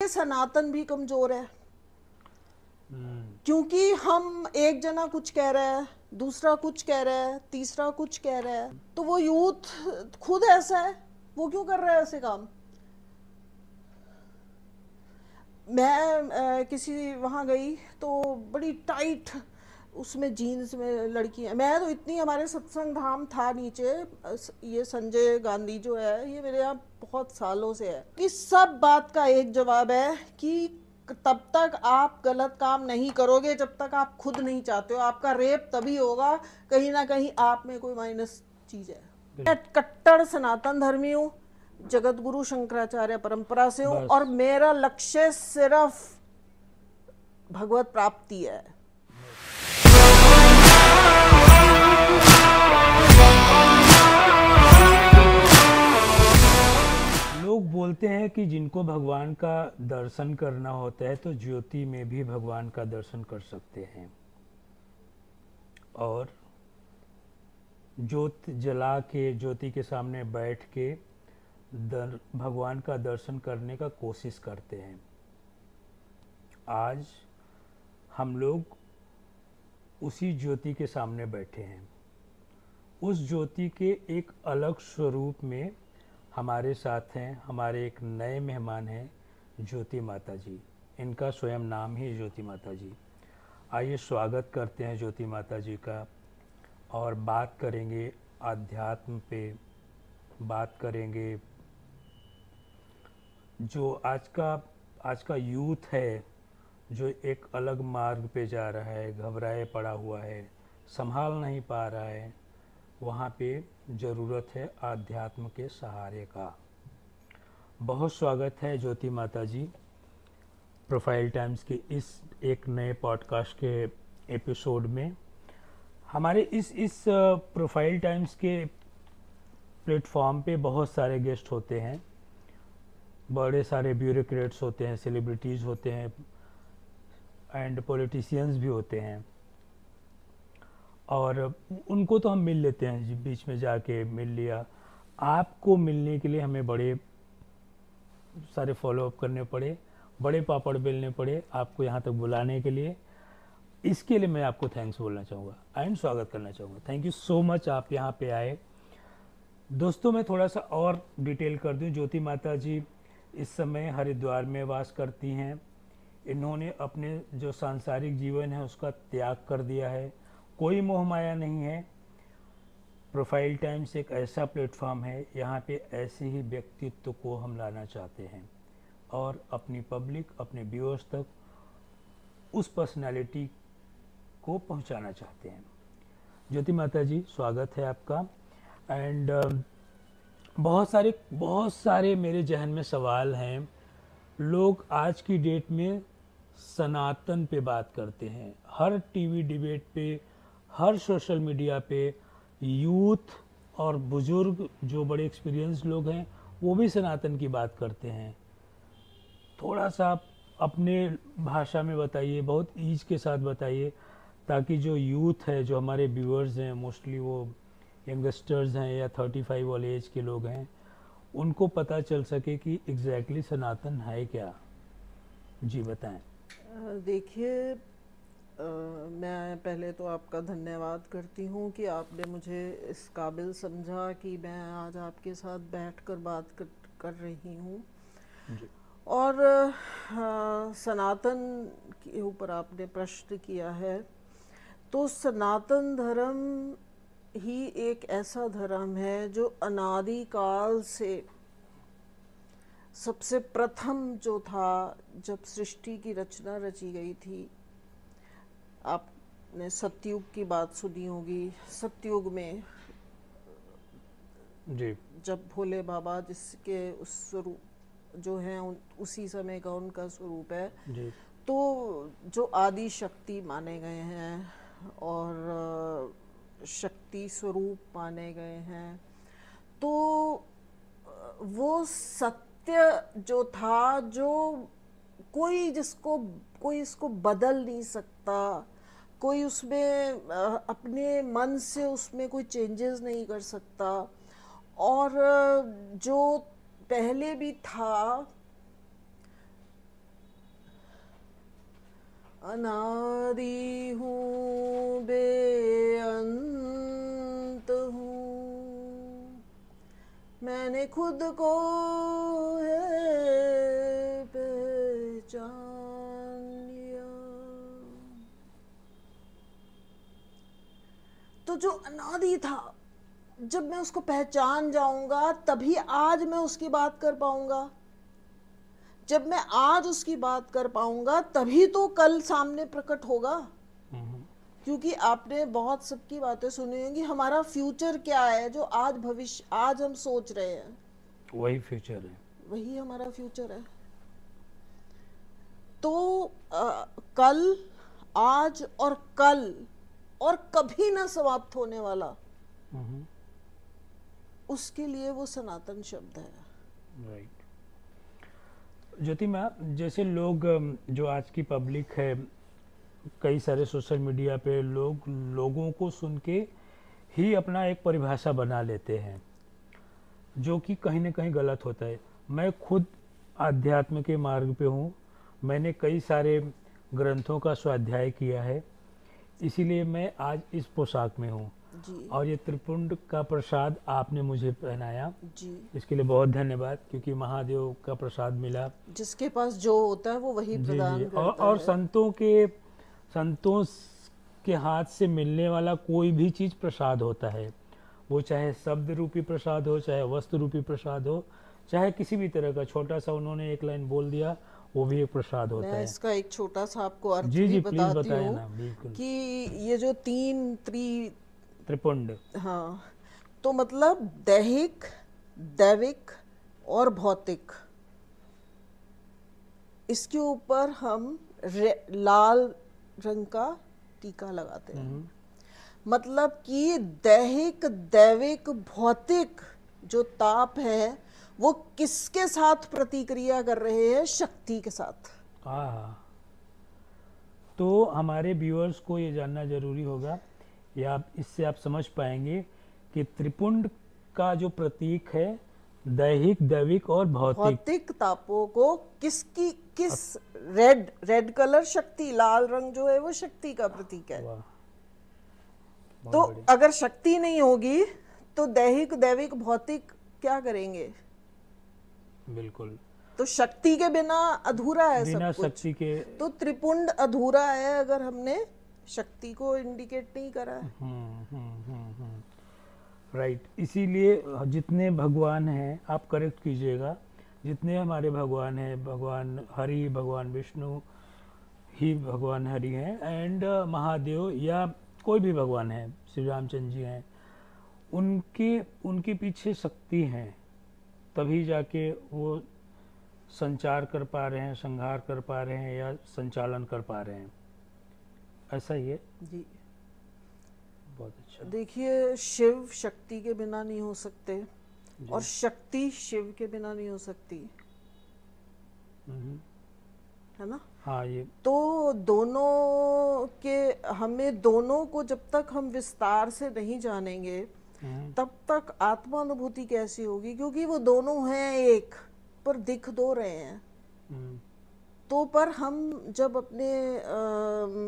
सनातन भी कमजोर है क्योंकि हम एक जना कुछ कह रहा है, दूसरा कुछ कह रहा है, तीसरा कुछ कह रहा है, तो वो यूथ खुद ऐसा है, वो क्यों कर रहा है ऐसे काम। मैं किसी वहाँ गई तो बड़ी टाइट उसमें जीन्स में लड़कियां, मैं तो इतनी, हमारे सत्संग धाम था नीचे, ये संजय गांधी जो है ये मेरे यहाँ बहुत सालों से है। इस सब बात का एक जवाब है कि तब तक आप गलत काम नहीं करोगे जब तक आप खुद नहीं चाहते हो। आपका रेप तभी होगा कहीं ना कहीं आप में कोई माइनस चीज है। मैं कट्टर सनातन धर्मी हूँ, जगत गुरु शंकराचार्य परंपरा से हूँ और मेरा लक्ष्य सिर्फ भगवत प्राप्ति है। लोग बोलते हैं कि जिनको भगवान का दर्शन करना होता है तो ज्योति में भी भगवान का दर्शन कर सकते हैं, और ज्योत जला के ज्योति के सामने बैठ के भगवान का दर्शन करने का कोशिश करते हैं। आज हम लोग उसी ज्योति के सामने बैठे हैं। उस ज्योति के एक अलग स्वरूप में हमारे साथ हैं, हमारे एक नए मेहमान हैं ज्योति माता जी। इनका स्वयं नाम ही ज्योति माता जी। आइए स्वागत करते हैं ज्योति माता जी का, और बात करेंगे आध्यात्म पे, बात करेंगे जो आज का यूथ है जो एक अलग मार्ग पे जा रहा है, घबराए पड़ा हुआ है, संभाल नहीं पा रहा है, वहाँ पे ज़रूरत है आध्यात्म के सहारे का। बहुत स्वागत है ज्योति माता जी प्रोफाइल टाइम्स के इस एक नए पॉडकास्ट के एपिसोड में। हमारे इस प्रोफाइल टाइम्स के प्लेटफॉर्म पे बहुत सारे गेस्ट होते हैं, बड़े सारे ब्यूरोक्रेट्स होते हैं, सेलिब्रिटीज़ होते हैं एंड पॉलिटिशियंस भी होते हैं, और उनको तो हम मिल लेते हैं, बीच में जाके मिल लिया। आपको मिलने के लिए हमें बड़े सारे फॉलोअप करने पड़े, बड़े पापड़ बेलने पड़े आपको यहाँ तक बुलाने के लिए। इसके लिए मैं आपको थैंक्स बोलना चाहूँगा एंड स्वागत करना चाहूँगा। थैंक यू सो मच, आप यहाँ पे आए। दोस्तों, मैं थोड़ा सा और डिटेल कर दूँ। ज्योति माता जी इस समय हरिद्वार में वास करती हैं। इन्होंने अपने जो सांसारिक जीवन है उसका त्याग कर दिया है, कोई मोह माया नहीं है। प्रोफाइल टाइम्स एक ऐसा प्लेटफॉर्म है, यहाँ पे ऐसे ही व्यक्तित्व को हम लाना चाहते हैं और अपनी पब्लिक, अपने व्यूअर्स तक उस पर्सनालिटी को पहुँचाना चाहते हैं। ज्योति माता जी, स्वागत है आपका। एंड बहुत सारे मेरे जहन में सवाल हैं। लोग आज की डेट में सनातन पे बात करते हैं, हर टीवी डिबेट पे, हर सोशल मीडिया पे यूथ और बुजुर्ग जो बड़े एक्सपीरियंस लोग हैं वो भी सनातन की बात करते हैं। थोड़ा सा आप अपने भाषा में बताइए, बहुत ईज के साथ बताइए, ताकि जो यूथ है, जो हमारे व्यूअर्स हैं, मोस्टली वो यंगस्टर्स हैं या 35 वाले एज के लोग हैं, उनको पता चल सके कि एग्जैक्टली सनातन है क्या। जी बताएं। देखिए, मैं पहले तो आपका धन्यवाद करती हूँ कि आपने मुझे इस काबिल समझा कि मैं आज आपके साथ बैठकर बात कर रही हूँ। और सनातन के ऊपर आपने प्रश्न किया है, तो सनातन धर्म ही एक ऐसा धर्म है जो अनादिकाल से, सबसे प्रथम जो था, जब सृष्टि की रचना रची गई थी, आपने सतयुग की बात सुनी होगी। सतयुग में जी, जब भोले बाबा, जिसके उस स्वरूप जो है उसी समय का उनका स्वरूप है जी, तो जो आदि शक्ति माने गए हैं और शक्ति स्वरूप माने गए हैं, तो वो सत्य जो था, जो कोई इसको बदल नहीं सकता, कोई उसमें अपने मन से उसमें कोई चेंजेस नहीं कर सकता। और जो पहले भी था अनादि हूँ बेअंत हूँ, मैंने खुद को है पहचान लिया। तो जो अनादि था, जब मैं उसको पहचान जाऊंगा तभी आज मैं उसकी बात कर पाऊंगा। जब मैं आज उसकी बात कर पाऊंगा तभी तो कल सामने प्रकट होगा। क्योंकि आपने बहुत सबकी बातें सुनी होंगी, हमारा फ्यूचर क्या है, जो आज भविष्य आज हम सोच रहे हैं वही फ्यूचर है, वही हमारा फ्यूचर है। तो कल, आज और कल और कभी ना समाप्त होने वाला, उसके लिए वो सनातन शब्द है। राइट। ज्योति मैम, जैसे लोग जो आज की पब्लिक है, कई सारे सोशल मीडिया पे लोगों को सुन के ही अपना एक परिभाषा बना लेते हैं, जो कि कहीं ना कहीं गलत होता है। मैं खुद आध्यात्म के मार्ग पे हूँ, मैंने कई सारे ग्रंथों का स्वाध्याय किया है, इसीलिए मैं आज इस पोशाक में हूँ। और ये त्रिपुंड का प्रसाद आपने मुझे पहनाया जी, इसके लिए बहुत धन्यवाद, क्योंकि महादेव का प्रसाद मिला। जिसके पास जो होता है वो वही प्रदान करता और है। संतों के हाथ से मिलने वाला कोई भी चीज प्रसाद होता है, वो चाहे शब्द रूपी प्रसाद हो, चाहे वस्तु रूपी प्रसाद हो, चाहे किसी भी तरह का। छोटा सा उन्होंने एक लाइन बोल दिया, वो भी एक प्रसाद होता मैं है। इसका एक छोटा सा आपको अर्थ जी भी जी, प्लीज बताती बताएं हूँ ना। बिल्कुल। कि ये जो त्रिपुंड, हाँ, तो मतलब दैहिक, दैविक और भौतिक, इसके ऊपर हम लाल रंग का टीका लगाते हैं। मतलब कि दैहिक, दैविक, भौतिक जो ताप है वो किसके साथ प्रतिक्रिया कर रहे हैं? शक्ति के साथ। तो हमारे व्यूअर्स को ये जानना जरूरी होगा, या इससे आप समझ पाएंगे कि त्रिपुंड का जो प्रतीक है दैहिक, दैविक और भौतिक तापों को किस रेड कलर शक्ति, लाल रंग जो है वो शक्ति का प्रतीक है। तो अगर शक्ति नहीं होगी तो दैहिक, दैविक, भौतिक क्या करेंगे? बिल्कुल। तो शक्ति के बिना अधूरा है बिना सब कुछ। शक्ति के तो त्रिपुंड अधूरा है अगर हमने शक्ति को इंडिकेट नहीं करा है। राइट। इसीलिए जितने भगवान हैं, आप करेक्ट कीजिएगा, जितने हमारे भगवान हैं, भगवान हरि, भगवान विष्णु ही भगवान हरि हैं, एंड महादेव या कोई भी भगवान है, श्री रामचंद्र जी हैं, उनके पीछे शक्ति है, तभी जाके वो संचार कर पा रहे हैं, संहार कर पा रहे हैं या संचालन कर पा रहे हैं। ऐसा ही है जी। बहुत अच्छा। देखिए, शिव शक्ति के बिना नहीं हो सकते और शक्ति शिव के बिना नहीं हो सकती, है ना? हाँ, ये तो दोनों के, हमें दोनों को जब तक हम विस्तार से नहीं जानेंगे तब तक आत्मानुभूति कैसी होगी? क्योंकि वो दोनों हैं एक, पर दिख दो रहे हैं। तो पर हम जब अपने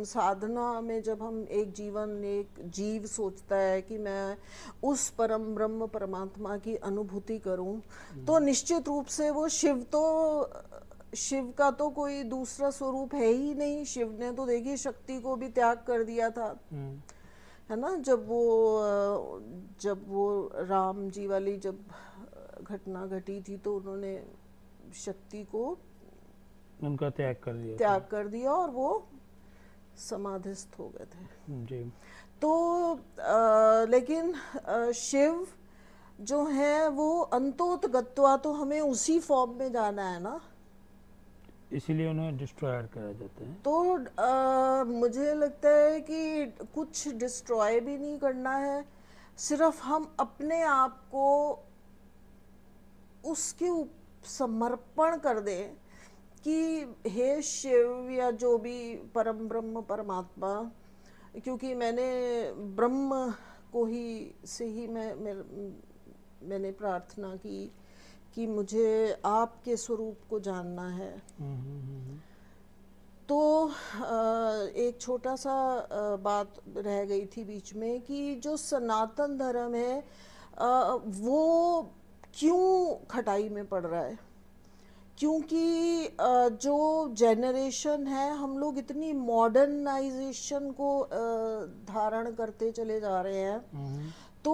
साधना में, जब हम एक जीव सोचता है कि मैं उस परम ब्रह्म परमात्मा की अनुभूति करूं, तो निश्चित रूप से वो शिव का तो कोई दूसरा स्वरूप है ही नहीं। शिव ने तो देखिए शक्ति को भी त्याग कर दिया था, है ना? जब वो राम जी वाली जब घटना घटी थी तो उन्होंने शक्ति को उनका त्याग कर दिया और वो समाधिस्थ हो गए थे जी। तो लेकिन शिव जो है वो अंतोत गत्वा, तो हमें उसी फॉर्म में जाना है ना, इसीलिए उन्हें डिस्ट्रॉयर करा जाता है। तो मुझे लगता है कि कुछ डिस्ट्रॉय भी नहीं करना है, सिर्फ हम अपने आप को उसके समर्पण कर दें कि हे शिव या जो भी परम ब्रह्म परमात्मा, क्योंकि मैंने ब्रह्म को ही से ही मैंने प्रार्थना की कि मुझे आपके स्वरूप को जानना है। तो एक छोटा सा बात रह गई थी बीच में कि जो सनातन धर्म है वो क्यों खटाई में पड़ रहा है, क्योंकि जो जेनरेशन है हम लोग इतनी मॉडर्नाइजेशन को धारण करते चले जा रहे हैं। तो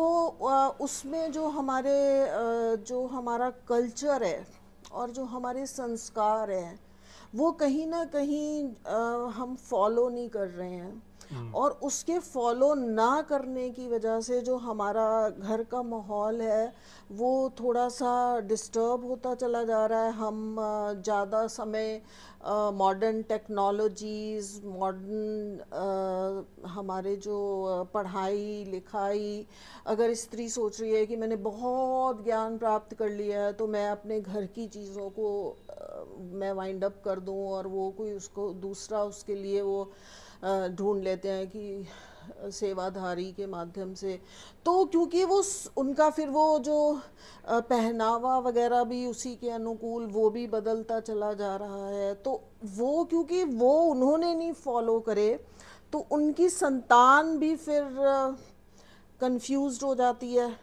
उसमें जो हमारा कल्चर है और जो हमारे संस्कार हैं वो कहीं ना कहीं हम फॉलो नहीं कर रहे हैं, और उसके फॉलो ना करने की वजह से जो हमारा घर का माहौल है वो थोड़ा सा डिस्टर्ब होता चला जा रहा है। हम ज़्यादा समय मॉडर्न टेक्नोलॉजीज़, मॉडर्न हमारे जो पढ़ाई लिखाई, अगर स्त्री सोच रही है कि मैंने बहुत ज्ञान प्राप्त कर लिया है तो मैं अपने घर की चीज़ों को मैं वाइंड अप कर दूं, और वो कोई उसको दूसरा उसके लिए वो ढूंढ लेते हैं कि सेवाधारी के माध्यम से। तो क्योंकि वो उनका फिर वो जो पहनावा वगैरह भी उसी के अनुकूल वो भी बदलता चला जा रहा है, तो वो क्योंकि वो उन्होंने नहीं फॉलो करे तो उनकी संतान भी फिर कंफ्यूज्ड हो जाती है,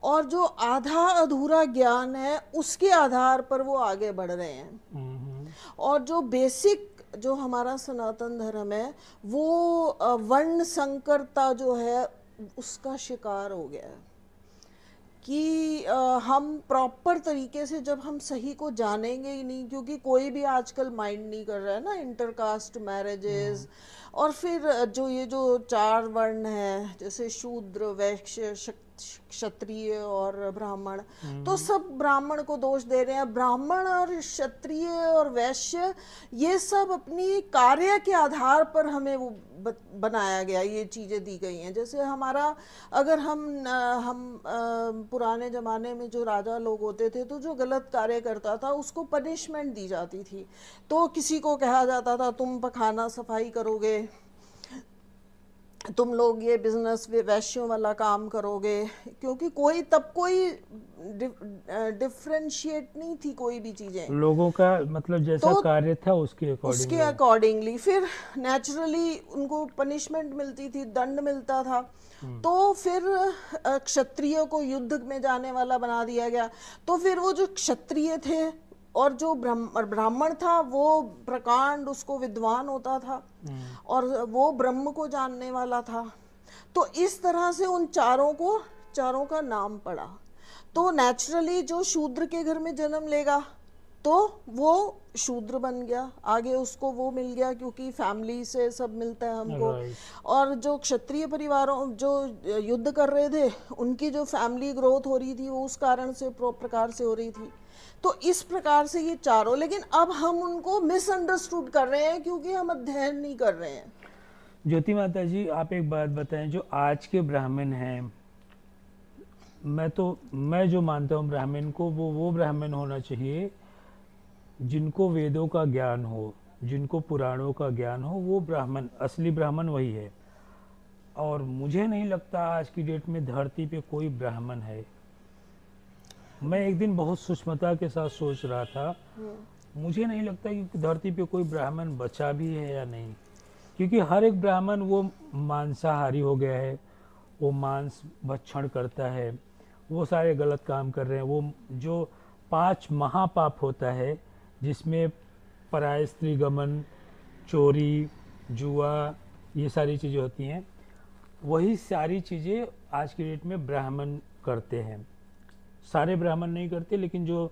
और जो आधा अधूरा ज्ञान है उसके आधार पर वो आगे बढ़ रहे हैं। और जो बेसिक जो हमारा सनातन धर्म है वो वर्ण संकरता जो है उसका शिकार हो गया है कि हम प्रॉपर तरीके से जब हम सही को जानेंगे ही नहीं, क्योंकि कोई भी आजकल माइंड नहीं कर रहा है ना इंटरकास्ट मैरिजेस। और फिर ये जो 4 वर्ण है जैसे शूद्र, वैश्य, क्षत्रिय और ब्राह्मण, तो सब ब्राह्मण को दोष दे रहे हैं। ब्राह्मण और क्षत्रिय और वैश्य ये सब अपनी कार्य के आधार पर हमें वो बनाया गया, ये चीज़ें दी गई हैं। जैसे हमारा अगर हम पुराने ज़माने में जो राजा लोग होते थे तो जो गलत कार्य करता था उसको पनिशमेंट दी जाती थी। तो किसी को कहा जाता था तुम पखाना सफाई करोगे, तुम लोग ये बिजनेस वैश्यों वाला काम करोगे, क्योंकि कोई डिफरेंशिएट नहीं थी कोई भी चीजें, लोगों का मतलब जैसा तो कार्य था उसके अकॉर्डिंगली फिर नेचुरली उनको पनिशमेंट मिलती थी, दंड मिलता था। तो फिर क्षत्रिय को युद्ध में जाने वाला बना दिया गया। तो फिर वो जो क्षत्रिय थे और जो ब्राह्मण था वो प्रकांड, उसको विद्वान होता था और वो ब्रह्म को जानने वाला था। तो इस तरह से उन चारों का नाम पड़ा। तो नेचुरली जो शूद्र के घर में जन्म लेगा तो वो शूद्र बन गया, आगे उसको वो मिल गया क्योंकि फैमिली से सब मिलता है हमको। और जो क्षत्रिय परिवारों जो युद्ध कर रहे थे उनकी जो फैमिली ग्रोथ हो रही थी वो उस कारण से प्रकार से हो रही थी। तो इस प्रकार से ये चारों, लेकिन अब हम उनको मिसअंडरस्टूड कर रहे हैं क्योंकि हम अध्ययन नहीं कर रहे हैं। ज्योति माता जी, आप एक बात बताएं, जो आज के ब्राह्मण हैं, मैं जो मानता हूँ ब्राह्मण को, वो ब्राह्मण होना चाहिए जिनको वेदों का ज्ञान हो, जिनको पुराणों का ज्ञान हो, वो ब्राह्मण, असली ब्राह्मण वही है। और मुझे नहीं लगता आज की डेट में धरती पे कोई ब्राह्मण है। मैं एक दिन बहुत सूक्ष्मता के साथ सोच रहा था, मुझे नहीं लगता कि धरती पे कोई ब्राह्मण बचा भी है या नहीं, क्योंकि हर एक ब्राह्मण वो मांसाहारी हो गया है, वो मांस भक्षण करता है, वो सारे गलत काम कर रहे हैं। वो जो 5 महापाप होता है जिसमें पराय स्त्री गमन, चोरी, जुआ, ये सारी चीज़ें होती हैं, वही सारी चीज़ें आज की डेट में ब्राह्मण करते हैं। सारे ब्राह्मण नहीं करते, लेकिन जो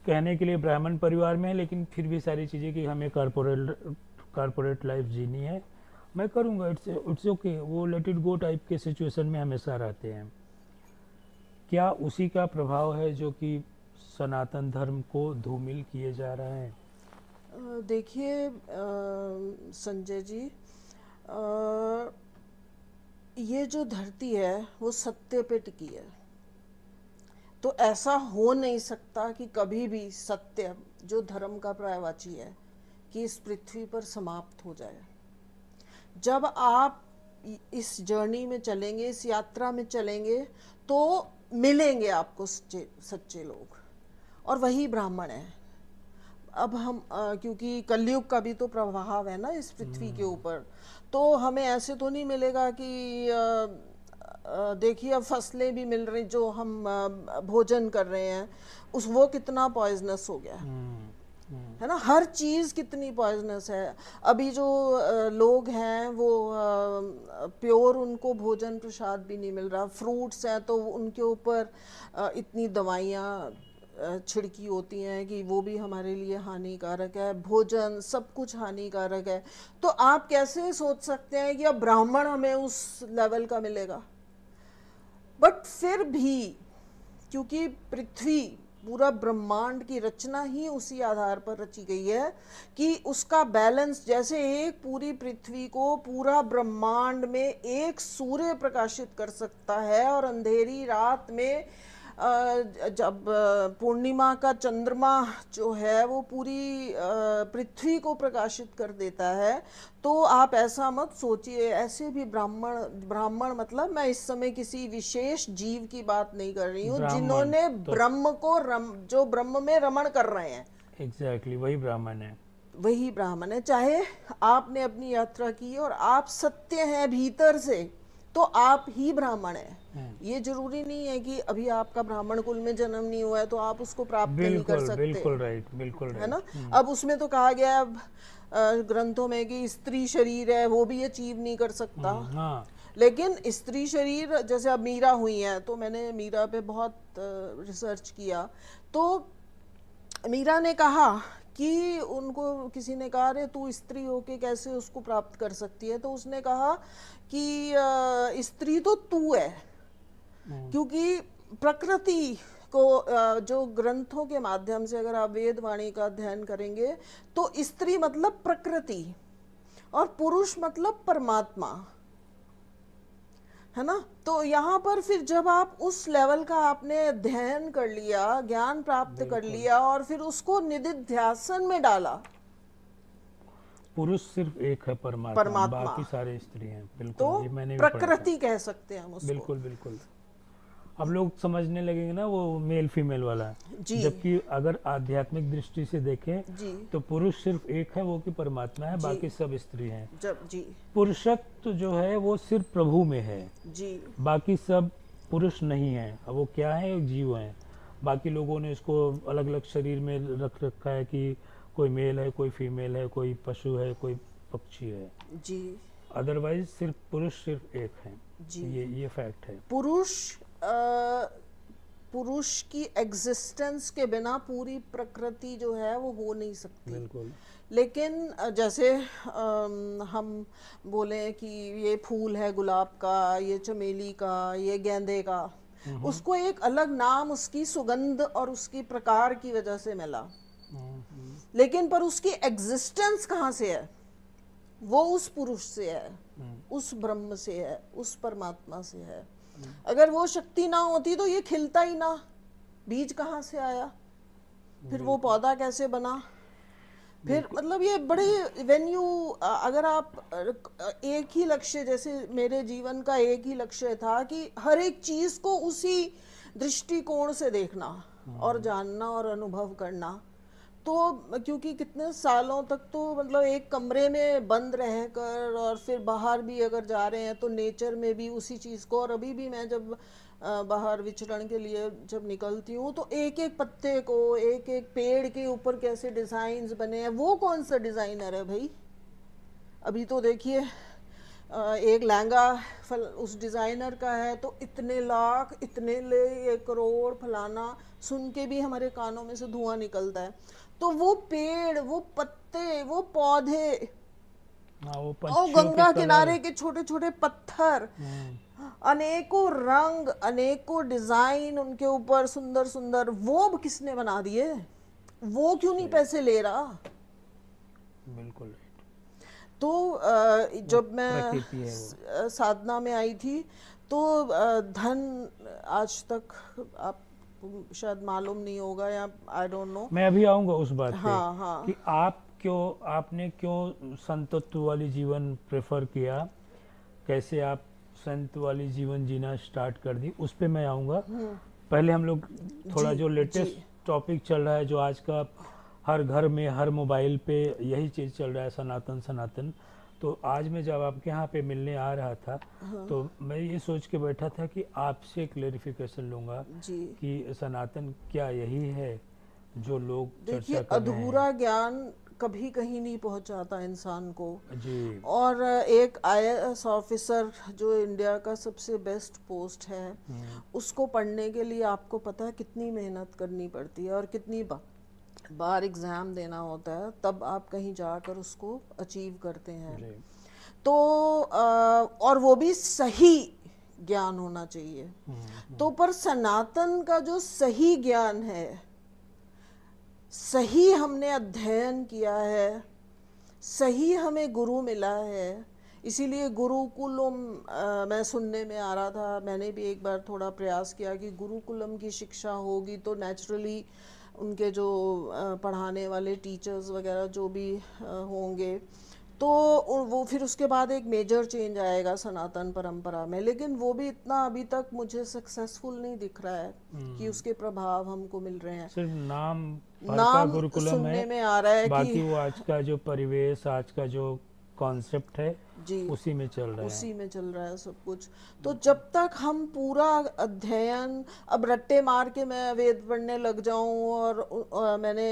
कहने के लिए ब्राह्मण परिवार में है लेकिन फिर भी सारी चीज़ें कि हमें कारपोरेट लाइफ जीनी है, मैं करूँगा, इट्स ओके, वो लेट इट गो टाइप के सिचुएशन में हमेशा रहते हैं। क्या उसी का प्रभाव है जो कि सनातन धर्म को धूमिल किए जा रहा है? देखिए संजय जी, ये जो धरती है वो सत्य पे टिकी है, तो ऐसा हो नहीं सकता कि कभी भी सत्य जो धर्म का पर्यायवाची है कि इस पृथ्वी पर समाप्त हो जाए। जब आप इस जर्नी में चलेंगे, इस यात्रा में चलेंगे, तो मिलेंगे आपको सच्चे लोग, और वही ब्राह्मण है। अब हम क्योंकि कलयुग का भी तो प्रभाव है ना इस पृथ्वी के ऊपर, तो हमें ऐसे तो नहीं मिलेगा कि देखिए अब फसलें भी मिल रही जो हम भोजन कर रहे हैं, उस वो कितना पॉइजनस हो गया है ना, हर चीज़ कितनी पॉइजनस है। अभी जो लोग हैं वो प्योर उनको भोजन प्रसाद भी नहीं मिल रहा, फ्रूट्स हैं तो उनके ऊपर इतनी दवाइयाँ छिड़की होती हैं कि वो भी हमारे लिए हानिकारक है, भोजन सब कुछ हानिकारक है। तो आप कैसे सोच सकते हैं कि अब ब्राह्मण हमें उस लेवल का मिलेगा? बट फिर भी क्योंकि पृथ्वी पूरा ब्रह्मांड की रचना ही उसी आधार पर रची गई है कि उसका बैलेंस, जैसे एक पूरी पृथ्वी को पूरा ब्रह्मांड में एक सूर्य प्रकाशित कर सकता है और अंधेरी रात में जब पूर्णिमा का चंद्रमा जो है वो पूरी पृथ्वी को प्रकाशित कर देता है, तो आप ऐसा मत सोचिए ऐसे भी ब्राह्मण मतलब मैं इस समय किसी विशेष जीव की बात नहीं कर रही हूँ, जिन्होंने तो ब्रह्म को जो ब्रह्म में रमण कर रहे हैं, एग्जैक्टली वही ब्राह्मण है, वही ब्राह्मण है। चाहे आपने अपनी यात्रा की और आप सत्य हैं भीतर से, तो आप ही ब्राह्मण हैं। ये जरूरी नहीं है कि अभी आपका ब्राह्मण कुल में जन्म नहीं हुआ है तो आप उसको प्राप्त नहीं कर सकते। बिल्कुल राइट, बिल्कुल राइट, है ना। अब उसमें तो कहा गया है ग्रंथों में कि स्त्री शरीर है वो भी अचीव नहीं कर सकता। हाँ। लेकिन स्त्री शरीर, जैसे अब मीरा हुई हैं, तो मैंने मीरा पे बहुत रिसर्च किया, तो मीरा ने कहा कि उनको किसी ने कहा अरे तू स्त्री होके कैसे उसको प्राप्त कर सकती है, तो उसने कहा कि स्त्री तो तू है, क्योंकि प्रकृति को जो ग्रंथों के माध्यम से अगर आप वेद वाणी का अध्ययन करेंगे तो स्त्री मतलब प्रकृति और पुरुष मतलब परमात्मा, है ना। तो यहाँ पर फिर जब आप उस लेवल का आपने अध्ययन कर लिया, ज्ञान प्राप्त कर लिया और फिर उसको निधिध्यासन में डाला, पुरुष सिर्फ एक है परमात्मा, बाकी सारे स्त्री हैं। बिल्कुल, तो ये मैंने भी प्रकृति कह सकते हैं हम उसको। बिल्कुल बिल्कुल। अब लोग समझने लगेंगे ना वो मेल फीमेल वाला, जबकि अगर आध्यात्मिक दृष्टि से देखें तो पुरुष सिर्फ एक है, वो कि परमात्मा है, बाकी सब स्त्री हैं। पुरुषत्व जो है वो सिर्फ प्रभु में है जी, बाकी सब पुरुष नहीं है। अब वो क्या है, एक जीव है। बाकी लोगों ने इसको अलग अलग शरीर में रख रखा है कि कोई मेल है, कोई फीमेल है, कोई पशु है, कोई पक्षी है जी। अदरवाइज सिर्फ पुरुष सिर्फ एक है जी। ये फैक्ट है। पुरुष की एग्जिस्टेंस के बिना पूरी प्रकृति जो है वो हो नहीं सकती। बिल्कुल। लेकिन जैसे हम बोले कि ये फूल है गुलाब का, ये चमेली का, ये गेंदे का, उसको एक अलग नाम उसकी सुगंध और उसकी प्रकार की वजह से मिला, लेकिन पर उसकी एग्जिस्टेंस कहाँ से है? वो उस पुरुष से है, उस ब्रह्म से है, उस परमात्मा से है। अगर वो शक्ति ना होती तो ये खिलता ही ना, बीज कहाँ से आया, फिर वो पौधा कैसे बना, फिर मतलब ये बड़े वेन्यू। अगर आप एक ही लक्ष्य, जैसे मेरे जीवन का एक ही लक्ष्य था कि हर एक चीज को उसी दृष्टिकोण से देखना और जानना और अनुभव करना, तो क्योंकि कितने सालों तक तो मतलब एक कमरे में बंद रहकर और फिर बाहर भी अगर जा रहे हैं तो नेचर में भी उसी चीज़ को, और अभी भी मैं जब बाहर विचरण के लिए जब निकलती हूँ तो एक एक पत्ते को, एक एक पेड़ के ऊपर कैसे डिज़ाइंस बने हैं। वो कौन सा डिज़ाइनर है भाई? अभी तो देखिए एक लहंगा उस डिज़ाइनर का है तो इतने लाख, इतने ले, 1 करोड़ फलाना, सुन के भी हमारे कानों में से धुआं निकलता है। तो वो पेड़, वो पत्ते, वो पौधे, वो गंगा किनारे के छोटे छोटे पत्थर, अनेकों रंग, अनेकों डिजाइन उनके ऊपर सुंदर सुंदर, वो किसने बना दिए? वो क्यों नहीं पैसे ले रहा? बिल्कुल। तो जब मैं साधना में आई थी तो धन आज तक आप शायद मालूम नहीं होगा या आई डोंट नो, मैं अभी आऊंगा उस बात पे। हाँ। कि आपने क्यों संतत्व वाली जीवन प्रेफर किया, कैसे आप संत वाली जीवन जीना स्टार्ट कर दी, उस पे मैं आऊंगा। पहले हम लोग थोड़ा जो लेटेस्ट टॉपिक चल रहा है, जो आज का हर घर में, हर मोबाइल पे यही चीज़ चल रहा है, सनातन सनातन। तो आज मैं जब आपके यहाँ पे मिलने आ रहा था, तो मैं ये सोच के बैठा था कि आपसे क्लेरिफिकेशन लूँगा जी कि सनातन क्या यही है जो लोग देखिए, चर्चा कर रहे हैं। अधूरा ज्ञान कभी कहीं नहीं पहुंचाता इंसान को। जी। और एक आईएएस ऑफिसर जो इंडिया का सबसे बेस्ट पोस्ट है, उसको पढ़ने के लिए आपको पता है कितनी मेहनत करनी पड़ती है और कितनी बार एग्ज़ाम देना होता है, तब आप कहीं जाकर उसको अचीव करते हैं। जी। तो और वो भी सही ज्ञान होना चाहिए। तो पर सनातन का जो सही ज्ञान है, सही हमने अध्ययन किया है, सही हमें गुरु मिला है, इसीलिए गुरुकुलम मैं सुनने में आ रहा था, मैंने भी एक बार थोड़ा प्रयास किया कि गुरुकुलम की शिक्षा होगी तो नेचुरली उनके जो पढ़ाने वाले टीचर्स वगैरह जो भी होंगे, तो वो फिर उसके बाद एक मेजर चेंज आएगा सनातन परंपरा में। लेकिन वो भी इतना अभी तक मुझे सक्सेसफुल नहीं दिख रहा है कि उसके प्रभाव हमको मिल रहे हैं। सिर्फ नाम भर का नाम गुरुकुलम है, सुनने में आ रहा है कि बाकी वो आज का जो परिवेश, आज का जो कॉन्सेप्ट है, जी उसी में चल रहे हैं। उसी में चल रहा है सब कुछ। तो जब तक हम पूरा अध्ययन, अब रट्टे मार के मैं वेद पढ़ने लग जाऊं और मैंने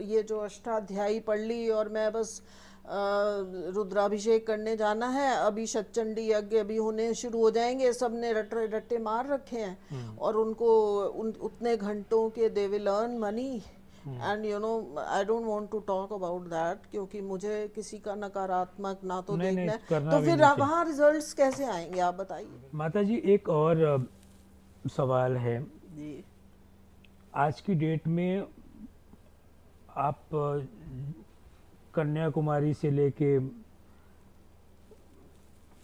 ये जो अष्टाध्यायी पढ़ ली और मैं बस रुद्राभिषेक करने जाना है, अभी शतचंडी यज्ञ अभी होने शुरू हो जाएंगे, सब ने रट्टे मार रखे हैं और उनको उतने घंटों के they will earn money and you know I don't want to talk about that, क्योंकि मुझे किसी का नकारात्मक ना तो नहीं देखना नहीं, है। करना तो भी फिर नहीं चाहिए। वहाँ रिजल्ट्स कैसे आएंगे आप बताइए। माता जी, एक और सवाल है। जी आज की डेट में आप कन्याकुमारी से लेके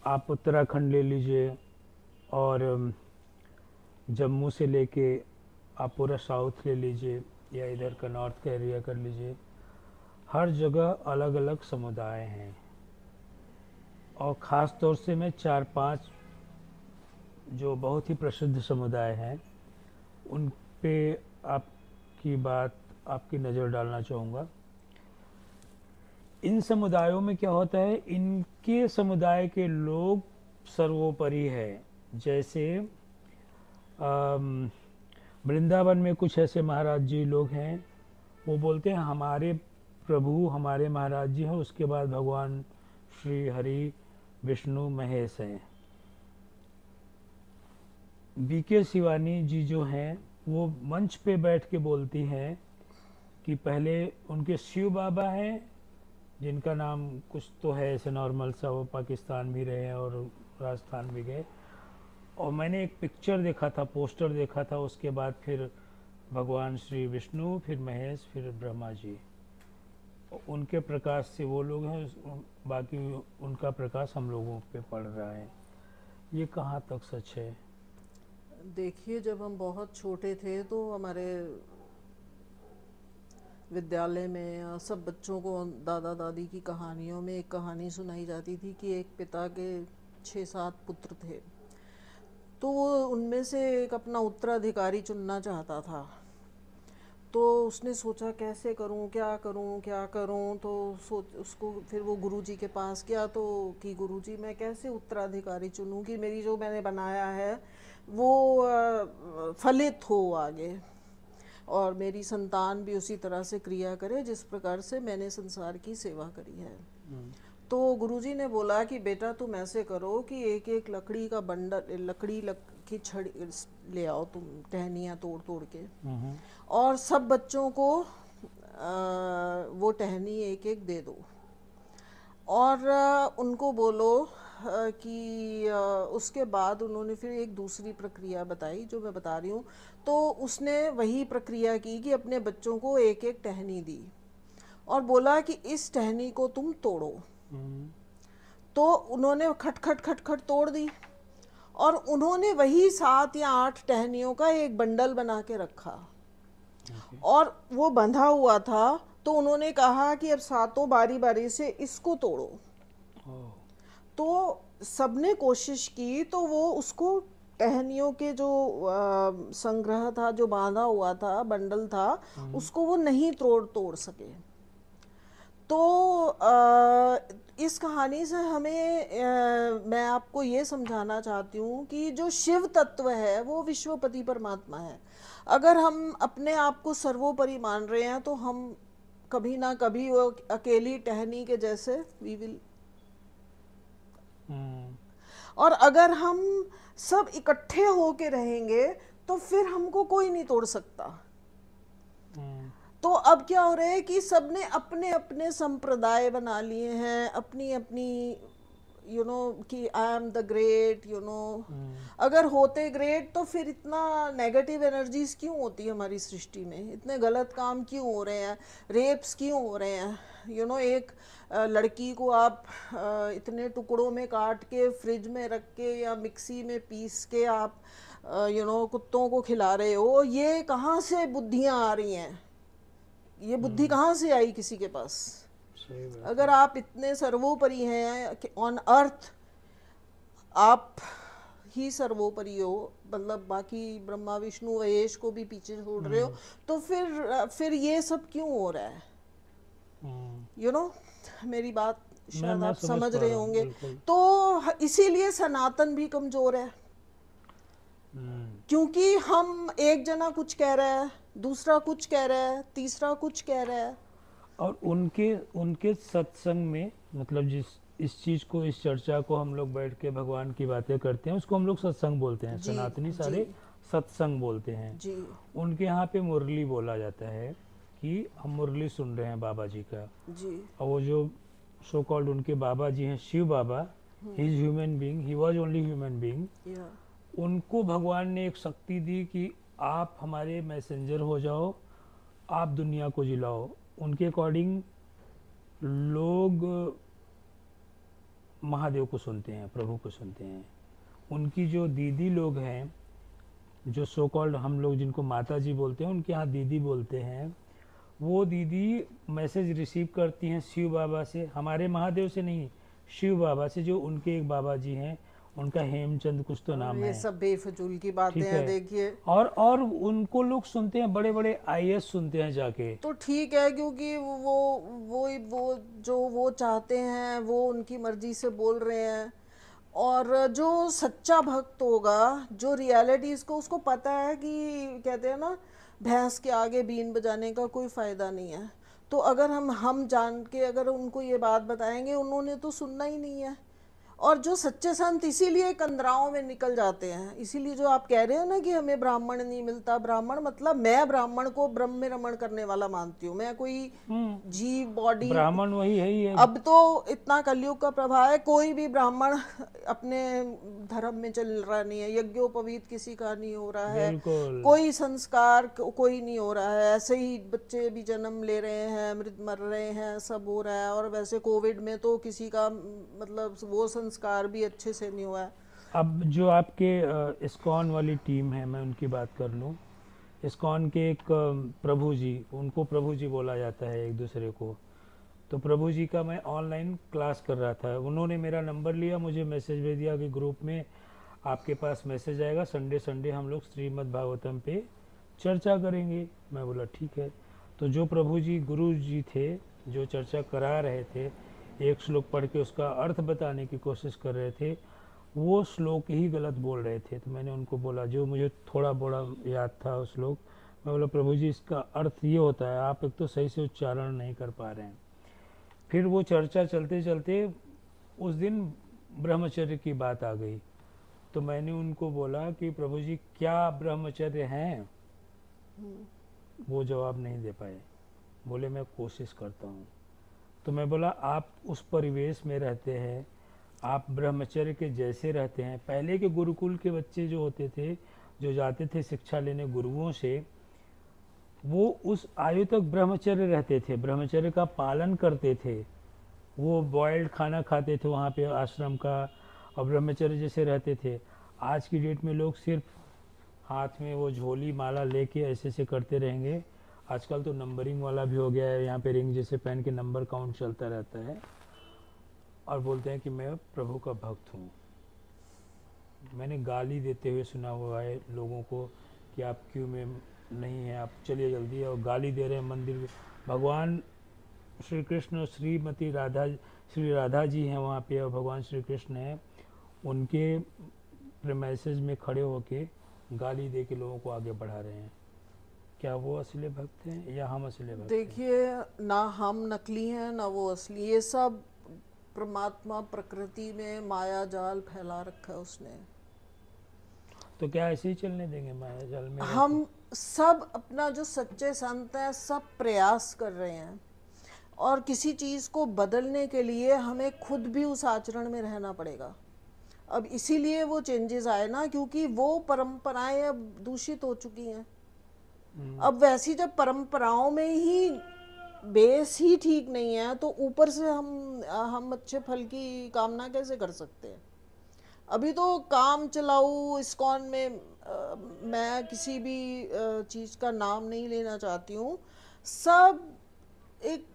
आप उत्तराखंड ले लीजिए, और जम्मू से लेके आप पूरा साउथ ले लीजिए, या इधर का नॉर्थ का एरिया कर लीजिए, हर जगह अलग अलग समुदाय हैं। और ख़ास तौर से मैं 4-5 जो बहुत ही प्रसिद्ध समुदाय हैं उन पे आपकी बात, आपकी नज़र डालना चाहूँगा। इन समुदायों में क्या होता है, इनके समुदाय के लोग सर्वोपरि है। जैसे वृंदावन में कुछ ऐसे महाराज जी लोग हैं, वो बोलते हैं हमारे प्रभु, हमारे महाराज जी हैं, उसके बाद भगवान श्री हरि, विष्णु, महेश हैं। बीके शिवानी जी जो हैं, वो मंच पे बैठ के बोलती हैं कि पहले उनके शिव बाबा हैं, जिनका नाम कुछ तो है ऐसे नॉर्मल सा, वो पाकिस्तान भी रहे और राजस्थान भी गए। और मैंने एक पिक्चर देखा था, पोस्टर देखा था, उसके बाद फिर भगवान श्री विष्णु, फिर महेश, फिर ब्रह्मा जी। उनके प्रकाश से वो लोग हैं, बाकी उनका प्रकाश हम लोगों पे पड़ रहा है। ये कहाँ तक सच है? देखिए, जब हम बहुत छोटे थे तो हमारे विद्यालय में सब बच्चों को दादा दादी की कहानियों में एक कहानी सुनाई जाती थी कि एक पिता के 6-7 पुत्र थे, तो वो उनमें से एक अपना उत्तराधिकारी चुनना चाहता था। तो उसने सोचा कैसे करूं, क्या करूं, क्या करूं। तो उसको फिर वो गुरुजी के पास गया, तो कि गुरुजी मैं कैसे उत्तराधिकारी चुनूं कि मेरी जो मैंने बनाया है वो फलित हो आगे और मेरी संतान भी उसी तरह से क्रिया करे जिस प्रकार से मैंने संसार की सेवा करी है। तो गुरुजी ने बोला कि बेटा तुम ऐसे करो कि एक एक लकड़ी का बंडल, लकड़ी की छड़ी ले आओ तुम, टहनियाँ तोड़ तोड़ के, और सब बच्चों को वो टहनी एक एक दे दो और उनको बोलो कि उसके बाद उन्होंने फिर एक दूसरी प्रक्रिया बताई जो मैं बता रही हूँ। तो उसने वही प्रक्रिया की कि अपने बच्चों को एक एक टहनी दी और बोला कि इस टहनी को तुम तोड़ो। तो उन्होंने खट खट खट खट तोड़ दी और उन्होंने वही 7 या 8 टहनियों का एक बंडल बना के रखा और वो बंधा हुआ था। तो उन्होंने कहा कि अब सातों बारी बारी से इसको तोड़ो। तो सबने कोशिश की तो वो उसको टहनियों के जो संग्रह था, जो बांधा हुआ था, बंडल था, उसको वो नहीं तोड़ तोड़ सके। तो इस कहानी से हमें मैं आपको ये समझाना चाहती हूँ कि जो शिव तत्व है वो विश्वपति परमात्मा है। अगर हम अपने आप को सर्वोपरि मान रहे हैं तो हम कभी ना कभी वो अकेली टहनी के जैसे वी विल। और अगर हम सब इकट्ठे होके रहेंगे तो फिर हमको कोई नहीं तोड़ सकता। तो अब क्या हो रहा है कि सबने अपने अपने संप्रदाय बना लिए हैं, अपनी अपनी कि आई एम द ग्रेट, अगर होते ग्रेट तो फिर इतना नेगेटिव एनर्जीज क्यों होती है हमारी सृष्टि में, इतने गलत काम क्यों हो रहे हैं, रेप्स क्यों हो रहे हैं। एक लड़की को आप इतने टुकड़ों में काट के फ्रिज में रख के या मिक्सी में पीस के आप कुत्तों को खिला रहे हो, ये कहाँ से बुद्धियाँ आ रही हैं? ये बुद्धि कहाँ से आई किसी के पास? अगर आप इतने सर्वोपरि हैं ऑन अर्थ, आप ही सर्वोपरि हो, मतलब बाकी ब्रह्मा विष्णु महेश को भी पीछे छोड़ रहे हो, तो फिर ये सब क्यों हो रहा है? मेरी बात शायद आप समझ रहे होंगे। तो इसीलिए सनातन भी कमजोर है, क्योंकि हम एक जना कुछ कह रहा है, दूसरा कुछ कह रहा है, तीसरा कुछ कह रहा है। और उनके सत्संग में, मतलब इस चीज को, इस चर्चा को हम लोग बैठ के भगवान की बातें करते हैं, उसको हम लोग सत्संग बोलते हैं। सनातनी सारे सत्संग बोलते हैं जी। उनके यहाँ पे मुरली बोला जाता है कि हम मुरली सुन रहे हैं बाबा जी का जी। और वो जो सो कॉल्ड उनके बाबा जी हैं, Shiv Baba, he is human being, he was only human being. उनको भगवान ने एक शक्ति दी कि आप हमारे मैसेंजर हो जाओ, आप दुनिया को जिलाओ। उनके अकॉर्डिंग लोग महादेव को सुनते हैं, प्रभु को सुनते हैं। उनकी जो दीदी लोग हैं, जो सो कॉल्ड हम लोग जिनको माता जी बोलते हैं, उनके यहाँ दीदी बोलते हैं, वो दीदी मैसेज रिसीव करती हैं शिव बाबा से, हमारे महादेव से नहीं, शिव बाबा से, जो उनके एक बाबा जी हैं, उनका हेमचंद कुछ तो नाम है। ये सब बेफजूल की बातें हैं, देखिए। और उनको लोग सुनते हैं, बड़े बड़े आईएएस सुनते हैं जाके। तो ठीक है, क्योंकि वो जो वो चाहते हैं वो उनकी मर्जी से बोल रहे हैं। और जो सच्चा भक्त होगा, जो रियलिटी इसको, उसको पता है कि कहते हैं ना, भैंस के आगे बीन बजाने का कोई फायदा नहीं है। तो अगर हम जान के अगर उनको ये बात बताएंगे, उन्होंने तो सुनना ही नहीं है। और जो सच्चे संत इसीलिए कंदराओं में निकल जाते हैं। इसीलिए जो आप कह रहे हो ना कि हमें ब्राह्मण नहीं मिलता, ब्राह्मण मतलब मैं ब्राह्मण को ब्रह्म में रमण करने वाला मानती हूँ। मैं कोई जीव बॉडी, ब्राह्मण वही है ही है। अब तो इतना कलयुग का प्रभाव है, कोई भी ब्राह्मण अपने धर्म में चल रहा नहीं है, यज्ञोपवीत किसी का नहीं हो रहा है, कोई संस्कार कोई नहीं हो रहा है। ऐसे ही बच्चे भी जन्म ले रहे हैं, मृत मर रहे हैं, सब हो रहा है। और वैसे कोविड में तो किसी का मतलब वो संस्कार भी अच्छे से नहीं हुआ है। अब जो आपके इस्कॉन वाली टीम है, मैं उनकी बात कर लूँ। इस्कॉन के एक प्रभु जी, उनको प्रभु जी बोला जाता है एक दूसरे को। तो प्रभु जी का मैं ऑनलाइन क्लास कर रहा था, उन्होंने मेरा नंबर लिया, मुझे मैसेज भेज दिया कि ग्रुप में आपके पास मैसेज आएगा, संडे संडे हम लोग श्रीमद् भागवतम पे चर्चा करेंगे। मैं बोला ठीक है। तो जो प्रभु जी गुरु जी थे, जो चर्चा करा रहे थे, एक श्लोक पढ़ के उसका अर्थ बताने की कोशिश कर रहे थे, वो श्लोक ही गलत बोल रहे थे। तो मैंने उनको बोला, जो मुझे थोड़ा बड़ा याद था उस श्लोक, मैं बोला प्रभु जी इसका अर्थ ये होता है, आप एक तो सही से उच्चारण नहीं कर पा रहे हैं। फिर वो चर्चा चलते चलते उस दिन ब्रह्मचर्य की बात आ गई। तो मैंने उनको बोला कि प्रभु जी क्या ब्रह्मचर्य हैं? वो जवाब नहीं दे पाए। बोले मैं कोशिश करता हूँ। तो मैं बोला आप उस परिवेश में रहते हैं, आप ब्रह्मचर्य के जैसे रहते हैं। पहले के गुरुकुल के बच्चे जो होते थे, जो जाते थे शिक्षा लेने गुरुओं से, वो उस आयु तक ब्रह्मचर्य रहते थे, ब्रह्मचर्य का पालन करते थे। वो बॉयल्ड खाना खाते थे वहाँ पे आश्रम का, और ब्रह्मचर्य जैसे रहते थे। आज की डेट में लोग सिर्फ हाथ में वो झोली माला लेके ऐसे से करते रहेंगे। आजकल तो नंबरिंग वाला भी हो गया है, यहाँ पे रिंग जैसे पहन के नंबर काउंट चलता रहता है, और बोलते हैं कि मैं प्रभु का भक्त हूँ। मैंने गाली देते हुए सुना हुआ है लोगों को कि आप क्यों में नहीं हैं, आप चलिए जल्दी, और गाली दे रहे हैं मंदिर में। भगवान श्री कृष्ण और श्रीमती राधा, श्री राधा जी हैं वहाँ पे और भगवान श्री कृष्ण हैं, उनके प्रेमाइसेस में खड़े होके गाली दे के लोगों को आगे बढ़ा रहे हैं। क्या वो असली भक्त हैं या हम असली भक्त हैं? देखिए, ना हम नकली हैं ना वो असली, ये सब परमात्मा प्रकृति में माया जाल फैला रखा है उसने। तो क्या ऐसे ही चलने देंगे माया जाल में रह के? हम सब अपना, जो सच्चे संत हैं, सब प्रयास कर रहे हैं, और किसी चीज़ को बदलने के लिए हमें खुद भी उस आचरण में रहना पड़ेगा। अब इसीलिए वो चेंजेस आए ना, क्योंकि वो परंपराएं अब दूषित हो चुकी हैं। अब वैसी जब परंपराओं में ही बेस ही ठीक नहीं है, तो ऊपर से हम अच्छे फल की कामना कैसे कर सकते हैं? अभी तो काम चलाऊ इस्कॉन में, मैं किसी भी चीज़ का नाम नहीं लेना चाहती हूँ, सब एक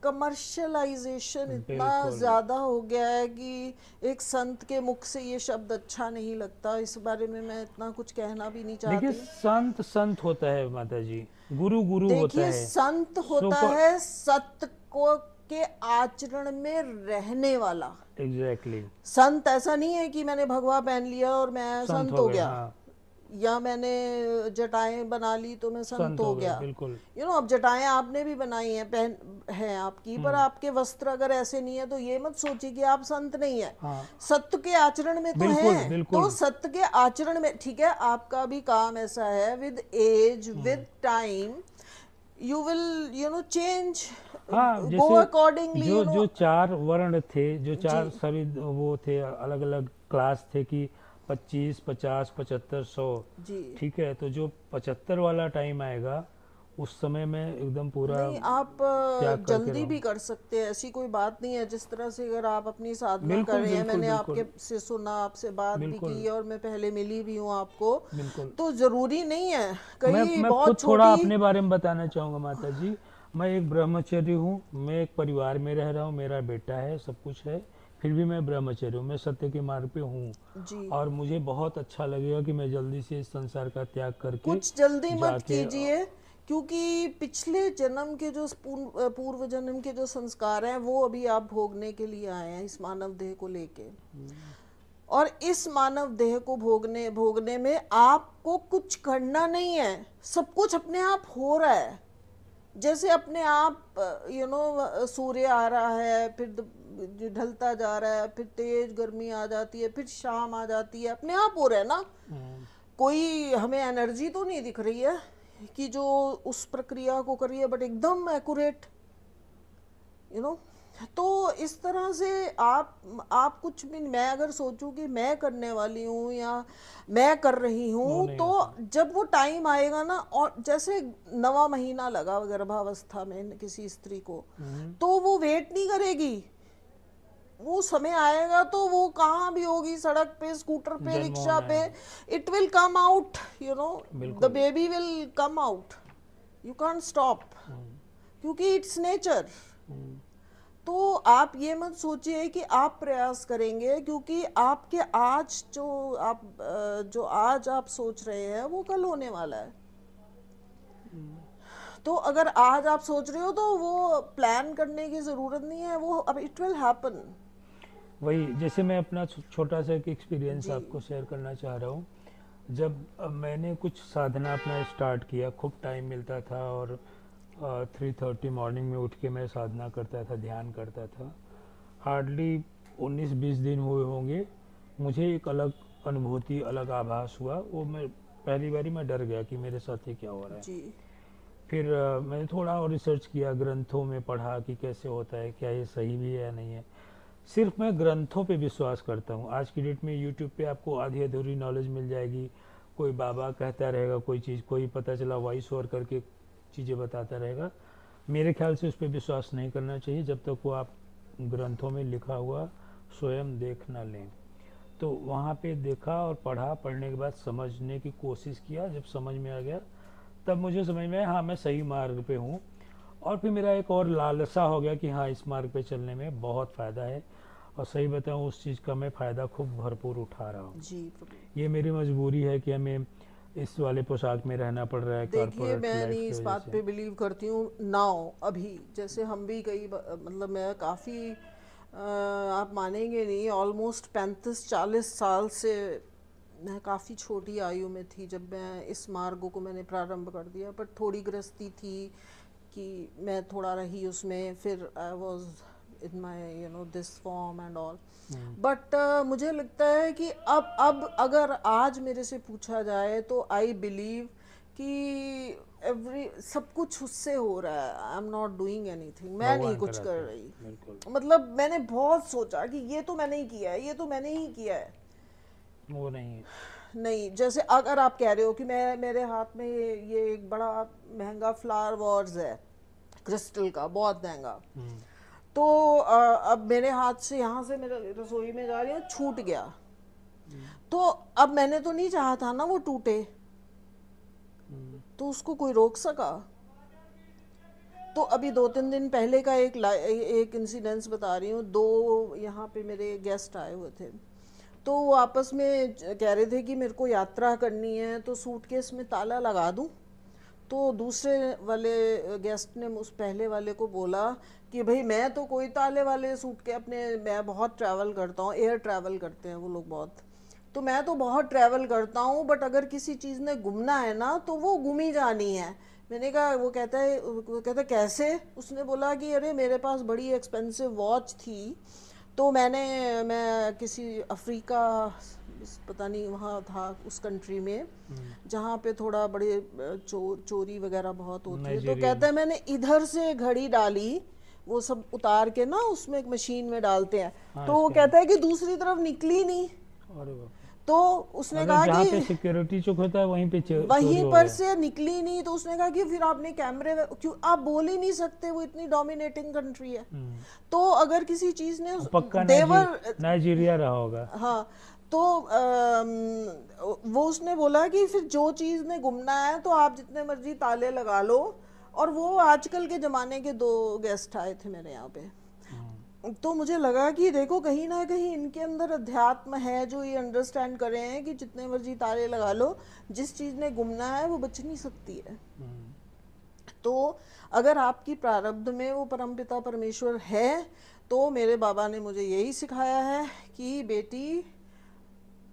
कमर्शलाइजेशन इतना बिल्कुल। ज़्यादा हो गया है कि एक संत के मुख से ये शब्द अच्छा नहीं लगता। इस बारे में मैं इतना कुछ कहना भी नहीं देखिए, चाहती। संत संत होता है माता जी, गुरु गुरु होता देखिए, है। संत होता है सत्य को के आचरण में रहने वाला। एग्जैक्टली। संत ऐसा नहीं है कि मैंने भगवा पहन लिया और मैं संत संत हो हो गए, गया, हाँ, या मैंने जटाएं बना ली तो मैं संत हो गए, गया। बिल्कुल। अब जटाएं आपने भी बनाई हैं, पहन है आपकी, पर आपके वस्त्र अगर ऐसे नहीं है तो ये मत सोचिए कि आप संत नहीं है। हाँ, सत्य के आचरण में तो बिल्कुल हैं, बिल्कुल। तो सत्य के आचरण में ठीक है, आपका भी काम ऐसा है, with as with time you will change, हाँ, go जैसे accordingly, जो जो चार वर्ण थे, जो जी चार सभी वो थे, अलग अलग क्लास थे कि 25, 50, 75, 100। जी। ठीक है, तो जो 75 वाला टाइम आएगा उस समय में एकदम पूरा नहीं, आप त्याग करके जल्दी भी रहूँ। कर सकते हैं, ऐसी कोई बात नहीं है। जिस तरह से अगर आप अपनी साधना कर बिल्कुल रहे हैं, बिल्कुल मैंने बिल्कुल आपके से सुना, आपसे बात भी बिल्कुल की, और मैं पहले मिली भी हूँ आपको, बिल्कुल। तो जरूरी नहीं है। मैं कई मैं खुद बहुत थोड़ा छोटी, अपने बारे में बताना चाहूँगा माता जी। मैं एक ब्रह्मचर्य हूँ, मैं एक परिवार में रह रहा हूँ, मेरा बेटा है, सब कुछ है, फिर भी मैं ब्रह्मचर्य हूँ, मैं सत्य के मार्ग पे हूँ। जी, और मुझे बहुत अच्छा लगेगा कि मैं जल्दी से इस संसार का त्याग करके कुछ जल्दी मत जाके कीजिए, क्योंकि पिछले जन्म के जो पूर्व जन्म के जो संस्कार हैं, वो अभी आप भोगने के लिए आए हैं इस मानव देह को लेके। और इस मानव देह को भोगने भोगने में आपको कुछ करना नहीं है, सब कुछ अपने आप हो रहा है। जैसे अपने आप सूर्य आ रहा है, फिर ढलता जा रहा है, फिर तेज गर्मी आ जाती है, फिर शाम आ जाती है, अपने आप हो रहा है ना। कोई हमें एनर्जी तो नहीं दिख रही है कि जो उस प्रक्रिया को कर रही है, बट एकदम एक्यूरेट, तो इस तरह से आप कुछ भी, मैं अगर सोचूं कि मैं करने वाली हूँ या मैं कर रही वो हूँ, नहीं तो होता। जब वो टाइम आएगा ना, और जैसे 9वां महीना लगा गर्भावस्था में किसी स्त्री को, तो वो वेट नहीं करेगी, वो समय आएगा तो वो कहाँ भी होगी, सड़क पे, स्कूटर पे, जन्म रिक्शा होना पे, है, it will come out, the बिल्कुल। Baby will come out, you can't stop, क्योंकि इट्स नेचर। तो आप ये मत सोचिए कि आप प्रयास करेंगे, क्योंकि आपके आज जो आज आप सोच रहे हैं वो कल होने वाला है। तो अगर आज आप सोच रहे हो तो वो प्लान करने की जरूरत नहीं है, वो अब इट विल हैपन। वही, जैसे मैं अपना छोटा सा एक एक्सपीरियंस जी आपको शेयर करना चाह रहा हूँ। जब मैंने कुछ साधना अपना स्टार्ट किया, खूब टाइम मिलता था और 3:30 मॉर्निंग में उठ के मैं साधना करता था, ध्यान करता था। हार्डली 19-20 दिन हुए होंगे, मुझे एक अलग अनुभूति, अलग आभास हुआ। वो मैं पहली बारी मैं डर गया कि मेरे साथ ये क्या हो रहा है। जी फिर मैंने थोड़ा और रिसर्च किया, ग्रंथों में पढ़ा कि कैसे होता है, क्या ये सही भी है या नहीं है। सिर्फ मैं ग्रंथों पे विश्वास करता हूँ। आज की डेट में यूट्यूब पे आपको आधी अधूरी नॉलेज मिल जाएगी, कोई बाबा कहता रहेगा कोई चीज़, कोई पता चला वॉइस ओवर करके चीज़ें बताता रहेगा। मेरे ख्याल से उस पर विश्वास नहीं करना चाहिए जब तक वो आप ग्रंथों में लिखा हुआ स्वयं देख ना लें। तो वहाँ पे देखा और पढ़ा, पढ़ने के बाद समझने की कोशिश किया। जब समझ में आ गया तब मुझे समझ में आया हाँ मैं सही मार्ग पे हूँ। और फिर मेरा एक और लालसा हो गया कि हाँ इस मार्ग पे चलने में बहुत फ़ायदा है। और सही बताऊं उस चीज़ का मैं फ़ायदा खूब भरपूर उठा रहा हूँ। जी प्रभु। ये मेरी मजबूरी है कि हमें इस वाले पोशाक में रहना पड़ रहा है देखिए कॉरपोरेट मैं लाइफ नहीं की इस वजह बात से। पे बिलीव करती हूँ नाउ अभी, जैसे हम भी मतलब मैं काफ़ी आप मानेंगे नहीं, ऑलमोस्ट 35-40 साल से मैं काफ़ी छोटी आयु में थी जब मैं इस मार्ग को मैंने प्रारंभ कर दिया, पर थोड़ी गृहस्थी थी कि मैं थोड़ा रही उसमें, फिर I was in my this form and all. Hmm, but मुझे लगता है कि अब अगर आज मेरे से पूछा जाए तो आई बिलीव कि एवरी सब कुछ उससे हो रहा है। I am not doing anything, मैं नहीं भगवान कुछ कर कराते हैं, रही। बिल्कुल। मतलब मैंने बहुत सोचा कि ये तो मैंने ही किया है, ये तो मैंने ही किया है। वो नहीं है। नहीं, जैसे अगर आप कह रहे हो कि मैं मेरे हाथ में ये एक बड़ा महंगा फ्लावर वॉर्स है क्रिस्टल का, बहुत महंगा। हम्म, तो अब मेरे हाथ से यहाँ से मेरे रसोई में जा रही हूँ, छूट गया। हम्म, तो अब मैंने तो नहीं चाहा था ना वो टूटे, हम्म, तो उसको कोई रोक सका? तो अभी 2-3 दिन पहले का एक इंसिडेंस बता रही हूँ। दो यहाँ पे मेरे गेस्ट आए हुए थे, तो वो आपस में कह रहे थे कि मेरे को यात्रा करनी है तो सूटकेस में ताला लगा दूं। तो दूसरे वाले गेस्ट ने उस पहले वाले को बोला कि भाई मैं तो कोई ताले वाले सूट के अपने, मैं बहुत ट्रैवल करता हूँ, एयर ट्रैवल करते हैं वो लोग बहुत, तो मैं तो बहुत ट्रैवल करता हूँ, बट अगर किसी चीज़ ने गुमना है ना तो वो गुम ही जानी है। मैंने कहा, वो कहता है कैसे? उसने बोला कि अरे मेरे पास बड़ी एक्सपेंसिव वॉच थी, तो मैं किसी अफ्रीका, पता नहीं वहाँ था उस कंट्री में हम्म। जहाँ पे थोड़ा बड़े चोरी वगैरह बहुत होती है, तो नाइजीरियन। कहता है मैंने इधर से घड़ी डाली, वो सब उतार के ना उसमें एक मशीन में डालते हैं, हाँ, तो वो स्कैन। कहता है कि दूसरी तरफ निकली नहीं। अरे बाप रे। तो उसने मतलब कहा जहाँ पे कि सिक्योरिटी चेक होता है वहीं पे चोरी वहीं हो पर गया। से निकली नहीं, तो उसने कहा कि फिर आपने कैमरे, क्यों आप बोल ही नहीं सकते, वो इतनी डोमिनेटिंग कंट्री है। हम्म। तो अगर किसी चीज ने और पक्का देवर, नाइजीरिया रहा होगा। हाँ, तो वो उसने बोला कि फिर जो चीज ने गुमना है तो आप जितने मर्जी ताले लगा लो। और वो आजकल के जमाने के दो गेस्ट आए थे मेरे यहाँ पे, हम्म, तो मुझे लगा कि देखो कहीं ना कहीं इनके अंदर अध्यात्म है जो ये अंडरस्टैंड कर रहे हैं कि जितने मर्जी ताले लगा लो, जिस चीज ने गुमना है वो बच नहीं सकती है। हम्म, तो अगर आपकी प्रारब्ध में वो परमपिता परमेश्वर है, तो मेरे बाबा ने मुझे यही सिखाया है कि बेटी,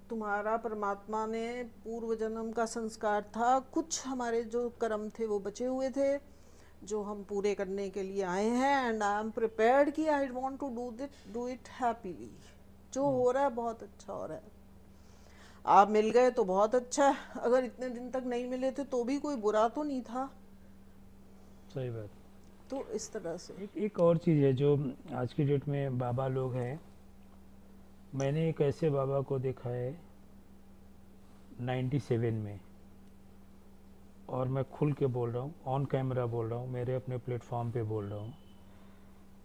तुम्हारा परमात्मा ने पूर्व जन्म का संस्कार था, कुछ हमारे जो कर्म थे वो बचे हुए थे जो हम पूरे करने के लिए आए हैं, एंड आई एम प्रिपेयर्ड कि I want to do it happily. जो हम्म। हो रहा है बहुत अच्छा हो रहा है। आप मिल गए तो बहुत अच्छा है, अगर इतने दिन तक नहीं मिले थे तो भी कोई बुरा तो नहीं था। सही बात। तो इस तरह से। एक और चीज़ है जो आज की डेट में बाबा लोग हैं। मैंने एक ऐसे बाबा को देखा है 97 में, और मैं खुल के बोल रहा हूँ, ऑन कैमरा बोल रहा हूँ, मेरे अपने प्लेटफॉर्म पे बोल रहा हूँ।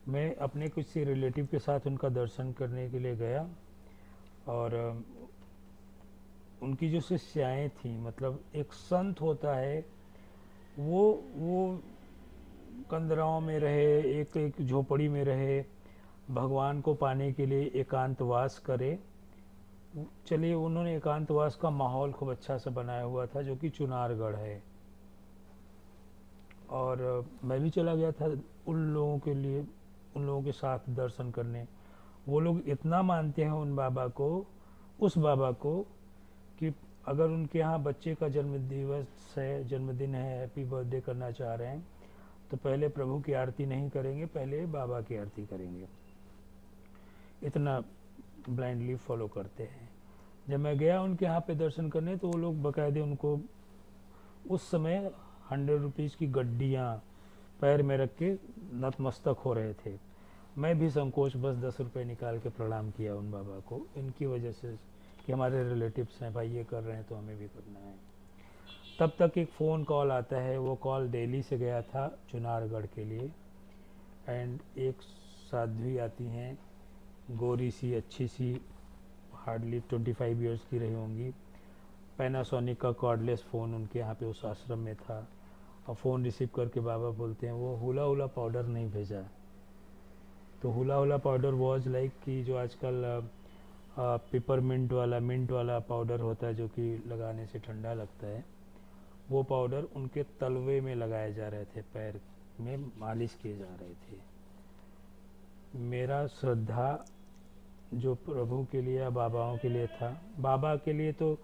मैं अपने किसी रिलेटिव के साथ उनका दर्शन करने के लिए गया, और उनकी जो शिष्याएँ थीं, मतलब एक संत होता है, वो कंदराओं में रहे, एक एक झोपड़ी में रहे, भगवान को पाने के लिए एकांतवास करे। चलिए, उन्होंने एकांतवास का माहौल खूब अच्छा से बनाया हुआ था जो कि चुनारगढ़ है, और मैं भी चला गया था उन लोगों के लिए, उन लोगों के साथ दर्शन करने। वो लोग इतना मानते हैं उन बाबा को, उस बाबा को, कि अगर उनके यहाँ बच्चे का जन्म दिवस है, जन्मदिन है, हैप्पी बर्थडे करना चाह रहे हैं, तो पहले प्रभु की आरती नहीं करेंगे, पहले बाबा की आरती करेंगे। इतना ब्लाइंडली फॉलो करते हैं। जब मैं गया उनके यहाँ पे दर्शन करने, तो वो लोग बकायदे उनको उस समय 100 रुपीज़ की गड्डियाँ पैर में रख के नतमस्तक हो रहे थे। मैं भी संकोच बस 10 रुपये निकाल के प्रणाम किया उन बाबा को, इनकी वजह से कि हमारे रिलेटिव्स हैं भाई, ये कर रहे हैं तो हमें भी करना है। तब तक एक फ़ोन कॉल आता है, वो कॉल दिल्ली से गया था चुनारगढ़ के लिए, एंड एक साध्वी आती हैं, गोरी सी, अच्छी सी, हार्डली 25 ईयर्स की रही होंगी। पैनासोनिक का कॉर्डलेस फ़ोन उनके यहाँ पे उस आश्रम में था, और फ़ोन रिसीव करके बाबा बोलते हैं वो हुला हुला पाउडर नहीं भेजा। तो hula hula powder was like कि जो आजकल पिपरमिंट वाला मिंट वाला पाउडर होता है जो कि लगाने से ठंडा लगता है, वो पाउडर उनके तलवे में लगाए जा रहे थे, पैर में मालिश किए जा रहे थे। मेरा श्रद्धा जो प्रभु के लिए या बाबाओं के लिए था, बाबा के लिए तो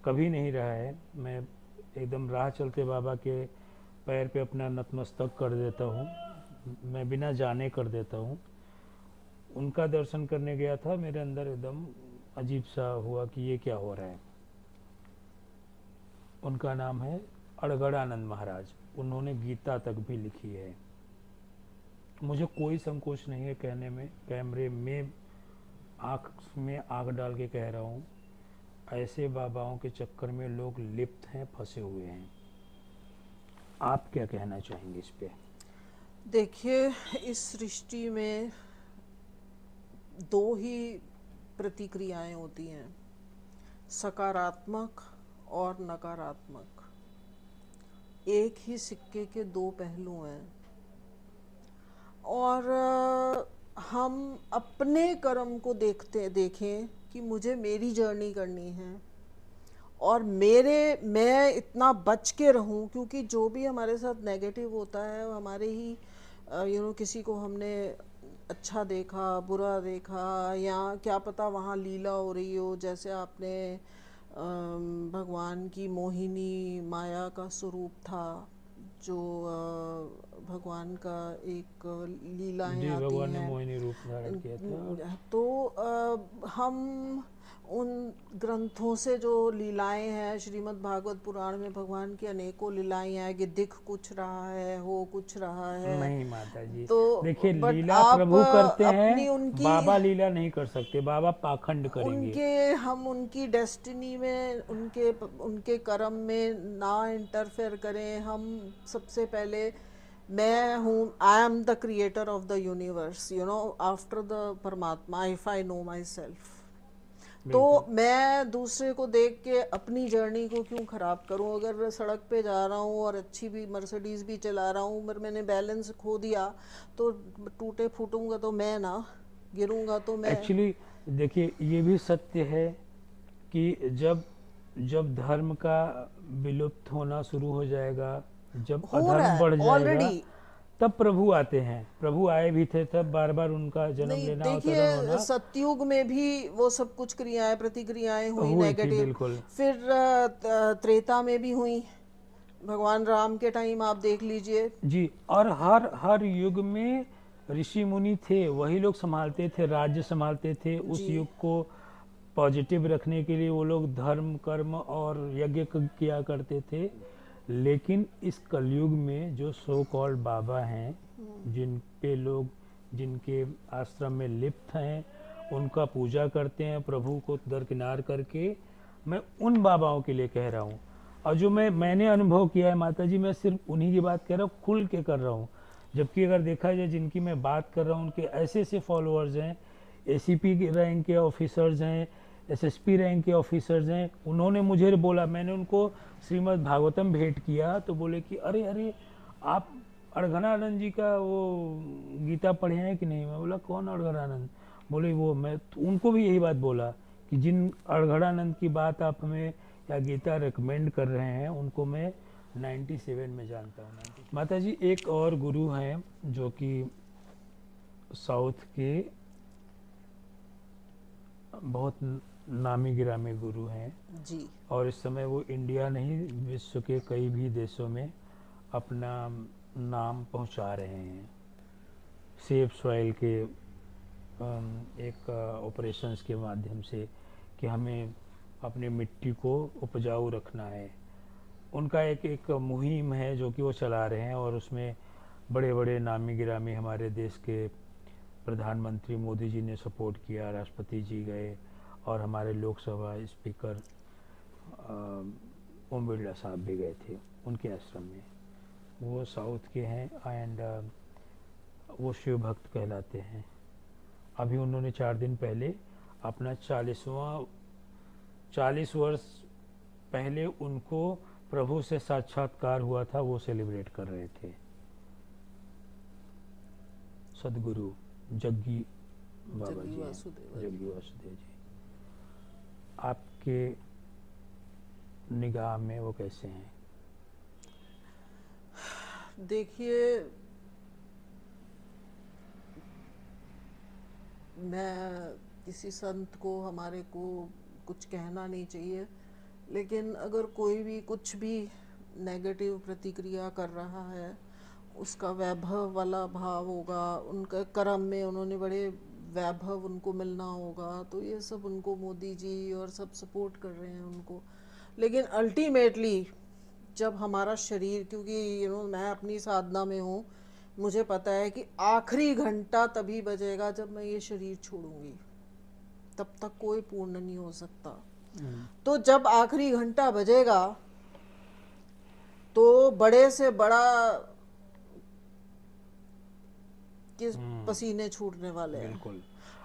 कभी नहीं रहा है। मैं एकदम राह चलते बाबा के पैर पे अपना नतमस्तक कर देता हूँ, मैं बिना जाने कर देता हूँ। उनका दर्शन करने गया था, मेरे अंदर एकदम अजीब सा हुआ कि ये क्या हो रहा है। उनका नाम है अड़गड़ानंद महाराज, उन्होंने गीता तक भी लिखी है। मुझे कोई संकोच नहीं है कहने में, कैमरे में आँख में आँख डाल के कह रहा हूँ, ऐसे बाबाओं के चक्कर में लोग लिप्त हैं, फंसे हुए हैं। आप क्या कहना चाहेंगे इस पे? देखिए, इस सृष्टि में दो ही प्रतिक्रियाएं होती हैं, सकारात्मक और नकारात्मक। एक ही सिक्के के दो पहलू हैं, और हम अपने कर्म को देखें कि मुझे मेरी जर्नी करनी है और मैं इतना बच के रहूं, क्योंकि जो भी हमारे साथ नेगेटिव होता है वो हमारे ही किसी को हमने अच्छा देखा, बुरा देखा, या क्या पता वहाँ लीला हो रही हो, जैसे आपने भगवान की मोहिनी माया का स्वरूप था, जो भगवान का एक लीलाएं जी, आती भगवान ने हैं। मोहिनी रूप धारण किया था। तो हम उन ग्रंथों से जो लीलाएं हैं, श्रीमद् भागवत पुराण में भगवान की अनेकों लीलाएं हैं कि दिख कुछ रहा है, हो कुछ रहा है। नहीं माता जी, तो देखिए बट लीला आप प्रभु करते अपनी हैं, उनकी बाबा लीला नहीं कर सकते, बाबा पाखंड करेंगे। हम उनकी डेस्टिनी में, उनके कर्म में ना इंटरफेयर करें। हम सबसे पहले, मैं हूँ, I am the creator of the universe, after the परमात्मा, if I know myself. तो मैं दूसरे को देख के अपनी जर्नी को क्यों खराब करूं? अगर सड़क पे जा रहा हूं और अच्छी भी मर्सिडीज भी चला रहा हूं, पर मैंने बैलेंस खो दिया तो टूटे फूटूंगा तो मैं ना, गिरूंगा तो मैं। एक्चुअली देखिए, ये भी सत्य है कि जब जब धर्म का विलुप्त होना शुरू हो जाएगा, जब हो रहा अधर्म है बढ़ जाएगा, ऑलरेडी। तब प्रभु आते हैं। प्रभु आए भी थे, तब बार बार उनका जन्म नहीं, लेना, अवतरण देखिए, होना सतयुग में भी वो सब कुछ क्रियाएं प्रतिक्रियाएं हुई हुई थी, नेगेटिव। बिल्कुल। फिर त्रेता में भी हुई, भगवान राम के टाइम आप देख लीजिए। जी, और हर हर युग में ऋषि मुनि थे, वही लोग संभालते थे, राज्य संभालते थे। उस जी, युग को पॉजिटिव रखने के लिए वो लोग धर्म कर्म और यज्ञ किया करते थे। लेकिन इस कलयुग में जो सो कॉल्ड बाबा हैं, जिन पे लोग, जिनके आश्रम में लिप्त हैं, उनका पूजा करते हैं प्रभु को दरकिनार करके, मैं उन बाबाओं के लिए कह रहा हूँ। और जो मैंने अनुभव किया है माता जी, मैं सिर्फ उन्हीं की बात कर रहा हूँ, खुल के कर रहा हूँ। जबकि अगर देखा जाए, जिनकी मैं बात कर रहा हूँ, उनके ऐसे ऐसे फॉलोअर्स हैं, एसीपी रैंक के ऑफिसर्स हैं, एसएसपी रैंक के ऑफिसर्स हैं। उन्होंने मुझे बोला, मैंने उनको श्रीमद् भागवतम भेंट किया तो बोले कि अरे अरे, आप अड़घनानंद जी का वो गीता पढ़े हैं कि नहीं? मैं बोला कौन अड़घनानंद? बोले वो। मैं तो उनको भी यही बात बोला कि जिन अड़घनानंद की बात आप हमें या गीता रिकमेंड कर रहे हैं, उनको मैं 97 में जानता हूँ। माता जी, एक और गुरु हैं जो कि साउथ के बहुत नामी गिरामी गुरु हैं जी, और इस समय वो इंडिया नहीं, विश्व के कई भी देशों में अपना नाम पहुंचा रहे हैं सेफ सॉइल के एक ऑपरेशंस के माध्यम से, कि हमें अपनी मिट्टी को उपजाऊ रखना है। उनका एक मुहिम है जो कि वो चला रहे हैं, और उसमें बड़े बड़े नामी गिरामी हमारे देश के प्रधानमंत्री मोदी जी ने सपोर्ट किया, राष्ट्रपति जी गए, और हमारे लोकसभा स्पीकर ओम बिरला साहब भी गए थे उनके आश्रम में। वो साउथ के हैं एंड वो शिव भक्त कहलाते हैं। अभी उन्होंने 4 दिन पहले अपना 40 वर्ष पहले उनको प्रभु से साक्षात्कार हुआ था, वो सेलिब्रेट कर रहे थे। सदगुरु जग्गी बाबा जग्गी जी हैं, वासुदेव। जग्गी वासुदेव जी। आपके निगाह में वो कैसे हैं? देखिए, मैं किसी संत को, हमारे को कुछ कहना नहीं चाहिए, लेकिन अगर कोई भी कुछ भी नेगेटिव प्रतिक्रिया कर रहा है, उसका वैभव वाला भाव होगा, उनका कर्म में उन्होंने बड़े वैभव उनको मिलना होगा, तो ये सब उनको मोदी जी और सब सपोर्ट कर रहे हैं उनको। लेकिन अल्टीमेटली जब हमारा शरीर, क्योंकि मैं अपनी साधना में हूँ, मुझे पता है कि आखिरी घंटा तभी बजेगा जब मैं ये शरीर छोड़ूंगी, तब तक कोई पूर्ण नहीं हो सकता। तो जब आखिरी घंटा बजेगा तो बड़े से बड़ा किस पसीने छूटने वाले हैं। बिल्कुल।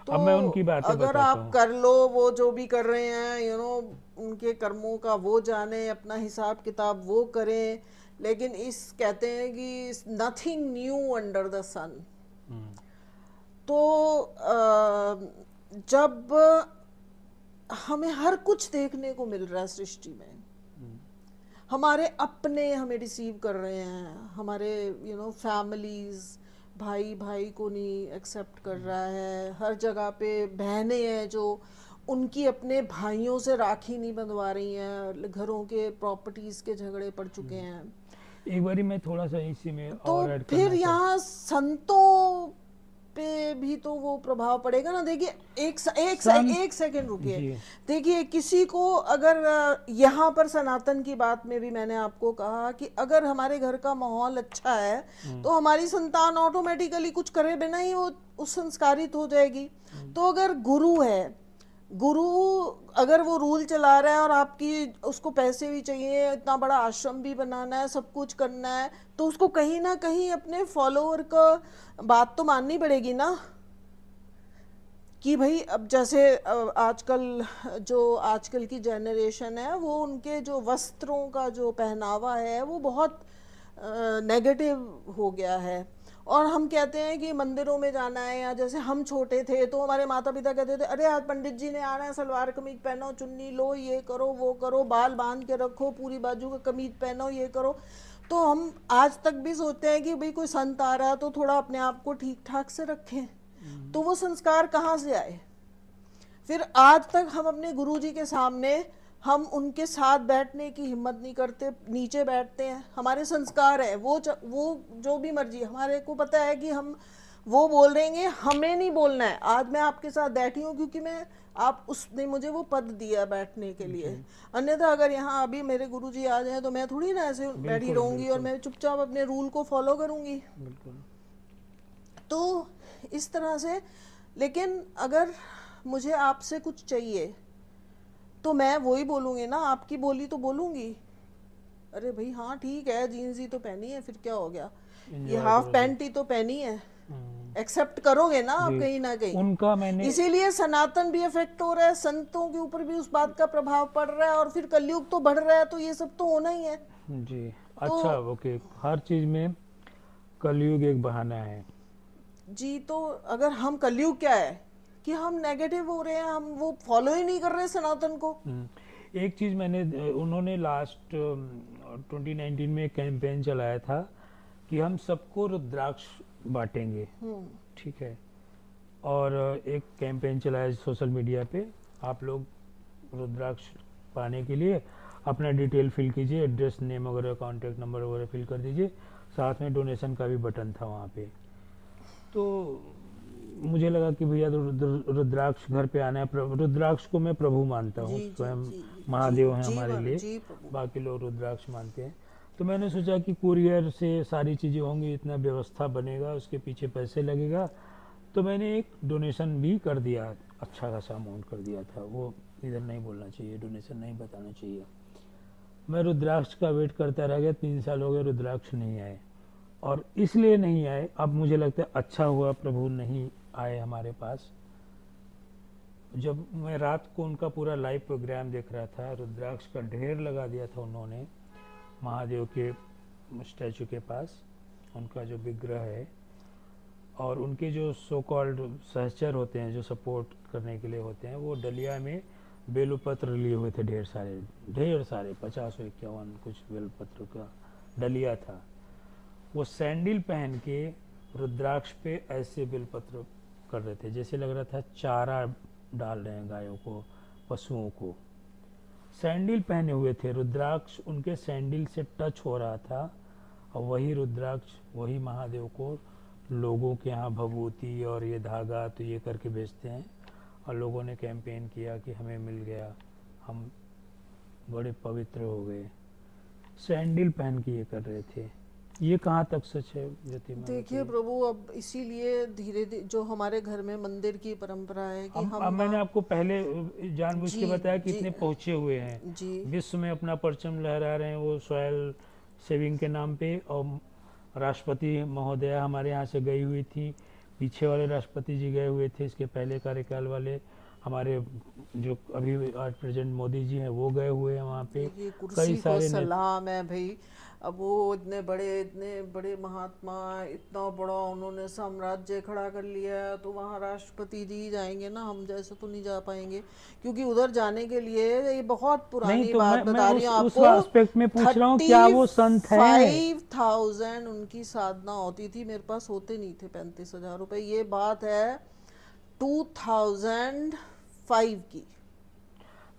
तो अब मैं उनकी बातें अगर बताता आप हूँ। कर लो, वो जो भी कर रहे हैं, उनके कर्मों का वो जाने, अपना हिसाब किताब वो करें, लेकिन इस कहते हैं कि नथिंग न्यू अंडर द सन। तो जब हमें हर कुछ देखने को मिल रहा है सृष्टि में, हमारे अपने हमें रिसीव कर रहे हैं, हमारे फैमिलीज, भाई भाई को नहीं एक्सेप्ट कर रहा है, हर जगह पे बहनें हैं जो उनकी अपने भाइयों से राखी नहीं बंधवा रही हैं, घरों के प्रॉपर्टीज के झगड़े पड़ चुके हैं। एक बारी मैं थोड़ा सा इसी में तो और ऐड फिर करना चाहता यहाँ संतों पे भी तो वो प्रभाव पड़ेगा ना। देखिए, संत एक सेकंड रुकिए। जी। देखिए, किसी को अगर यहाँ पर सनातन की बात में भी मैंने आपको कहा कि अगर हमारे घर का माहौल अच्छा है तो हमारी संतान ऑटोमेटिकली कुछ करे बिना ही वो उस संस्कारित हो जाएगी। तो अगर गुरु है, गुरु अगर वो रूल चला रहा है और आपकी उसको पैसे भी चाहिए, इतना बड़ा आश्रम भी बनाना है, सब कुछ करना है, तो उसको कहीं ना कहीं अपने फॉलोअर का बात तो माननी पड़ेगी ना। कि भाई अब जैसे आजकल आजकल की जनरेशन है, वो उनके जो वस्त्रों का जो पहनावा है वो बहुत नेगेटिव हो गया है। और हम कहते हैं कि मंदिरों में जाना है, या जैसे हम छोटे थे तो हमारे माता पिता कहते थे, अरे आज पंडित जी ने आना है, सलवार कमीज पहनो, चुन्नी लो, ये करो वो करो, बाल बांध के रखो, पूरी बाजू का कमीज पहनो, ये करो। तो हम आज तक भी सोचते हैं कि भाई कोई संत आ रहा है तो थोड़ा अपने आप को ठीक ठाक से रखें। तो वो संस्कार कहाँ से आए? फिर आज तक हम अपने गुरुजी के सामने हम उनके साथ बैठने की हिम्मत नहीं करते, नीचे बैठते हैं। हमारे संस्कार है वो जो भी मर्जी, हमारे को पता है कि हम वो बोल देंगे, हमें नहीं बोलना है। आज मैं आपके साथ बैठी हूँ क्योंकि उसने मुझे वो पद दिया बैठने के लिए। अन्यथा अगर यहाँ अभी मेरे गुरुजी आ जाए तो मैं थोड़ी ना ऐसे बैठी बिल्कुल रहूंगी और बिल्कुल मैं चुपचाप अपने रूल को फॉलो करूंगी। बिल्कुल। तो इस तरह से, लेकिन अगर मुझे आपसे कुछ चाहिए तो मैं वही बोलूँगी ना, आपकी बोली तो बोलूँगी। अरे भाई हाँ ठीक है, जीन्स ही तो पहनी है, फिर क्या हो गया, ये एंजॉय हाफ करो जी। पैंट ही तो पहनी है, एक्सेप्ट करोगे ना आप जी। कहीं ना कहीं। उनका मैंने इसीलिए सनातन भी इफेक्ट हो रहा है, संतों के ऊपर भी उस बात का प्रभाव पड़ रहा है, और फिर कलयुग तो बढ़ रहा है, तो ये सब तो होना ही है। जी। तो अच्छा, ओके, हर चीज में कलयुग एक बहाना है। जी, तो अगर हम कलयुग क्या है कि हम नेगेटिव हो रहे हैं, हम वो फॉलो ही नहीं कर रहे सनातन को। एक चीज मैंने उन्होंने लास्ट 2019 में कैंपेन चलाया था कि हम सबको रुद्राक्ष बांटेंगे, ठीक है। और एक कैंपेन चलाया सोशल मीडिया पे, आप लोग रुद्राक्ष पाने के लिए अपना डिटेल फिल कीजिए, एड्रेस, नेम वगैरह, कॉन्टैक्ट नंबर वगैरह फिल कर दीजिए, साथ में डोनेशन का भी बटन था वहाँ पे। तो मुझे लगा कि भैया रुद्राक्ष घर पे आना है। रुद्राक्ष को मैं प्रभु मानता हूँ, जी जी स्वयं जी महादेव हैं जी हमारे लिए, जी प्रभु। बाकी लोग रुद्राक्ष मानते हैं। तो मैंने सोचा कि कुरियर से सारी चीज़ें होंगी, इतना व्यवस्था बनेगा, उसके पीछे पैसे लगेगा, तो मैंने एक डोनेशन भी कर दिया, अच्छा खासा अमाउंट कर दिया था। वो इधर नहीं बोलना चाहिए, डोनेशन नहीं बताना चाहिए। मैं रुद्राक्ष का वेट करता रह गया, 3 साल हो गए, रुद्राक्ष नहीं आए। और इसलिए नहीं आए, अब मुझे लगता है अच्छा हुआ प्रभु नहीं आए हमारे पास। जब मैं रात को उनका पूरा लाइव प्रोग्राम देख रहा था, रुद्राक्ष का ढेर लगा दिया था उन्होंने महादेव के स्टैचू के पास, उनका जो विग्रह है, और उनके जो सो कॉल्ड सहचर होते हैं जो सपोर्ट करने के लिए होते हैं, वो डलिया में बेलपत्र लिए हुए थे, ढेर सारे 50-51 कुछ बेलपत्र का डलिया था। वो सैंडल पहन के रुद्राक्ष पे ऐसे बेलपत्र कर रहे थे, जैसे लग रहा था चारा डाल रहे हैं गायों को, पशुओं को। सैंडल पहने हुए थे, रुद्राक्ष उनके सैंडल से टच हो रहा था, और वही रुद्राक्ष वही महादेव को लोगों के यहाँ भभूति और ये धागा तो ये करके बेचते हैं। और लोगों ने कैंपेन किया कि हमें मिल गया, हम बड़े पवित्र हो गए। सैंडल पहन के ये कर रहे थे। ये कहाँ तक सच है ज्योति मैम? देखिए प्रभु, अब इसीलिए धीरे धीरे जो हमारे घर में मंदिर की परंपरा है कि अब मैंने आपको पहले जानबूझ के बताया कि जी, इतने पहुंचे हुए हैं, जी विश्व में अपना परचम लहरा रहे हैं वो सॉयल सेविंग के नाम पे। और राष्ट्रपति महोदया हमारे यहाँ से गई हुई थी, पीछे वाले राष्ट्रपति जी गए हुए थे, इसके पहले कार्यकाल वाले हमारे जो अभी आज प्रेसिडेंट मोदी जी हैं वो गए हुए हैं वहाँ पे। कई सारे सलाम है भाई। अब वो इतने बड़े महात्मा, इतना बड़ा उन्होंने साम्राज्य खड़ा कर लिया है, तो वहाँ राष्ट्रपति जी जाएंगे ना, हम जैसे तो नहीं जा पाएंगे, क्योंकि उधर जाने के लिए ये बहुत पुरानी तो बात बता रही हूँ आपको। उस एस्पेक्ट में पूछ रहा हूँ, क्या वो संत है? 5,000 उनकी साधना होती थी, मेरे पास होते नहीं थे 35,000 रुपए। ये बात है 2005 की।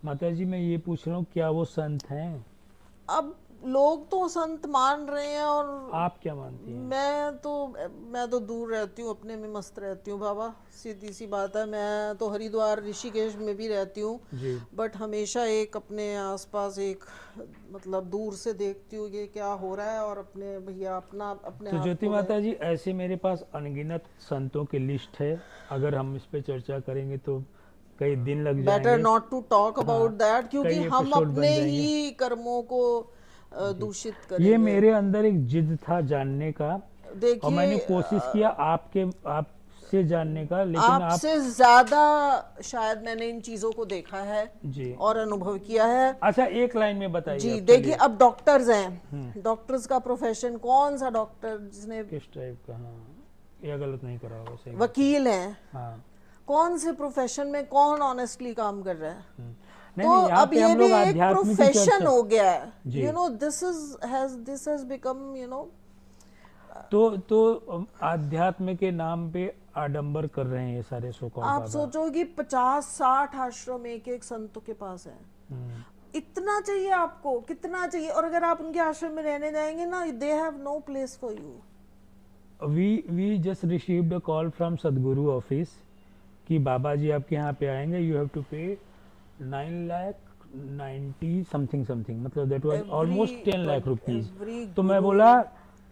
माता जी मैं ये पूछ रहा हूँ, क्या वो संत हैं? अब लोग तो संत मान रहे हैं, और आप क्या मानती हैं? मैं तो दूर रहती हूँ, अपने में मस्त रहती हूँ बाबा, सीधी सी बात है। मैं तो हरिद्वार ऋषिकेश में भी रहती हूँ, बट हमेशा एक अपने आसपास एक मतलब दूर से देखती हूँ ये क्या हो रहा है, और अपने भैया अपने तो ज्योति माता जी, ऐसे मेरे पास अनगिनत संतों की लिस्ट है, अगर हम इस पे चर्चा करेंगे तो कई दिन लग जाएंगे। Better not to talk about that, क्योंकि हम अपने ही कर्मों को दूषित करेंगे। ये मेरे अंदर एक जिद था जानने का, और मैंने कोशिश किया आपसे जानने का, लेकिन आपसे ज्यादा शायद मैंने इन चीजों को देखा है जी और अनुभव किया है। अच्छा, एक लाइन में बताइए जी। देखिए, अब डॉक्टर्स हैं, डॉक्टर्स का प्रोफेशन, कौन सा डॉक्टर जिसने किस टाइप का, हाँ ये गलत नहीं करा होगा, सही। वकील हैं, हाँ, कौन से प्रोफेशन में कौन ऑनेस्टली काम कर रहा है? नहीं, तो अब ये भी एक प्रोफेशन हो गया है, you know, this has become, you know. तो आध्यात्म के नाम पे आडंबर कर रहे हैं ये सारे सो-कॉल्ड बाबा। आप सोचो कि 50-60 आश्रम एक संतों के पास है। इतना चाहिए आपको, कितना चाहिए? और अगर आप उनके आश्रम में रहने जाएंगे ना, they have no place for you. We just received a call from Sadhguru office कि बाबा जी आपके यहाँ पे आएंगे, यू हैव टू पे 9,90,000 समथिंग, मतलब that was almost 10 lakh rupees. तो मैं बोला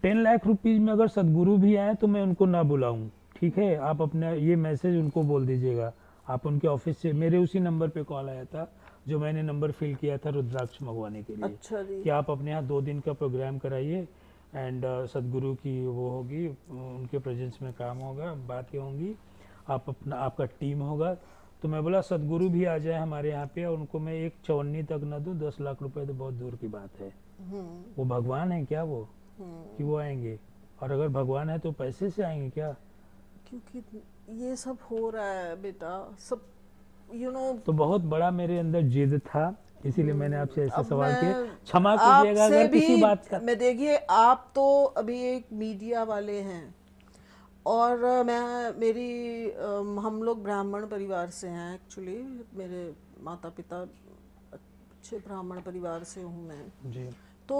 10 लाख रुपीज में अगर सदगुरु भी आए तो मैं उनको ना बुलाऊं, ठीक है? आप अपना ये मैसेज उनको बोल दीजिएगा। आप उनके ऑफिस से, मेरे उसी नंबर पे कॉल आया था जो मैंने नंबर फिल किया था रुद्राक्ष मंगवाने के लिए। अच्छा जी। कि आप अपने यहाँ 2 दिन का प्रोग्राम कराइए, एंड सदगुरु की वो होगी, उनके प्रेजेंस में काम होगा, बातें होंगी, आपका टीम होगा। तो मैं बोला सदगुरु भी आ जाए हमारे यहाँ पे, और उनको मैं एक चवन्नी तक न दूं, 10 लाख रुपए तो बहुत दूर की बात है। वो भगवान है क्या वो कि वो आएंगे? और अगर भगवान है तो पैसे से आएंगे क्या? क्योंकि ये सब हो रहा है बेटा, सब यू नो। तो बहुत बड़ा मेरे अंदर जिद था, इसीलिए मैंने आपसे ऐसे सवाल किए। क्षमा कीजिएगा अगर किसी बात का। मैं देखिए, आप तो अभी एक मीडिया वाले हैं, और हम लोग ब्राह्मण परिवार से हैं एक्चुअली। मेरे माता पिता अच्छे ब्राह्मण परिवार से हूँ मैं जी। तो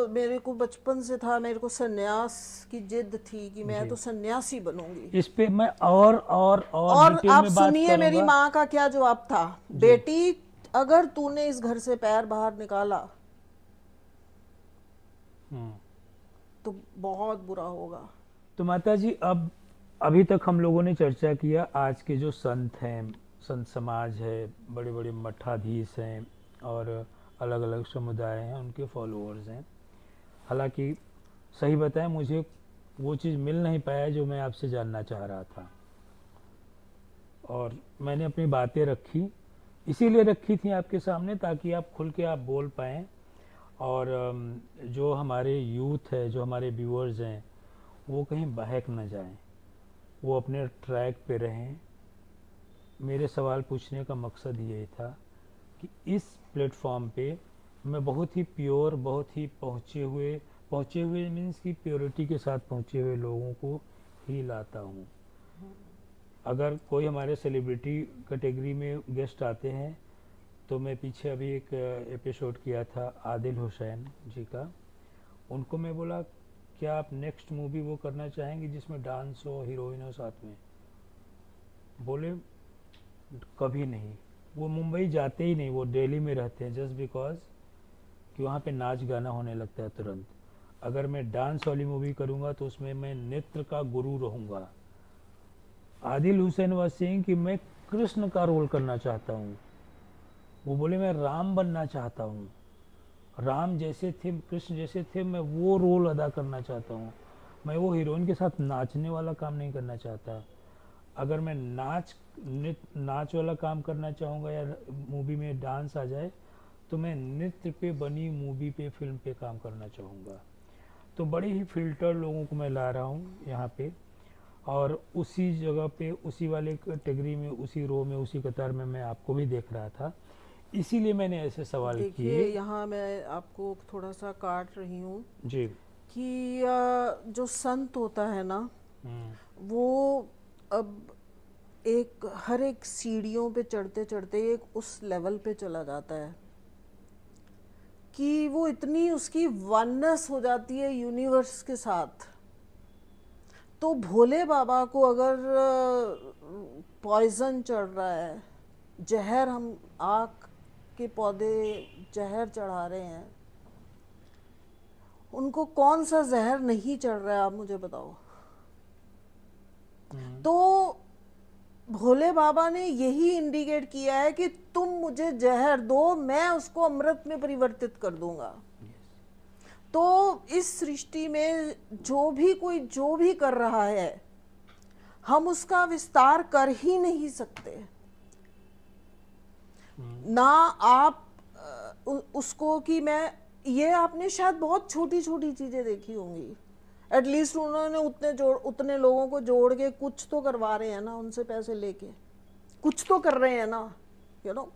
मेरे को बचपन से था, मेरे को सन्यास की जिद थी कि मैं तो सन्यासी बनूंगी। इस पे मैं और आप सुनिए मेरी माँ का क्या जवाब था। बेटी, अगर तूने इस घर से पैर बाहर निकाला तो बहुत बुरा होगा। तो माता जी, अभी तक हम लोगों ने चर्चा किया आज के जो संत हैं, संत समाज है, बड़े बड़े मठाधीश हैं और अलग अलग समुदाय हैं, उनके फॉलोअर्स हैं। हालांकि सही बताएं, मुझे वो चीज़ मिल नहीं पाया जो मैं आपसे जानना चाह रहा था, और मैंने अपनी बातें रखी, इसीलिए रखी थी आपके सामने ताकि आप खुल के आप बोल पाएँ, और जो हमारे यूथ है, जो हमारे व्यूअर्स हैं, वो कहीं बहक न जाएं। वो अपने ट्रैक पे रहें। मेरे सवाल पूछने का मकसद ये था कि इस प्लेटफॉर्म पे मैं बहुत ही प्योर, बहुत ही पहुँचे हुए मीन्स कि प्योरिटी के साथ पहुँचे हुए लोगों को ही लाता हूँ। अगर कोई हमारे सेलिब्रिटी कैटेगरी में गेस्ट आते हैं तो मैं पीछे अभी एक एपिसोड किया था आदिल हुसैन जी का, उनको मैं बोला क्या आप नेक्स्ट मूवी वो करना चाहेंगे जिसमें डांस हो, हीरोइन हो साथ में? बोले कभी नहीं, वो मुंबई जाते ही नहीं, वो दिल्ली में रहते हैं जस्ट बिकॉज कि वहाँ पे नाच गाना होने लगता है तुरंत। अगर मैं डांस वाली मूवी करूँगा तो उसमें मैं नृत्य का गुरु रहूँगा। आदिल हुसैन वाज सेइंग कि मैं कृष्ण का रोल करना चाहता हूँ, वो बोले मैं राम बनना चाहता हूँ, राम जैसे थे, कृष्ण जैसे थे, मैं वो रोल अदा करना चाहता हूँ। मैं वो हीरोइन के साथ नाचने वाला काम नहीं करना चाहता। अगर मैं नाच वाला काम करना चाहूँगा या मूवी में डांस आ जाए तो मैं नृत्य पे बनी मूवी पे, फिल्म पे काम करना चाहूँगा। तो बड़े ही फिल्टर लोगों को मैं ला रहा हूँ यहाँ पे, और उसी जगह पे, उसी वाले कैटेगरी में, उसी रो में, उसी कतार में मैं आपको भी देख रहा था, इसीलिए मैंने ऐसे सवाल देखिए किए। यहाँ मैं आपको थोड़ा सा काट रही हूँ जी। कि जो संत होता है ना, हम्म। वो अब हर एक सीढ़ियों पे चढ़ते चढ़ते एक उस लेवल पे चला जाता है कि वो इतनी उसकी वननेस हो जाती है यूनिवर्स के साथ। तो भोले बाबा को अगर पॉइजन चढ़ रहा है, जहर, हम आँख के पौधे जहर चढ़ा रहे हैं, उनको कौन सा जहर नहीं चढ़ रहा है आप मुझे बताओ। तो भोले बाबा ने यही इंडिकेट किया है कि तुम मुझे जहर दो, मैं उसको अमृत में परिवर्तित कर दूंगा। तो इस सृष्टि में कोई जो भी कर रहा है, हम उसका विस्तार कर ही नहीं सकते। ना आप उसको कि मैं, ये आपने शायद बहुत छोटी छोटी चीजें देखी होंगी, एटलीस्ट उन्होंने उतने लोगों को जोड़ के कुछ तो करवा रहे हैं ना, उनसे पैसे लेके कुछ तो कर रहे हैं ना, यू नो।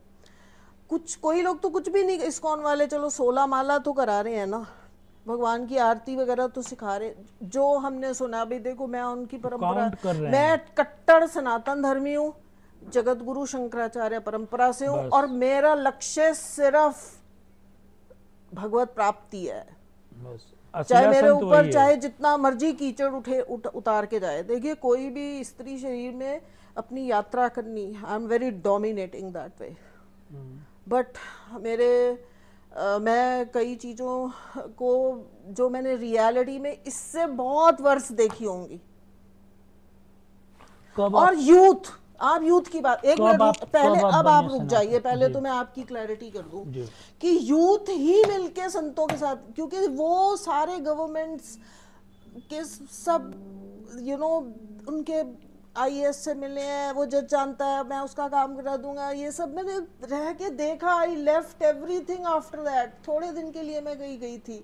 कोई लोग तो कुछ भी नहीं, इस्कॉन वाले चलो 16 माला तो करा रहे हैं ना, भगवान की आरती वगैरह तो सिखा रहे, जो हमने सुना भी। देखो मैं उनकी परंपरा, काउंट कर रहे मैं हैं कट्टर सनातन धर्मी हूँ, जगत गुरु शंकराचार्य परंपरा से हूँ, बस। और मेरा लक्ष्य सिर्फ भगवत प्राप्ति है। बस चाहे असला मेरे संत ऊपर वही है। चाहे जितना मर्जी कीचड़ उतार के जाए। देखिए कोई भी स्त्री शरीर में अपनी यात्रा करनी, I am very dominating that way, but मैं कई चीज़ों को जो मैंने रियलिटी में इससे बहुत वर्ष देखी होंगी। कब और आप आप यूथ की बात, एक मिनट पहले, कब आप अब आप बने रुक जाइए, सनातन? पहले जी तो मैं आपकी क्लैरिटी कर दूं जी। कि यूथ ही मिलके संतों के साथ, क्योंकि वो सारे गवर्नमेंट्स के सब उनके आईएएस से मिले हैं, वो जज जानता है मैं उसका काम करा दूंगा, ये सब मैंने रह के देखा। I left everything after that. थोड़े दिन के लिए मैं गई थी,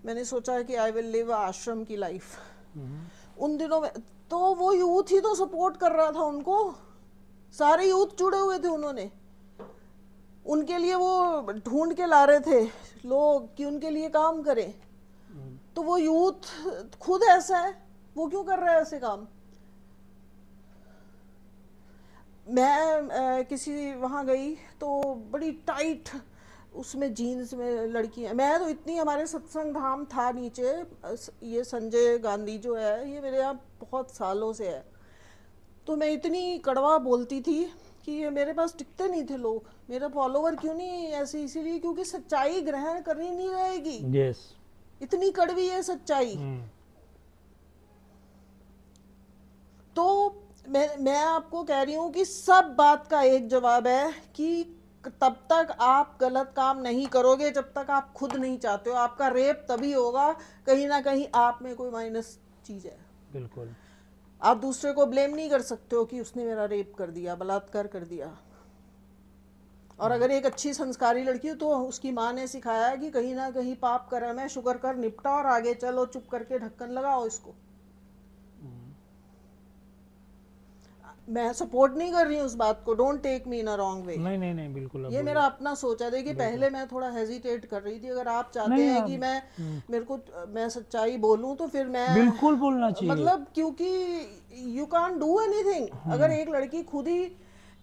मैंने सोचा कि आई विल लिव आश्रम की लाइफ। उन दिनों में तो वो यूथ ही तो सपोर्ट कर रहा था उनको, सारे यूथ जुड़े हुए थे, उन्होंने उनके लिए वो ढूंढ के ला रहे थे लोग कि उनके लिए काम करें। तो वो यूथ खुद ऐसा है, वो क्यों कर रहा है ऐसे काम। मैं किसी वहाँ गई तो बड़ी टाइट उसमें जीन्स में लड़कियाँ, मैं तो इतनी, हमारे सत्संग धाम था नीचे, ये संजय गांधी जो है ये मेरे यहाँ बहुत सालों से है, तो मैं इतनी कड़वा बोलती थी कि ये मेरे पास टिकते नहीं थे लोग, मेरा फॉलोवर क्यों नहीं ऐसे, इसीलिए क्योंकि सच्चाई ग्रहण करनी नहीं रहेगी। यस। इतनी कड़वी है सच्चाई। तो मैं आपको कह रही हूँ कि सब बात का एक जवाब है कि तब तक आप गलत काम नहीं करोगे जब तक आप खुद नहीं चाहते हो। आपका रेप तभी होगा कहीं ना कहीं आप में कोई माइनस चीज है। बिल्कुल। आप दूसरे को ब्लेम नहीं कर सकते हो कि उसने मेरा रेप कर दिया, बलात्कार कर दिया। और अगर एक अच्छी संस्कारी लड़की हो तो उसकी माँ ने सिखाया कि कहीं ना कहीं पाप कर्म है, शुक्र कर, निपटा और आगे चलो, चुप करके ढक्कन लगाओ इसको। मैं सपोर्ट नहीं कर रही हूँ उस बात को, don't take me in a wrong way. नहीं नहीं नहीं, बिल्कुल आप ये बोलिए। मेरा अपना सोच है। देखिए पहले मैं थोड़ा हेजिटेट कर रही थी, अगर आप चाहते नहीं हैं आप कि मैं मेरे को मैं सच्चाई बोलूं तो फिर मैं बिल्कुल बोलना चाहिए। मतलब, क्योंकि यू कांट डू एनीथिंग। अगर एक लड़की खुद ही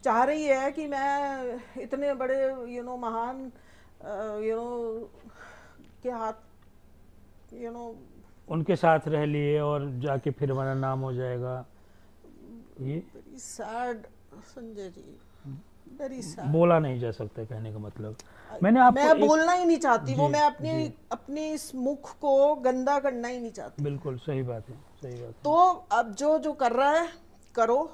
चाह रही है कि मैं इतने बड़े महान के हाथ उनके साथ रह लिए और जाके फिर हमारा नाम हो जाएगा, ये very sad Sanjay ji, very sad. बोला नहीं जा सकता, कहने का मतलब मैंने आपको मैं बोलना ही नहीं चाहती वो, जी मैं अपनी जी अपनी इस मुख को गंदा करना ही नहीं चाहती। बिल्कुल सही बात है, सही बात तो अब जो जो कर रहा है करो,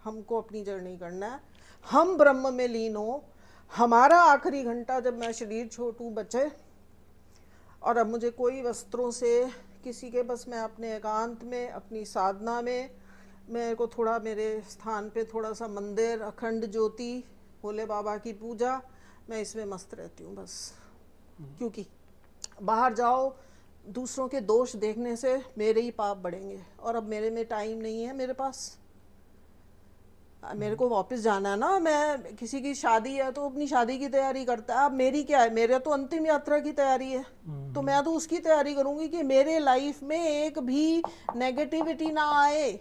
हमको अपनी जर्नी करना है, हम ब्रह्म में लीन हो। हमारा आखिरी घंटा जब मैं शरीर छोड़ूं बचे, और अब मुझे कोई वस्त्रों से किसी के, बस मैं अपने एकांत में अपनी साधना में, मेरे को थोड़ा मेरे स्थान पे थोड़ा सा मंदिर, अखंड ज्योति, भोले बाबा की पूजा, मैं इसमें मस्त रहती हूँ बस। क्योंकि बाहर जाओ दूसरों के दोष देखने से मेरे ही पाप बढ़ेंगे, और अब मेरे में टाइम नहीं है मेरे पास। मेरे को वापस जाना है ना, मैं किसी की शादी है तो अपनी शादी की तैयारी करता है। अब मेरी क्या है, मेरे तो अंतिम यात्रा की तैयारी है, तो मैं तो उसकी तैयारी करूंगी कि मेरे लाइफ में एक भी नेगेटिविटी ना आए,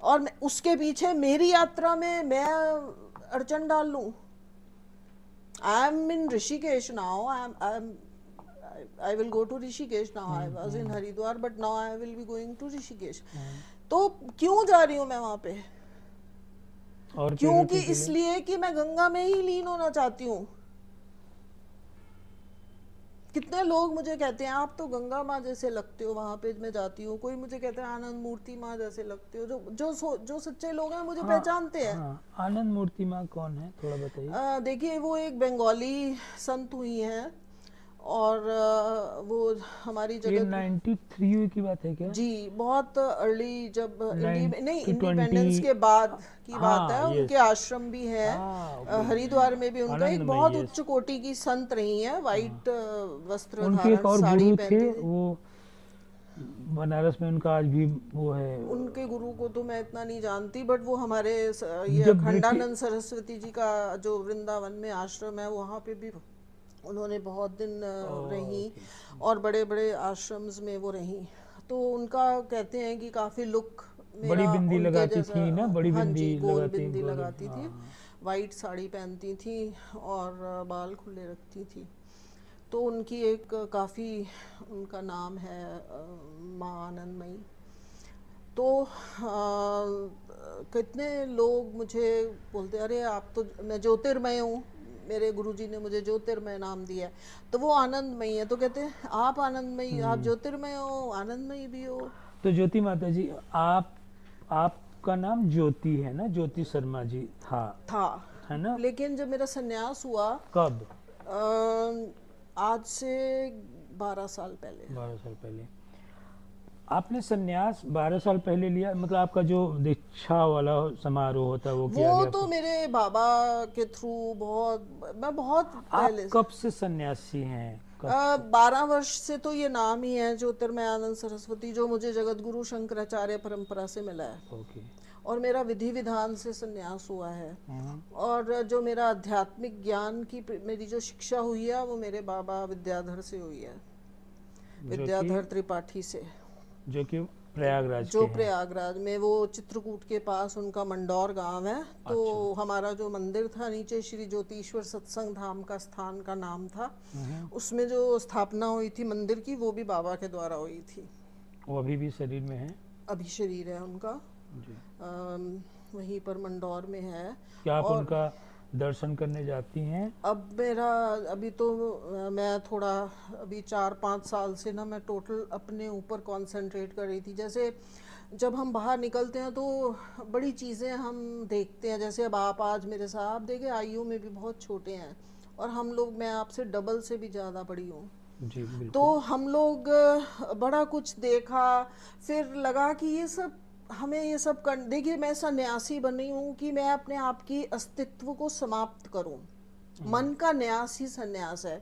और उसके पीछे मेरी यात्रा में मैं अड़चन डाल लूं। I am in Rishikesh now, I will go to Rishikesh now. I was in Haridwar but now I will be going to Rishikesh. तो क्यों जा रही हूँ मैं वहां पे? और क्योंकि इसलिए कि मैं गंगा में ही लीन होना चाहती हूँ। कितने लोग मुझे कहते हैं आप तो गंगा माँ जैसे लगते हो, वहां पे मैं जाती हूँ, कोई मुझे कहते हैं आनंद मूर्ति माँ जैसे लगते हो। जो सच्चे लोग हैं मुझे पहचानते हैं। आनंद मूर्ति माँ कौन है, थोड़ा बताइए। देखिए वो एक बंगाली संत हुई हैं, और वो हमारी ये जगत 93 की बात है क्या? जी, बहुत अर्ली, जब नहीं 20 इंडिपेंडेंस के बाद की बात है। हाँ, उनके आश्रम भी हैं, ओके, हरिद्वार में भी उनका एक आनंदमयी, बहुत यस। उच्च कोटि की संत रही हैं, वाइट वस्त्र उनके एक धारण, और साड़ी गुरु थे, पहनती थी। वो बनारस में उनका आज भी वो है। उनके गुरु को तो मैं इतना नहीं जानती, बट वो हमारे ये जब अखंडानंद सरस्वती जी का जो वृंदावन में आश्रम है, वहाँ पे भी उन्होंने बहुत दिन रही, और बड़े बड़े आश्रम्स में वो रही। तो उनका कहते हैं कि काफ़ी लुक बड़ी मेरा बिंदी उनके लगाती जैसा। थी ना, बड़ी हाँ बिंदी जी, गोल लगाती, बिंदी गोल, लगाती थी, हाँ। वाइट साड़ी पहनती थी, और बाल खुले रखती थी। तो उनकी एक काफ़ी, उनका नाम है माँ आनंदमयी। तो कितने लोग मुझे बोलते अरे आप तो, मैं ज्योतिर्मय हूँ, मेरे गुरुजी ने मुझे ज्योतिर्मय नाम दिया है, तो वो आनंदमयी है। तो कहते हैं आप आनंदमयी, आप ज्योतिर्मय हो, आनंदमयी भी हो। तो ज्योति माता जी, आपका नाम ज्योति है ना, ज्योति शर्मा जी था है ना? लेकिन जब मेरा संन्यास हुआ, कब? आज से 12 साल पहले। 12 साल पहले आपने संन्यास 12 साल पहले लिया, मतलब आपका जो दीक्षा वाला समारोह होता है वो किया वो गया? तो मेरे बाबा के थ्रू, मैं बहुत पहले। आप कब से सन्यासी हैं? 12 वर्ष से तो ये नाम ही है ज्योतिर्मय आनंद सरस्वती, जो मुझे जगत गुरु शंकराचार्य परंपरा से मिला है। ओके। और मेरा विधि विधान से संन्यास हुआ है। और जो मेरा आध्यात्मिक ज्ञान की मेरी जो शिक्षा हुई है, वो मेरे बाबा विद्याधर से हुई है, विद्याधर त्रिपाठी से, जो कि प्रयागराज जो के प्रयागराज में, वो चित्रकूट के पास उनका मंडौर गांव है। तो हमारा जो मंदिर था नीचे, श्री ज्योतिश्वर सत्संग धाम का स्थान का नाम था, उसमें जो स्थापना हुई थी मंदिर की, वो भी बाबा के द्वारा हुई थी। वो अभी भी शरीर में है? अभी शरीर है उनका जी। वहीं पर मंडौर में है। क्या आप उनका दर्शन करने जाती हैं? अब मेरा, अभी तो मैं थोड़ा, अभी 4-5 साल से ना मैं टोटल अपने ऊपर कंसंट्रेट कर रही थी। जैसे जब हम बाहर निकलते हैं तो बड़ी चीज़ें हम देखते हैं, जैसे अब आप आज मेरे साथ, आप देखें आयु में भी बहुत छोटे हैं, और हम लोग, मैं आपसे डबल से भी ज़्यादा बड़ी हूँ। जी बिल्कुल। तो हम लोग बड़ा कुछ देखा, फिर लगा कि ये सब हमें, ये सब कर, देखिए मैं सन्यासी बनी हूँ कि मैं अपने आप की अस्तित्व को समाप्त करूँ। मन का न्यास ही सन्यास है।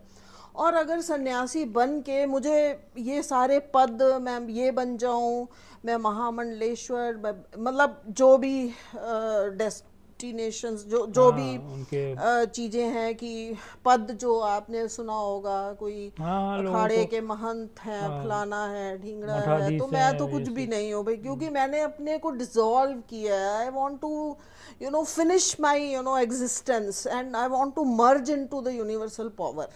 और अगर सन्यासी बन के मुझे ये सारे पद, मैं ये बन जाऊँ, मैं महामंडलेश्वर, मतलब जो भी डेस्टिनेशंस, जो भी उनके चीज़ें हैं, कि पद जो आपने सुना होगा, कोई हाँ लोगों अखाड़े को के महंत हैं, हाँ फलाना है, ढींगड़ा है, तो मठाधीश मैं तो हैं ये कुछ भी सब। नहीं हूँ भाई, क्योंकि मैंने अपने को डिसॉल्व किया है। I want to finish my existence, and I want to merge into the universal power.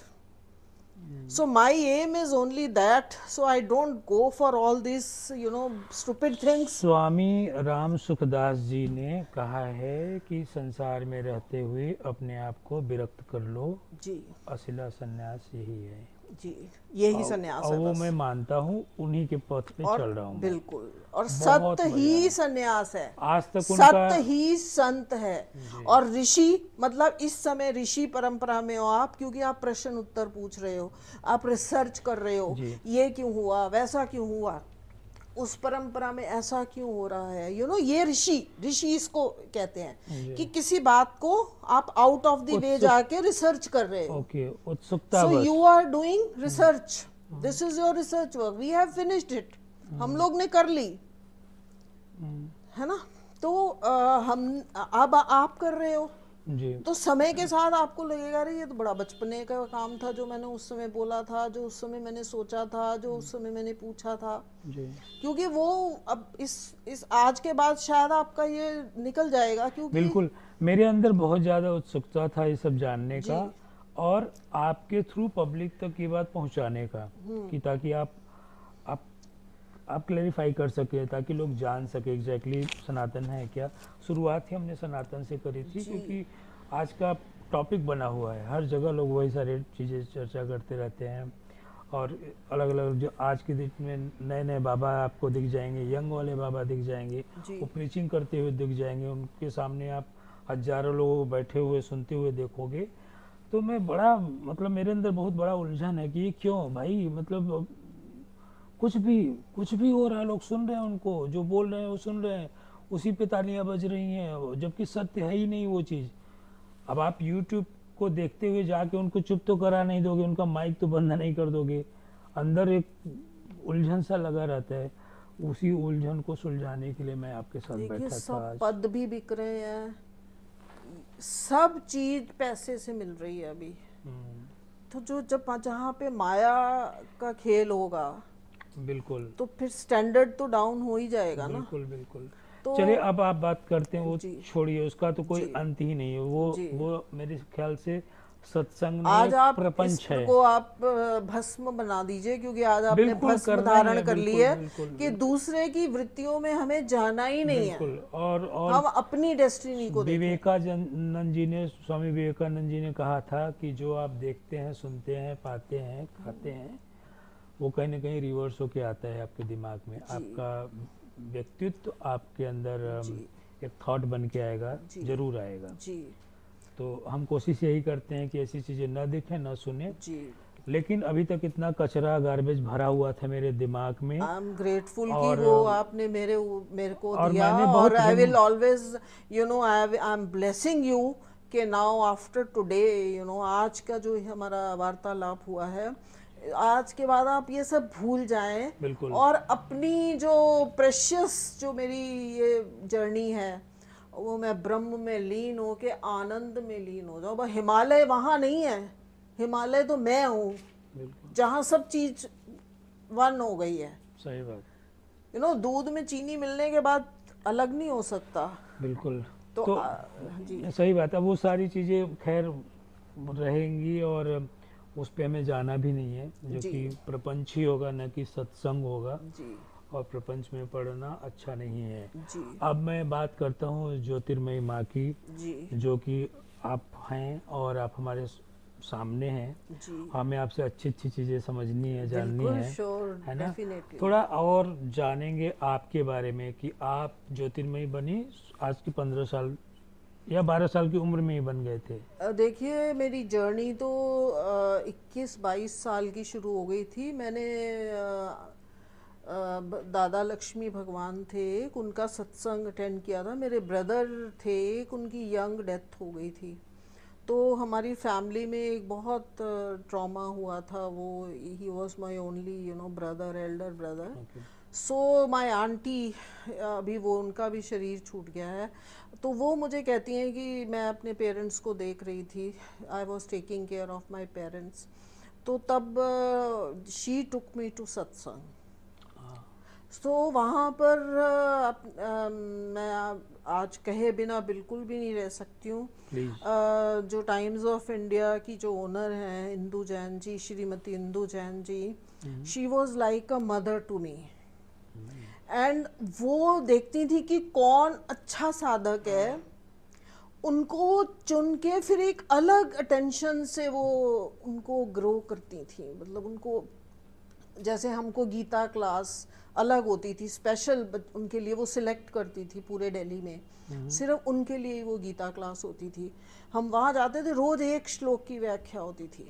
So my aim is only that, so I don't go for all these stupid things. स्वामी राम सुखदास जी ने कहा है कि संसार में रहते हुए अपने आप को विरक्त कर लो, जी असिला संन्यास यही है। जी, यही सन्यास और है वो बस. मैं मानता हूँ, उन्हीं के पथ पे और चल रहा हूँ मैं। बिल्कुल, और बहुत सत्य बढ़िया। ही सन्यास है, आज तक उनका सत्य ही संत है. जी और ऋषि, मतलब इस समय ऋषि परंपरा में हो आप, क्योंकि आप प्रश्न उत्तर पूछ रहे हो, आप रिसर्च कर रहे हो, जी ये क्यों हुआ, वैसा क्यों हुआ, उस परंपरा में ऐसा क्यों हो रहा है, ये ऋषि इसको कहते हैं, जी कि किसी बात को आप आउट ऑफ द वे उत्सुक जाके रिसर्च कर रहे हो. ओके उत्सुकता सो बस। You are doing research, this is your research work, we have finished it, हम लोग ने कर ली, है ना. तो हम, अब आप कर रहे हो, जी तो समय के साथ आपको लगेगा अरे ये तो बड़ा बचपने का काम था जो मैंने उस समय बोला था, जो उस समय मैंने सोचा था, जो उस समय मैंने पूछा था. जी क्योंकि वो अब इस आज के बाद शायद आपका ये निकल जाएगा, क्योंकि बिल्कुल, मेरे अंदर बहुत ज़्यादा उत्सुकता था ये सब जानने जी का, और आपके थ्रू पब्लिक तक ये बात पहुंचाने का, कि ताकि आप आप क्लेरिफाई कर सके, ताकि लोग जान सके एग्जैक्टली सनातन है क्या। शुरुआत ही हमने सनातन से करी थी, जी क्योंकि आज का टॉपिक बना हुआ है, हर जगह लोग वही सारे चीज़ें चर्चा करते रहते हैं, और अलग अलग जो आज के दिन में नए नए बाबा आपको दिख जाएंगे, यंग वाले बाबा दिख जाएंगे, जी वो प्रीचिंग करते हुए दिख जाएंगे, उनके सामने आप हजारों लोग बैठे हुए सुनते हुए देखोगे। तो मैं बड़ा, मतलब मेरे अंदर बहुत बड़ा उलझन है कि ये क्यों भाई, मतलब कुछ भी हो रहा है, लोग सुन रहे हैं, उनको जो बोल रहे हैं वो सुन रहे हैं, उसी पे तालियां बज रही हैं, जबकि सत्य है ही नहीं वो चीज़। अब आप YouTube को देखते हुए जाके उनको चुप तो करा नहीं दोगे, उनका माइक तो बंद नहीं कर दोगे, अंदर एक उलझन सा लगा रहता है। उसी उलझन को सुलझाने के लिए मैं आपके साथ देखिए, बैठा था सब आज। पद भी बिक रहे हैं, सब चीज पैसे से मिल रही है अभी. तो जहाँ पे माया का खेल होगा, बिल्कुल तो फिर स्टैंडर्ड तो डाउन हो ही जाएगा ना. बिल्कुल बिल्कुल। तो चलिए अब आप बात करते हैं, वो जी छोड़िए, उसका तो कोई जी अंत ही नहीं है। जी, वो मेरे ख्याल से सत्संग में आज एक आप प्रपंच है। इसको आप भस्म बना दीजिए, क्योंकि आज आपने बिल्कुल भस्म करना ही धारण है, कर ली बिल्कुल है, बिल्कुल कि बिल्कुल दूसरे की वृत्तियों में हमें जाना ही नहीं है, बिल्कुल। और हम अपनी डेस्टिनी को देखें. विवेकानंद जी ने, स्वामी विवेकानंद जी ने कहा था कि जो आप देखते हैं, सुनते हैं, पाते हैं, खाते हैं, वो कहीं ना कहीं रिवर्स होके आता है आपके दिमाग में। जी आपका व्यक्तित्व आपके अंदर जी एक थॉट बन के आएगा, जी जरूर आएगा। जी तो हम कोशिश यही करते हैं कि ऐसी चीज़ें न दिखें, न सुने। जी. लेकिन अभी तक इतना कचरा, गार्बेज भरा हुआ था मेरे दिमाग में। आई एम ग्रेटफुल कि और वो आपने मेरे को और दिया, मैंने और बहुत I will always I am blessing you, कि नाउ आफ्टर टुडे आज का जो हमारा वार्तालाप हुआ है, आज के बाद आप ये सब भूल जाएं, बिल्कुल और अपनी जो प्रेशियस, जो मेरी ये जर्नी है, वो मैं ब्रह्म में लीन हो के आनंद में लीन हो जाऊँ. हिमालय वहाँ नहीं है, हिमालय तो मैं हूँ, बिल्कुल जहाँ सब चीज वन हो गई है. सही बात, दूध में चीनी मिलने के बाद अलग नहीं हो सकता. बिल्कुल। तो तो जी सही बात है, वो सारी चीज़ें खैर रहेंगी, और उस पे हमें जाना भी नहीं है, जो जी कि प्रपंच ही होगा, न कि सत्संग होगा, जी और प्रपंच में पढ़ना अच्छा नहीं है। जी अब मैं बात करता हूँ ज्योतिर्मयी माँ की, जी जो कि आप हैं और आप हमारे सामने हैं। जी. हमें आपसे अच्छी अच्छी चीज़ें समझनी है, जाननी बिल्कुल, है श्योर, है ना। डेफिनेटली. थोड़ा और जानेंगे आपके बारे में, कि आप ज्योतिर्मयी बनी आज की 15 साल या 12 साल की उम्र में ही बन गए थे। देखिए, मेरी जर्नी तो 21-22 साल की शुरू हो गई थी. मैंने दादा लक्ष्मी भगवान थे, उनका सत्संग अटेंड किया था. मेरे ब्रदर थे, उनकी यंग डेथ हो गई थी. तो हमारी फैमिली में एक बहुत ट्रॉमा हुआ था. वो he was my only brother, Elder brother. Okay. So my aunty, अभी वो उनका भी शरीर छूट गया है, तो वो मुझे कहती हैं कि मैं अपने पेरेंट्स को देख रही थी, I was taking care of my parents, तो तब शी टुक मी टू सत्संग। तो वहाँ पर मैं आज कहे बिना बिल्कुल भी नहीं रह सकती हूँ। प्लीज। जो टाइम्स ऑफ इंडिया की जो ओनर हैं Indu Jain ji, Shrimati Indu Jain ji, she was like a mother to me. And वो देखती थी कि कौन अच्छा साधक है, उनको चुन के फिर एक अलग अटेंशन से वो उनको ग्रो करती थी। मतलब उनको, जैसे हमको गीता क्लास अलग होती थी, स्पेशल उनके लिए वो सिलेक्ट करती थी पूरे दिल्ली में, सिर्फ उनके लिए वो गीता क्लास होती थी। हम वहाँ जाते थे, रोज़ एक श्लोक की व्याख्या होती थी।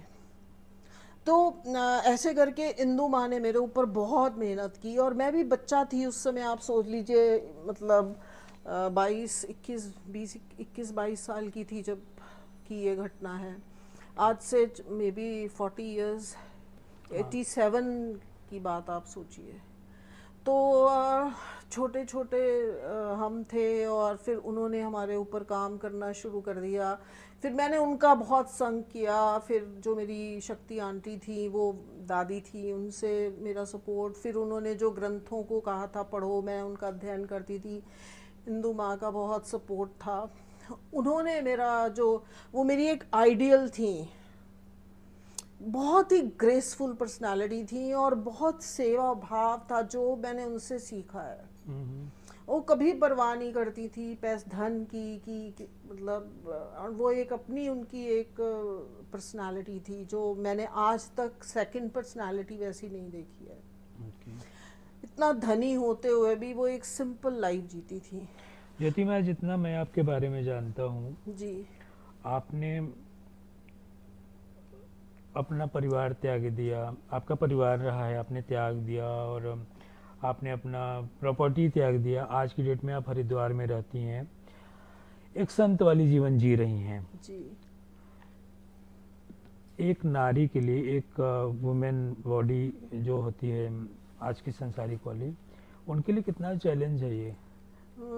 तो ऐसे करके इंदू माँ ने मेरे ऊपर बहुत मेहनत की, और मैं भी बच्चा थी उस समय, आप सोच लीजिए, मतलब 21-22 साल की थी जब की ये घटना है। आज से मे बी 40 ईयर्स, 87 की बात आप सोचिए। तो छोटे छोटे हम थे, और फिर उन्होंने हमारे ऊपर काम करना शुरू कर दिया। फिर मैंने उनका बहुत संग किया। फिर जो मेरी शक्ति आंटी थी, वो दादी थी, उनसे मेरा सपोर्ट। फिर उन्होंने जो ग्रंथों को कहा था पढ़ो, मैं उनका अध्ययन करती थी। इंदू माँ का बहुत सपोर्ट था। उन्होंने मेरा जो, वो मेरी एक आइडियल थी, बहुत ही ग्रेसफुल पर्सनालिटी थी, और बहुत सेवा भाव था जो मैंने उनसे सीखा है। वो कभी परवाह नहीं करती थी पैसे धन की मतलब, और वो एक अपनी उनकी एक पर्सनालिटी थी जो मैंने आज तक सेकंड पर्सनालिटी वैसी नहीं देखी है। इतना धनी होते हुए भी वो एक सिंपल लाइफ जीती थी। ज्योति मैं जितना मैं आपके बारे में जानता हूँ, जी। आपने अपना परिवार त्याग दिया, आपका परिवार रहा है, आपने त्याग दिया, और आपने अपना प्रॉपर्टी त्याग दिया। आज की डेट में आप हरिद्वार में रहती हैं, एक संत वाली जीवन जी रही हैं। जी। एक नारी के लिए, एक वुमेन बॉडी जो होती है आज की संसारिक वाली, उनके लिए कितना चैलेंज है ये?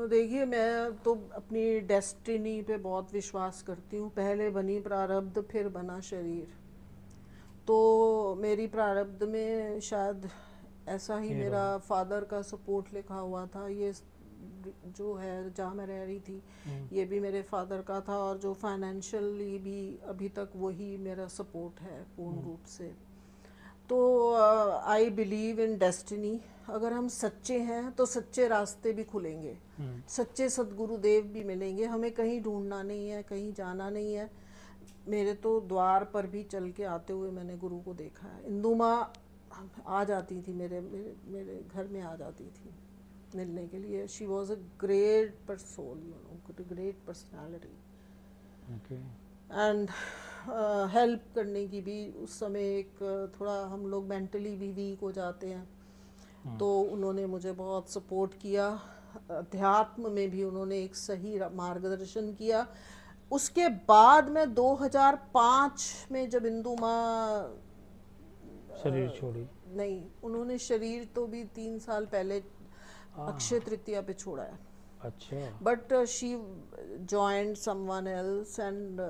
देखिए, मैं तो अपनी डेस्टिनी पे बहुत विश्वास करती हूँ। पहले बनी प्रारब्ध, फिर बना शरीर। तो मेरी प्रारब्ध में शायद ऐसा ही ये मेरा रहा। फादर का सपोर्ट लिखा हुआ था। ये जो है जहाँ मैं रह रही थी, ये भी मेरे फादर का था, और जो फाइनेंशियली भी अभी तक वही मेरा सपोर्ट है पूर्ण रूप से। तो आई बिलीव इन डेस्टिनी। अगर हम सच्चे हैं तो सच्चे रास्ते भी खुलेंगे, सच्चे सद्गुरुदेव भी मिलेंगे। हमें कहीं ढूंढना नहीं है, कहीं जाना नहीं है। मेरे तो द्वार पर भी चल के आते हुए मैंने गुरु को देखा है। इंदू माँ आ जाती थी, मेरे मेरे मेरे घर में आ जाती थी मिलने के लिए। She was a great person, great personality. And help करने की भी उस समय एक थोड़ा हम लोग मेंटली भी वीक हो जाते हैं, तो उन्होंने मुझे बहुत सपोर्ट किया। अध्यात्म में भी उन्होंने एक सही मार्गदर्शन किया। उसके बाद में 2005 में जब इंदू माँ शरीर छोड़ी? नहीं, उन्होंने शरीर तो भी 3 साल पहले अक्षय तृतीया पे छोड़ा है। अच्छा। But she joined someone else, and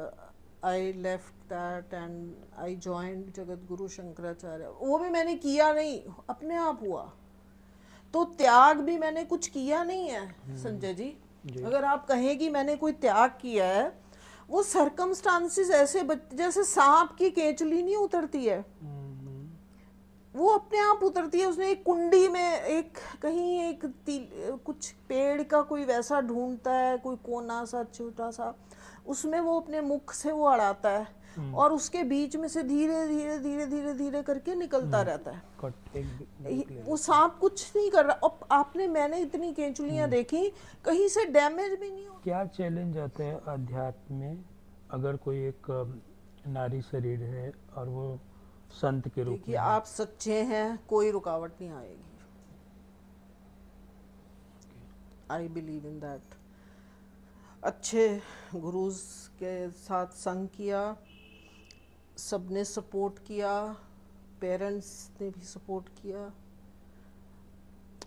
I left that and I joined Jagat Guru Shankaracharya. वो भी मैंने किया नहीं, अपने आप हुआ। तो त्याग भी मैंने कुछ किया नहीं है संजय जी। अगर आप कहें कि मैंने कोई त्याग किया है, वो सर्कमस्टांसिस ऐसे जैसे सांप की केंचुली नहीं उतरती है, वो अपने आप उतरती है। उसने एक कुंडी में एक कहीं एक कुछ पेड़ का कोई वैसा ढूंढता है, कोई कोना सा छोटा सा, उसमें वो अपने मुख से वो अड़ाता है, और उसके बीच में से धीरे धीरे धीरे धीरे धीरे करके निकलता रहता है। वो सांप कुछ नहीं कर रहा। अब आपने, मैंने इतनी केंचुलियां देखी, कहीं से डैमेज भी नहीं हो। क्या चैलेंज आता है अध्यात्म में, अगर कोई एक नारी शरीर है और वो संत के रूप देखिए, में? आप सच्चे हैं, कोई रुकावट नहीं आएगी। I believe in that. अच्छे गुरुज के साथ संग किया, सबने सपोर्ट किया, पेरेंट्स ने भी सपोर्ट किया,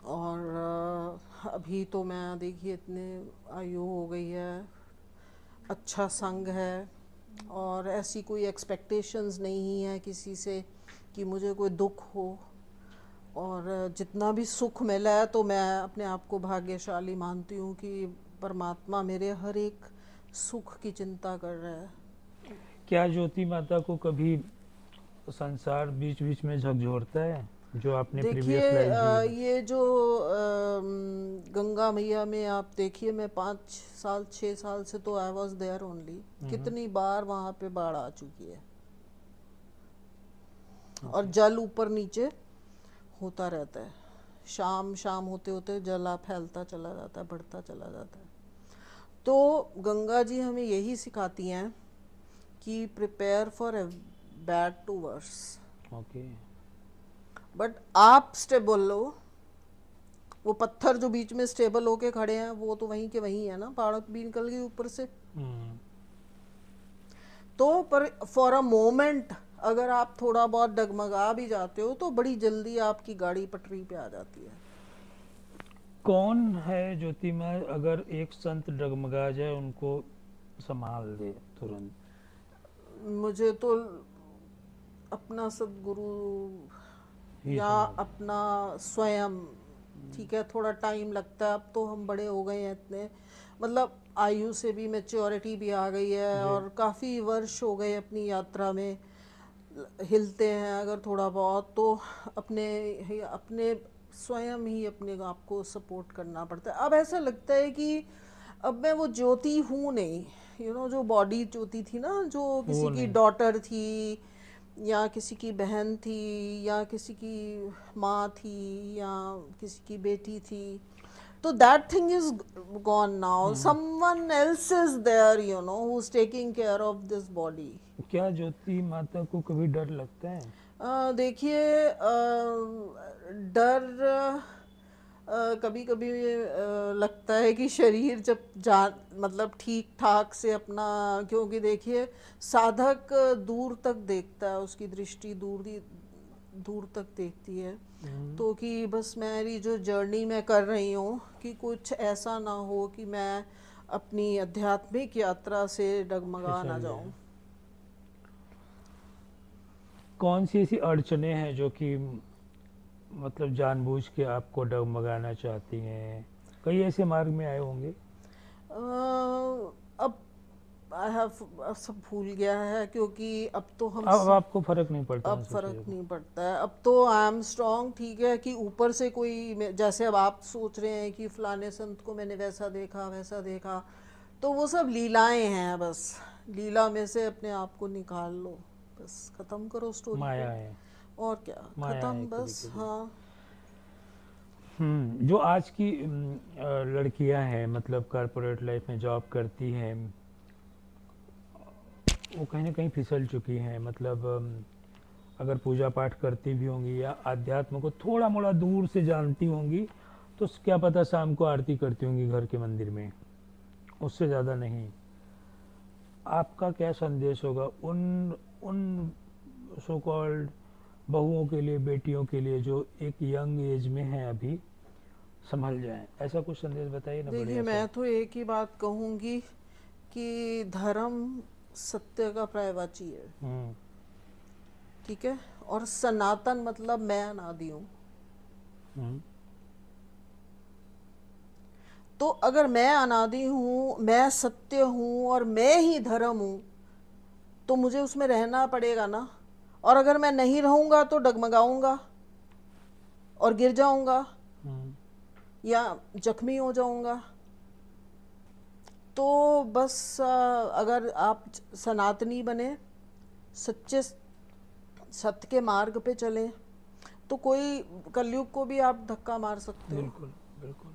और अभी तो मैं देखिए इतने आयु हो गई है, अच्छा संग है, और ऐसी कोई एक्सपेक्टेशंस नहीं है किसी से कि मुझे कोई दुख हो। और जितना भी सुख मिला है तो मैं अपने आप को भाग्यशाली मानती हूँ कि परमात्मा मेरे हर एक सुख की चिंता कर रहा है। क्या ज्योति माता को कभी संसार बीच बीच में झकझोरता है, जो आपने देखिए प्रीवियस लाइफ जी है? ये जो गंगा मैया में आप देखिए, मैं 5 साल 6 साल से तो आई वॉज देयर ओनली, कितनी बार वहाँ पे बाढ़ आ चुकी है, और जल ऊपर नीचे होता रहता है। शाम शाम होते होते जल फैलता चला जाता है, बढ़ता चला जाता है। तो गंगा जी हमें यही सिखाती हैं कि prepare for bad to worse. Okay. But आप स्टेबल हो, वो पत्थर जो बीच में स्टेबल होके खड़े हैं वो तो वहीं के वहीं है ना, पहाड़ भी निकल गई ऊपर से। तो पर फॉर अ मोमेंट अगर आप थोड़ा बहुत डगमगा भी जाते हो तो बड़ी जल्दी आपकी गाड़ी पटरी पे आ जाती है। कौन है ज्योति माँ, अगर एक संत डगमगा जाए उनको संभाल दे तुरंत? मुझे तो अपना सदगुरु ही या संभल। अपना स्वयं, ठीक है थोड़ा टाइम लगता है, अब तो हम बड़े हो गए हैं इतने, मतलब आयु से भी मैच्योरिटी भी आ गई है, जी। और काफ़ी वर्ष हो गए अपनी यात्रा में, हिलते हैं अगर थोड़ा बहुत तो अपने अपने स्वयं ही अपने आप को सपोर्ट करना पड़ता है। अब ऐसा लगता है कि अब मैं वो ज्योति हूँ नहीं, जो बॉडी ज्योति थी ना, जो वो किसी की नहीं। डॉटर थी या किसी की बहन थी या किसी की माँ थी या किसी की बेटी थी, तो that thing is gone now. Someone else is there, who's taking care of this body. क्या ज्योति माता को कभी डर लगता है? देखिए डर कभी कभी लगता है कि शरीर जब मतलब ठीक ठाक से अपना, क्योंकि देखिए साधक दूर तक देखता है, उसकी दृष्टि दूर तक देखती है। तो कि बस मेरी जो जर्नी मैं कर रही हूँ कि कुछ ऐसा ना हो कि मैं अपनी आध्यात्मिक यात्रा से डगमगा ना फिसल जाए। जाऊं। कौन सी ऐसी अड़चने हैं जो कि मतलब जानबूझ के आपको डगमगाना चाहती हैं? कई ऐसे मार्ग में आए होंगे। अब आई हैव सब भूल गया है, क्योंकि अब तो हम अब आपको फर्क नहीं पड़ता अब उन सब फर्क चीज़ों नहीं पड़ता है। अब तो आई एम स्ट्रांग, ठीक है कि ऊपर से कोई, जैसे अब आप सोच रहे हैं कि फलाने संत को मैंने वैसा देखा वैसा देखा, तो वो सब लीलाएं हैं, बस लीला में से अपने आप को निकाल लो, बस खत्म करो को। स्टोरी माया को, है। और क्या, माया है खत्म एक बस। तरीके से। हाँ जो आज की लड़कियां हैं, मतलब कॉर्पोरेट लाइफ में जॉब करती हैं, वो कहीं ना कहीं फिसल चुकी हैं। मतलब अगर पूजा पाठ करती भी होंगी या आध्यात्म को थोड़ा मोड़ा दूर से जानती होंगी, तो क्या पता शाम को आरती करती होंगी घर के मंदिर में, उससे ज़्यादा नहीं। आपका क्या संदेश होगा उन उन सो कॉल्ड बहुओं के लिए, बेटियों के लिए, जो एक यंग एज में हैं अभी, संभल जाएं? ऐसा कुछ संदेश बताइए ना, देखिए, बढ़िया सा। मैं तो एक ही बात कहूँगी कि धर्म सत्य का पर्यायवाची है, हम्म। ठीक है, और सनातन मतलब मैं अनादि हूँ। हम्म। तो अगर मैं अनादि हूँ, मैं सत्य हूँ और मैं ही धर्म हूँ, तो मुझे उसमें रहना पड़ेगा ना। और अगर मैं नहीं रहूँगा तो डगमगाऊंगा और गिर जाऊंगा या जख्मी हो जाऊंगा। तो बस अगर आप सनातनी बने, सच्चे सत्य के मार्ग पे चलें, तो कोई कलयुग को भी आप धक्का मार सकते हो। बिल्कुल बिल्कुल।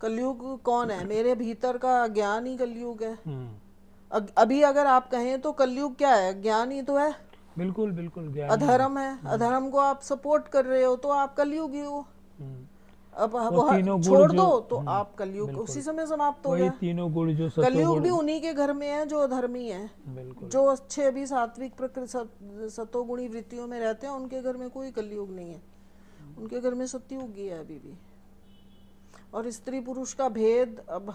कलयुग कौन है? मेरे भीतर का ज्ञान ही कलयुग है। हम्म। अभी अगर आप कहें तो कलयुग क्या है? ज्ञान ही तो है। बिल्कुल बिल्कुल, ज्ञानी है। अधर्म है, अधर्म को आप सपोर्ट कर रहे हो तो आप कलयुगी हो। हम्म। अब वो वो तीनों गुण छोड़ जो, दो तो आप कलयुग उसी बिल्कुल, समय समाप्त हो वही गया। तीनों गुण जो कलयुग सतोगुण। भी उन्हीं के घर में है जो अधर्मी है। बिल्कुल। जो अच्छे भी सात्विक प्रकृति सतोगुणी वृत्तियों में रहते हैं, उनके घर में कोई कलयुग नहीं है, उनके घर में सतयुग ही है अभी भी। और स्त्री पुरुष का भेद अब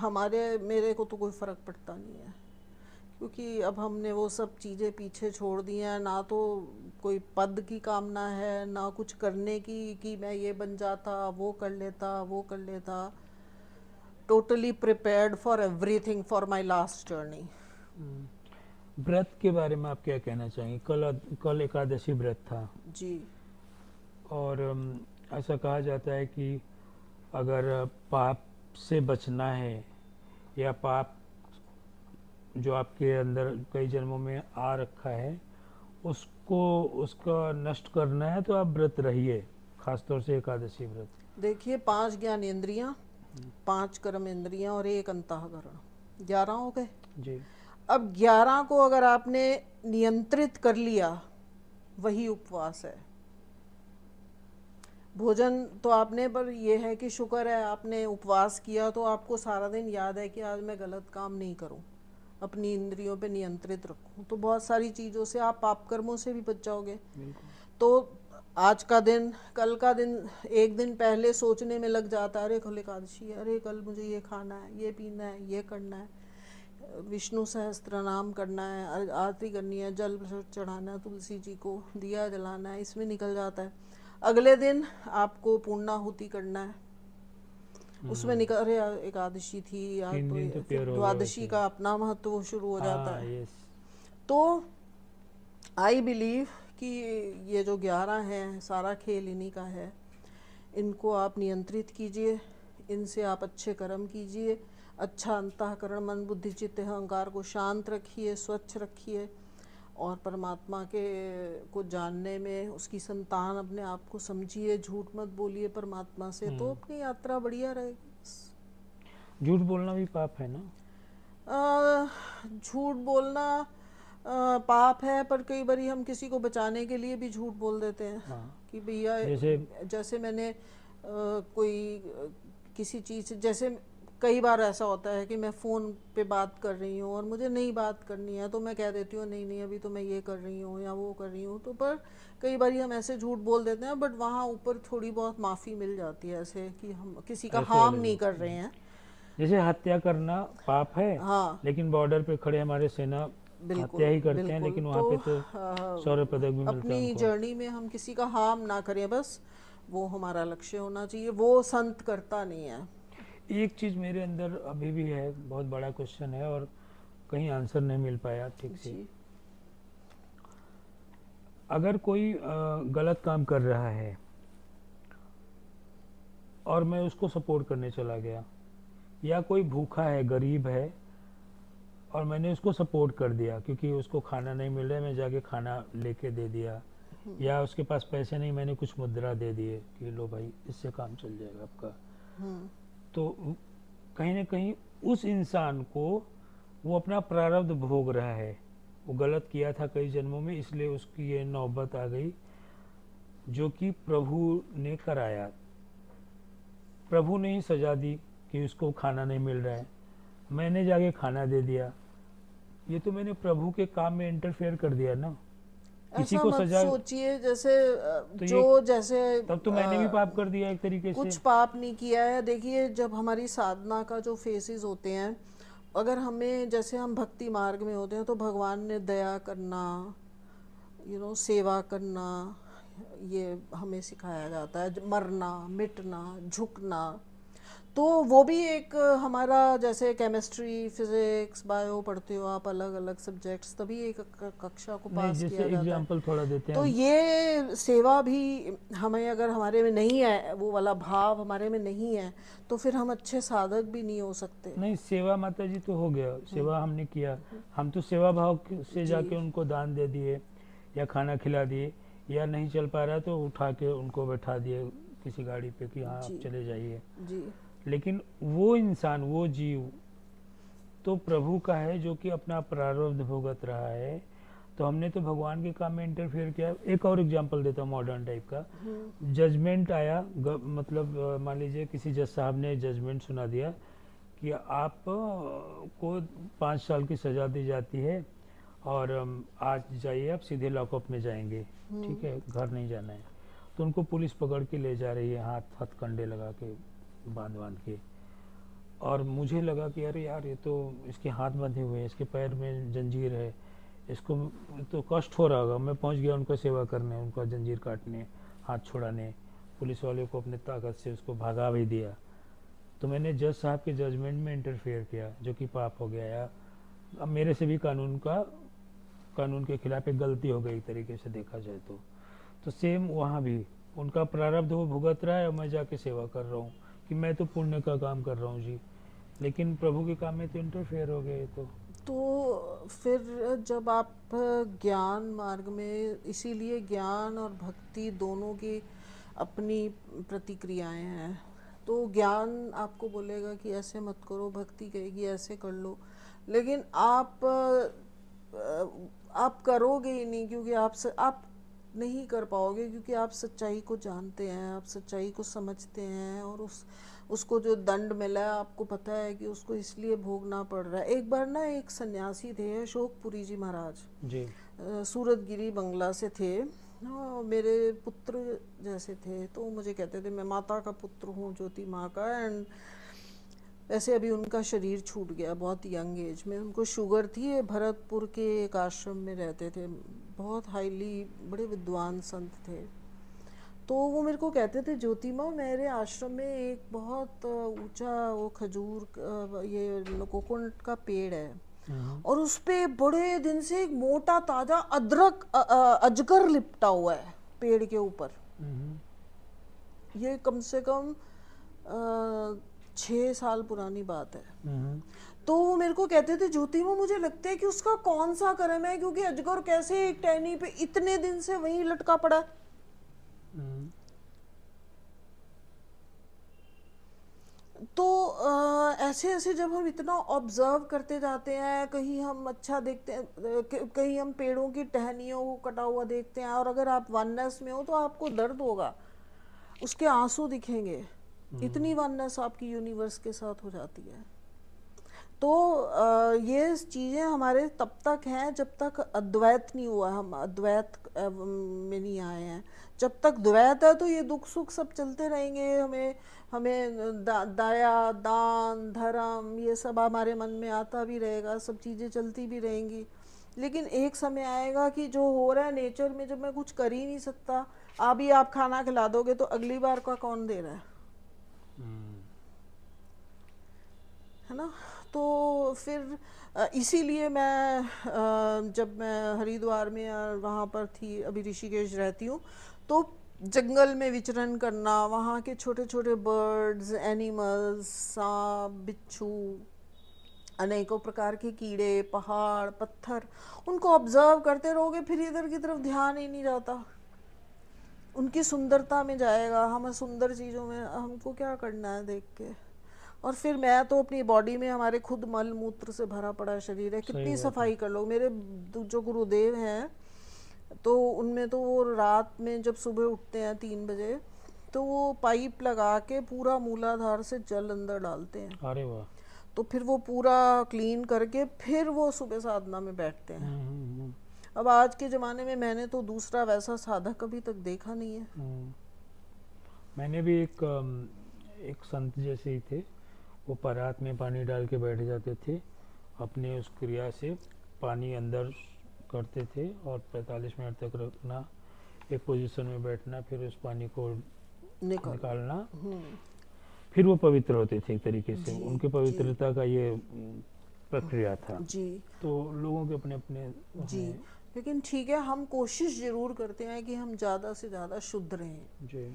मेरे को तो कोई फर्क पड़ता नहीं है, क्योंकि अब हमने वो सब चीज़ें पीछे छोड़ दी हैं। ना तो कोई पद की कामना है, ना कुछ करने की कि मैं ये बन जाता, वो कर लेता, वो कर लेता। Totally prepared for everything for my last journey. व्रत के बारे में आप क्या कहना चाहेंगे? कल एकादशी व्रत था जी। और ऐसा कहा जाता है कि अगर पाप से बचना है या पाप जो आपके अंदर कई जन्मों में आ रखा है उसका नष्ट करना है तो आप व्रत रहिए, खासतौर से एकादशी व्रत। देखिए, 5 ज्ञानेंद्रियां, 5 कर्म इंद्रियां और 1 अंतःकरण, 11 हो गए जी। अब 11 को अगर आपने नियंत्रित कर लिया, वही उपवास है। भोजन तो आपने, पर यह है कि शुक्र है आपने उपवास किया तो आपको सारा दिन याद है कि आज मैं गलत काम नहीं करूं, अपनी इंद्रियों पे नियंत्रित रखूं, तो बहुत सारी चीज़ों से आप पाप कर्मों से भी बच जाओगे। तो आज का दिन, कल का दिन, एक दिन पहले सोचने में लग जाता है, अरे कल एकादशी है, अरे कल मुझे ये खाना है, ये पीना है, ये करना है, विष्णु सहस्त्र नाम करना है, आरती करनी है, जल चढ़ाना है तुलसी जी को, दिया जलाना है, इसमें निकल जाता है। अगले दिन आपको पूर्णाहुति करना है, उसमें निकल, अरे एकादशी थी यार, 3 दिन तो तो प्योर हो गया द्वादशी वैसे। का अपना महत्व शुरू हो जाता है। यस। तो आई बिलीव कि ये जो 11 हैं, सारा खेल इन्हीं का है। इनको आप नियंत्रित कीजिए, इनसे आप अच्छे कर्म कीजिए, अच्छा अंतःकरण, मन बुद्धि चित्त अहंकार को शांत रखिए, स्वच्छ रखिए, और परमात्मा के को जानने में उसकी संतान अपने आप को समझिए, झूठ मत बोलिए परमात्मा से, तो अपनी यात्रा बढ़िया रहेगी। झूठ बोलना भी पाप है ना? झूठ बोलना पाप है, पर कई बार हम किसी को बचाने के लिए भी झूठ बोल देते हैं। कि भैया, जैसे मैंने किसी चीज़, जैसे कई बार ऐसा होता है कि मैं फ़ोन पे बात कर रही हूँ और मुझे नहीं बात करनी है, तो मैं कह देती हूँ नहीं अभी तो मैं ये कर रही हूँ या वो कर रही हूँ, तो पर कई बार हम ऐसे झूठ बोल देते हैं, बट वहाँ ऊपर थोड़ी बहुत माफ़ी मिल जाती है, ऐसे कि हम किसी का हार्म नहीं कर रहे हैं। जैसे हत्या करना पाप है, हाँ, लेकिन बॉर्डर पे खड़े हमारे सेना हत्या ही करते हैं, लेकिन वहाँ पे तो शौर्य पदक भी मिलता है अपनी उनको। जर्नी में हम किसी का हार्म ना करें, बस वो हमारा लक्ष्य होना चाहिए। वो संत करता नहीं है। एक चीज़ मेरे अंदर अभी भी है, बहुत बड़ा क्वेश्चन है और कहीं आंसर नहीं मिल पाया ठीक से। अगर कोई गलत काम कर रहा है और मैं उसको सपोर्ट करने चला गया, या कोई भूखा है, गरीब है, और मैंने उसको सपोर्ट कर दिया क्योंकि उसको खाना नहीं मिल रहा है, मैं जाके खाना लेके दे दिया, या उसके पास पैसे नहीं, मैंने कुछ मुद्रा दे दिए कि लो भाई इससे काम चल जाएगा आपका, तो कहीं ना कहीं उस इंसान को वो अपना प्रारब्ध भोग रहा है। वो गलत किया था कई जन्मों में, इसलिए उसकी ये नौबत आ गई जो कि प्रभु ने कराया। प्रभु ने ही सजा दी कि उसको खाना नहीं मिल रहा है, मैंने जाके खाना दे दिया, ये तो मैंने प्रभु के काम में इंटरफेयर कर दिया ना। किसी को सजा सोचिए, जैसे तो जो जैसे तब तो मैंने भी पाप कर दिया एक तरीके से। कुछ पाप नहीं किया है। देखिए, जब हमारी साधना का जो फेसेस होते हैं, अगर हमें, जैसे हम भक्ति मार्ग में होते हैं, तो भगवान ने दया करना, सेवा करना, ये हमें सिखाया जाता है, मरना, मिटना, झुकना। तो वो भी एक हमारा, जैसे केमिस्ट्री, फिजिक्स, बायो पढ़ते हो आप, अलग अलग सब्जेक्ट्स, तभी एक कक्षा को पास किया जाता एग्जाम्पल थोड़ा देते हैं तो ये सेवा भी हमें, अगर हमारे में नहीं है, वो वाला भाव हमारे में नहीं है, तो फिर हम अच्छे साधक भी नहीं हो सकते। नहीं, सेवा माता जी तो हो गया, सेवा हमने किया, हम तो सेवा भाव से जाके उनको दान दे दिए या खाना खिला दिए, या नहीं चल पा रहा तो उठा के उनको बैठा दिए किसी गाड़ी पे कि हाँ आप चले जाइए जी। लेकिन वो इंसान, वो जीव तो प्रभु का है जो कि अपना प्रारब्ध भुगत रहा है, तो हमने तो भगवान के काम में इंटरफेयर किया। एक और एग्जांपल देता हूँ मॉडर्न टाइप का। जजमेंट आया, मतलब मान लीजिए किसी जज साहब ने जजमेंट सुना दिया कि आप को 5 साल की सजा दी जाती है और आज जाइए, आप सीधे लॉकअप में जाएंगे, ठीक है, घर नहीं जाना है। तो उनको पुलिस पकड़ के ले जा रही है, हाथ हथकंडे लगा के बांध बांध के। और मुझे लगा कि अरे यार ये तो इसके हाथ बंधे हुए हैं, इसके पैर में जंजीर है, इसको तो कष्ट हो रहा होगा। मैं पहुंच गया उनका सेवा करने, उनका जंजीर काटने, हाथ छुड़ाने, पुलिस वाले को अपने ताकत से उसको भगा भी दिया। तो मैंने जज साहब के जजमेंट में इंटरफेयर किया, जो कि पाप हो गया। या अब मेरे से भी कानून के खिलाफ एक गलती हो गई एक तरीके से देखा जाए तो सेम वहाँ भी उनका प्रारब्ध वो भुगत रहा है और मैं जाके सेवा कर रहा हूँ कि मैं तो पुण्य का काम कर रहा हूँ जी, लेकिन प्रभु के काम में तो इंटरफेयर हो गए। तो फिर जब आप ज्ञान मार्ग में, इसीलिए ज्ञान और भक्ति दोनों की अपनी प्रतिक्रियाएं हैं। तो ज्ञान आपको बोलेगा कि ऐसे मत करो, भक्ति कहेगी ऐसे कर लो, लेकिन आप करोगे ही नहीं, क्योंकि आप नहीं कर पाओगे, क्योंकि आप सच्चाई को जानते हैं, आप सच्चाई को समझते हैं, और उसको जो दंड मिला है आपको पता है कि उसको इसलिए भोगना पड़ रहा है। एक बार ना एक सन्यासी थे, अशोकपुरी जी महाराज जी। सूरतगिरी बंगला से थे, मेरे पुत्र जैसे थे। तो मुझे कहते थे मैं माता का पुत्र हूँ, ज्योति माँ का। एंड वैसे अभी उनका शरीर छूट गया बहुत यंग एज में, उनको शुगर थी। भरतपुर के एक आश्रम में रहते थे, बहुत हाईली बड़े विद्वान संत थे। तो वो मेरे को कहते थे, ज्योति माँ मेरे आश्रम में एक बहुत ऊंचा वो खजूर ये कोकोनट का पेड़ है, और उस पे बड़े दिन से एक मोटा ताजा अजगर लिपटा हुआ है पेड़ के ऊपर। ये कम से कम 6 साल पुरानी बात है। तो वो मेरे को कहते थे, ज्योति माँ मुझे लगता है कि उसका कौन सा कर्म है, क्योंकि अजगर कैसे एक टहनी पे इतने दिन से वहीं लटका पड़ा है। तो ऐसे ऐसे जब हम इतना ऑब्जर्व करते जाते हैं, कहीं हम अच्छा देखते हैं, कहीं हम पेड़ों की टहनियों को कटा हुआ देखते हैं, और अगर आप वननेस में हो तो आपको दर्द होगा, उसके आंसू दिखेंगे, इतनी वननेस आपकी यूनिवर्स के साथ हो जाती है। तो ये चीज़ें हमारे तब तक हैं जब तक अद्वैत नहीं हुआ, हम अद्वैत में नहीं आए हैं। जब तक द्वैत है तो ये दुख सुख सब चलते रहेंगे, हमें दया, दान, धर्म, ये सब हमारे मन में आता भी रहेगा, सब चीज़ें चलती भी रहेंगी। लेकिन एक समय आएगा कि जो हो रहा है नेचर में, जब मैं कुछ कर ही नहीं सकता, अभी आप खाना खिला दोगे तो अगली बार का कौन दे रहा है ना। तो फिर इसीलिए मैं जब मैं हरिद्वार में वहाँ पर थी, अभी ऋषिकेश रहती हूँ, तो जंगल में विचरण करना, वहाँ के छोटे छोटे बर्ड्स, एनिमल्स, सांप, बिच्छू, अनेकों प्रकार के कीड़े, पहाड़, पत्थर, उनको ऑब्जर्व करते रहोगे, फिर इधर की तरफ ध्यान ही नहीं जाता, उनकी सुंदरता में जाएगा। हम सुंदर चीज़ों में हमको क्या करना है देख के। और फिर मैं तो अपनी बॉडी में, हमारे खुद मल मूत्र से भरा पड़ा शरीर है, कितनी सफाई कर लो। मेरे जो गुरुदेव हैं तो उनमें तो वो रात में जब सुबह उठते हैं 3 बजे, तो वो पाइप लगा के पूरा मूलाधार से जल अंदर डालते हैं। अरे वाह। तो फिर वो पूरा क्लीन करके फिर वो सुबह साधना में बैठते हैं। अब आज के ज़माने में मैंने तो दूसरा वैसा साधक अभी तक देखा नहीं है। मैंने भी एक संत जैसे ही थे, वो परात में पानी डाल के बैठ जाते थे, अपने उस क्रिया से पानी अंदर करते थे और 45 मिनट तक रखना, एक पोजीशन में बैठना, फिर उस पानी को निकालना, फिर वो पवित्र होते थे एक तरीके से। उनके पवित्रता का ये प्रक्रिया था जी। तो लोगों के अपने अपने जी। लेकिन ठीक है, हम कोशिश जरूर करते हैं कि हम ज़्यादा से ज़्यादा शुद्ध रहें जी।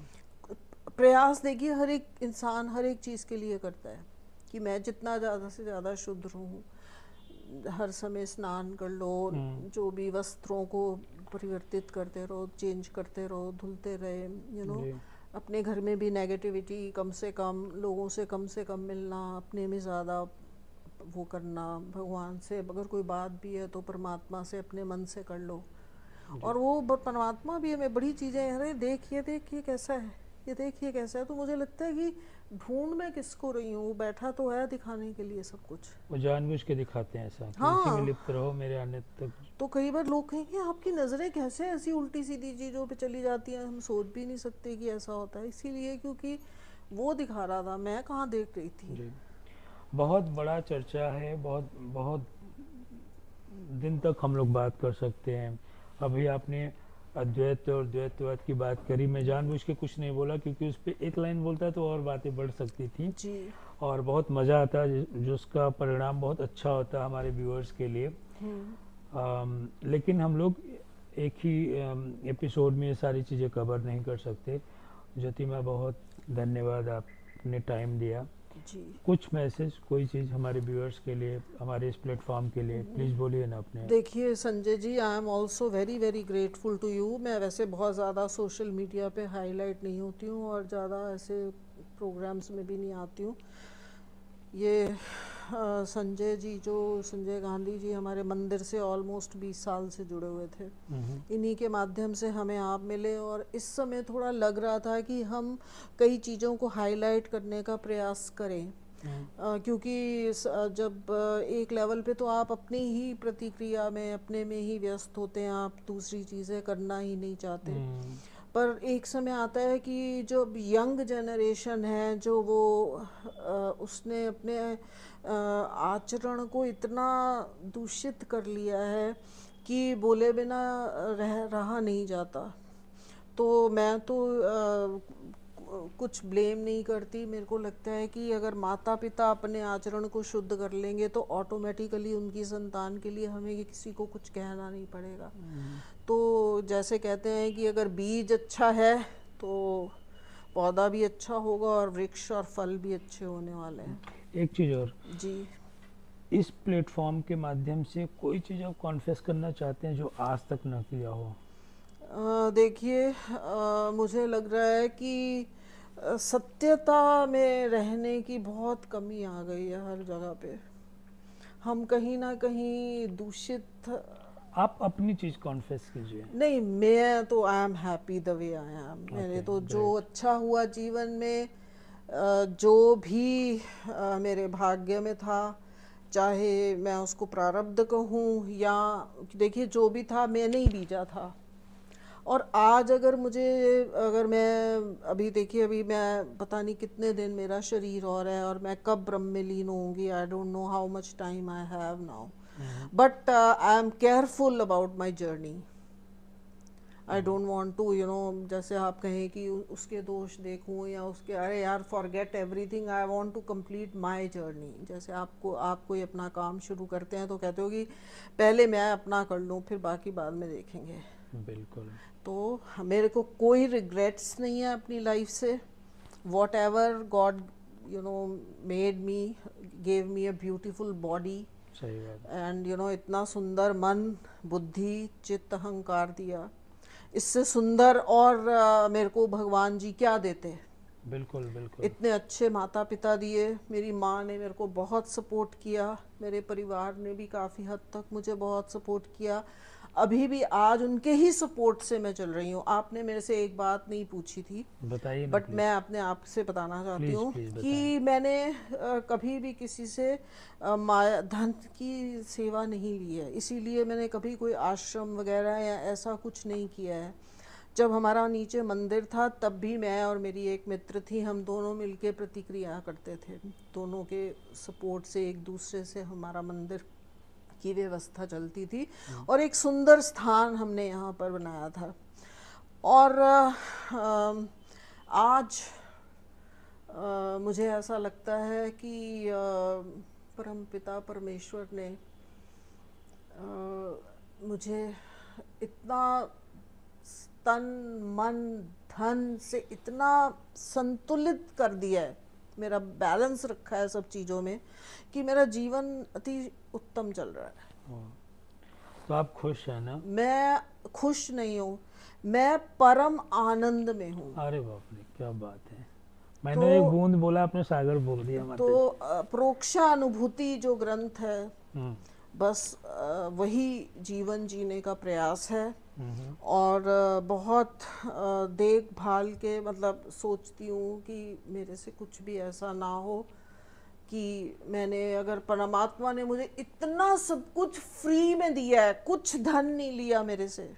प्रयास देखिए हर एक इंसान हर एक चीज़ के लिए करता है कि मैं जितना ज़्यादा से ज़्यादा शुद्ध रहूँ, हर समय स्नान कर लो, जो भी वस्त्रों को परिवर्तित करते रहो, चेंज करते रहो, धुलते रहे, यू नो। अपने घर में भी नेगेटिविटी कम से कम मिलना, अपने में ज़्यादा वो करना, भगवान से अगर कोई बात भी है तो परमात्मा से अपने मन से कर लो। और वो परमात्मा भी हमें बड़ी चीज़ें, अरे देखिए कैसा है, ये देखिए कैसा है। तो मुझे लगता है कि ढूंढ मैं किसको रही हूँ, वो बैठा तो है दिखाने के लिए सब कुछ, वो जानबूझ के दिखाते हैं ऐसा कि इसी में लिप्त रहो मेरे आने तक। तो कई बार लोग कहेंगे आपकी नज़रें कैसे ऐसी उल्टी सीधी चीज़ों पे चली जाती हैं, हम सोच भी नहीं सकते कि ऐसा होता है। इसीलिए क्योंकि वो दिखा रहा था, मैं कहाँ देख रही थी। जी। बहुत बड़ा चर्चा है, बहुत बहुत दिन तक हम लोग बात कर सकते हैं। अभी आपने अद्वैत और द्वैतवाद की बात करी, मैं जानबूझ के कुछ नहीं बोला क्योंकि उस पर एक लाइन बोलता तो और बातें बढ़ सकती थी जी। और बहुत मज़ा आता, जिसका परिणाम बहुत अच्छा होता हमारे व्यूअर्स के लिए। लेकिन हम लोग एक ही एपिसोड में ये सारी चीज़ें कवर नहीं कर सकते। ज्योतिमा, बहुत धन्यवाद, आपने टाइम दिया। जी। कुछ मैसेज, कोई चीज़ हमारे व्यूअर्स के लिए, हमारे इस प्लेटफॉर्म के लिए प्लीज़ बोलिए ना अपने। देखिए Sanjay ji, I am also very very grateful to you. मैं वैसे बहुत ज़्यादा सोशल मीडिया पे हाईलाइट नहीं होती हूँ और ज़्यादा ऐसे प्रोग्राम्स में भी नहीं आती हूँ। ये संजय जी, जो संजय गांधी जी हमारे मंदिर से ऑलमोस्ट 20 साल से जुड़े हुए थे, इन्हीं के माध्यम से हमें आप मिले और इस समय थोड़ा लग रहा था कि हम कई चीज़ों को हाईलाइट करने का प्रयास करें। क्योंकि जब एक लेवल पे तो आप अपनी ही प्रतिक्रिया में, अपने में ही व्यस्त होते हैं, आप दूसरी चीज़ें करना ही नहीं चाहते। पर एक समय आता है कि जो यंग जनरेशन है, जो वो उसने अपने आचरण को इतना दूषित कर लिया है कि बोले बिना रहा नहीं जाता। तो मैं तो कुछ ब्लेम नहीं करती। मेरे को लगता है कि अगर माता पिता अपने आचरण को शुद्ध कर लेंगे तो ऑटोमेटिकली उनकी संतान के लिए हमें किसी को कुछ कहना नहीं पड़ेगा। तो जैसे कहते हैं कि अगर बीज अच्छा है तो पौधा भी अच्छा होगा और वृक्ष और फल भी अच्छे होने वाले हैं। एक चीज़ और जी। इस प्लेटफॉर्म के माध्यम से कोई चीज़ आप कॉन्फेस करना चाहते हैं जो आज तक ना किया हो? देखिए, मुझे लग रहा है कि सत्यता में रहने की बहुत कमी आ गई है हर जगह पे। हम कहीं ना कहीं दूषित। आप अपनी चीज़ कॉन्फेस कीजिए। नहीं, मैं तो I am happy the way I am. मैंने ओके, तो जो ग्रेट। अच्छा हुआ जीवन में, जो भी मेरे भाग्य में था, चाहे मैं उसको प्रारब्ध कहूँ या, देखिए जो भी था मैंने ही बीजा था। और आज अगर मैं अभी, देखिए अभी मैं पता नहीं कितने दिन मेरा शरीर और है और मैं कब ब्रह्म में लीन होंगी। I don't know how much time I have now, but I am careful about my journey. I don't want to जैसे आप कहें कि उसके दोष देखूं या उसके, अरे यार forget everything, I want to complete my journey. जैसे आप कोई अपना काम शुरू करते हैं तो कहते हो कि पहले मैं अपना कर लूं, फिर बाकी बाद में देखेंगे। बिल्कुल। तो मेरे को कोई रिग्रेट्स नहीं है अपनी लाइफ से। What ever God made me, gave me a beautiful body, सही बात। एंड इतना सुंदर मन, बुद्धि, चित्त, अहंकार दिया। इससे सुंदर और मेरे को भगवान जी क्या देते। बिल्कुल बिल्कुल। इतने अच्छे माता पिता दिए। मेरी माँ ने मेरे को बहुत सपोर्ट किया, मेरे परिवार ने भी काफ़ी हद तक मुझे बहुत सपोर्ट किया। अभी भी आज उनके ही सपोर्ट से मैं चल रही हूँ। आपने मेरे से एक बात नहीं पूछी थी, बताइए ना बट प्लीज। मैं अपने आप से बताना चाहती प्लीज हूँ प्लीज बताएं। कि मैंने कभी भी किसी से माया धन की सेवा नहीं ली है। इसीलिए मैंने कभी कोई आश्रम वगैरह या ऐसा कुछ नहीं किया है। जब हमारा नीचे मंदिर था तब भी मैं और मेरी एक मित्र थी, हम दोनों मिलके प्रतिक्रिया करते थे। दोनों के सपोर्ट से एक दूसरे से हमारा मंदिर की व्यवस्था चलती थी और एक सुंदर स्थान हमने यहाँ पर बनाया था। और आज मुझे ऐसा लगता है कि परमपिता परमेश्वर ने मुझे इतना तन मन धन से इतना संतुलित कर दिया है, मेरा बैलेंस रखा है सब चीज़ों में, कि मेरा जीवन अति उत्तम चल रहा है। तो आप खुश हैं ना? मैं खुश नहीं हूँ, मैं परम आनंद में हूँ। अरे बाप रे, क्या बात है! मैंने एक बूंद बोला, आपने सागर बोल दिया। तो प्रोक्षानुभूति जो ग्रंथ है, बस वही जीवन जीने का प्रयास है। और बहुत देखभाल के, मतलब सोचती हूँ कि मेरे से कुछ भी ऐसा ना हो कि मैंने, अगर परमात्मा ने मुझे इतना सब कुछ फ्री में दिया है, कुछ धन नहीं लिया मेरे से,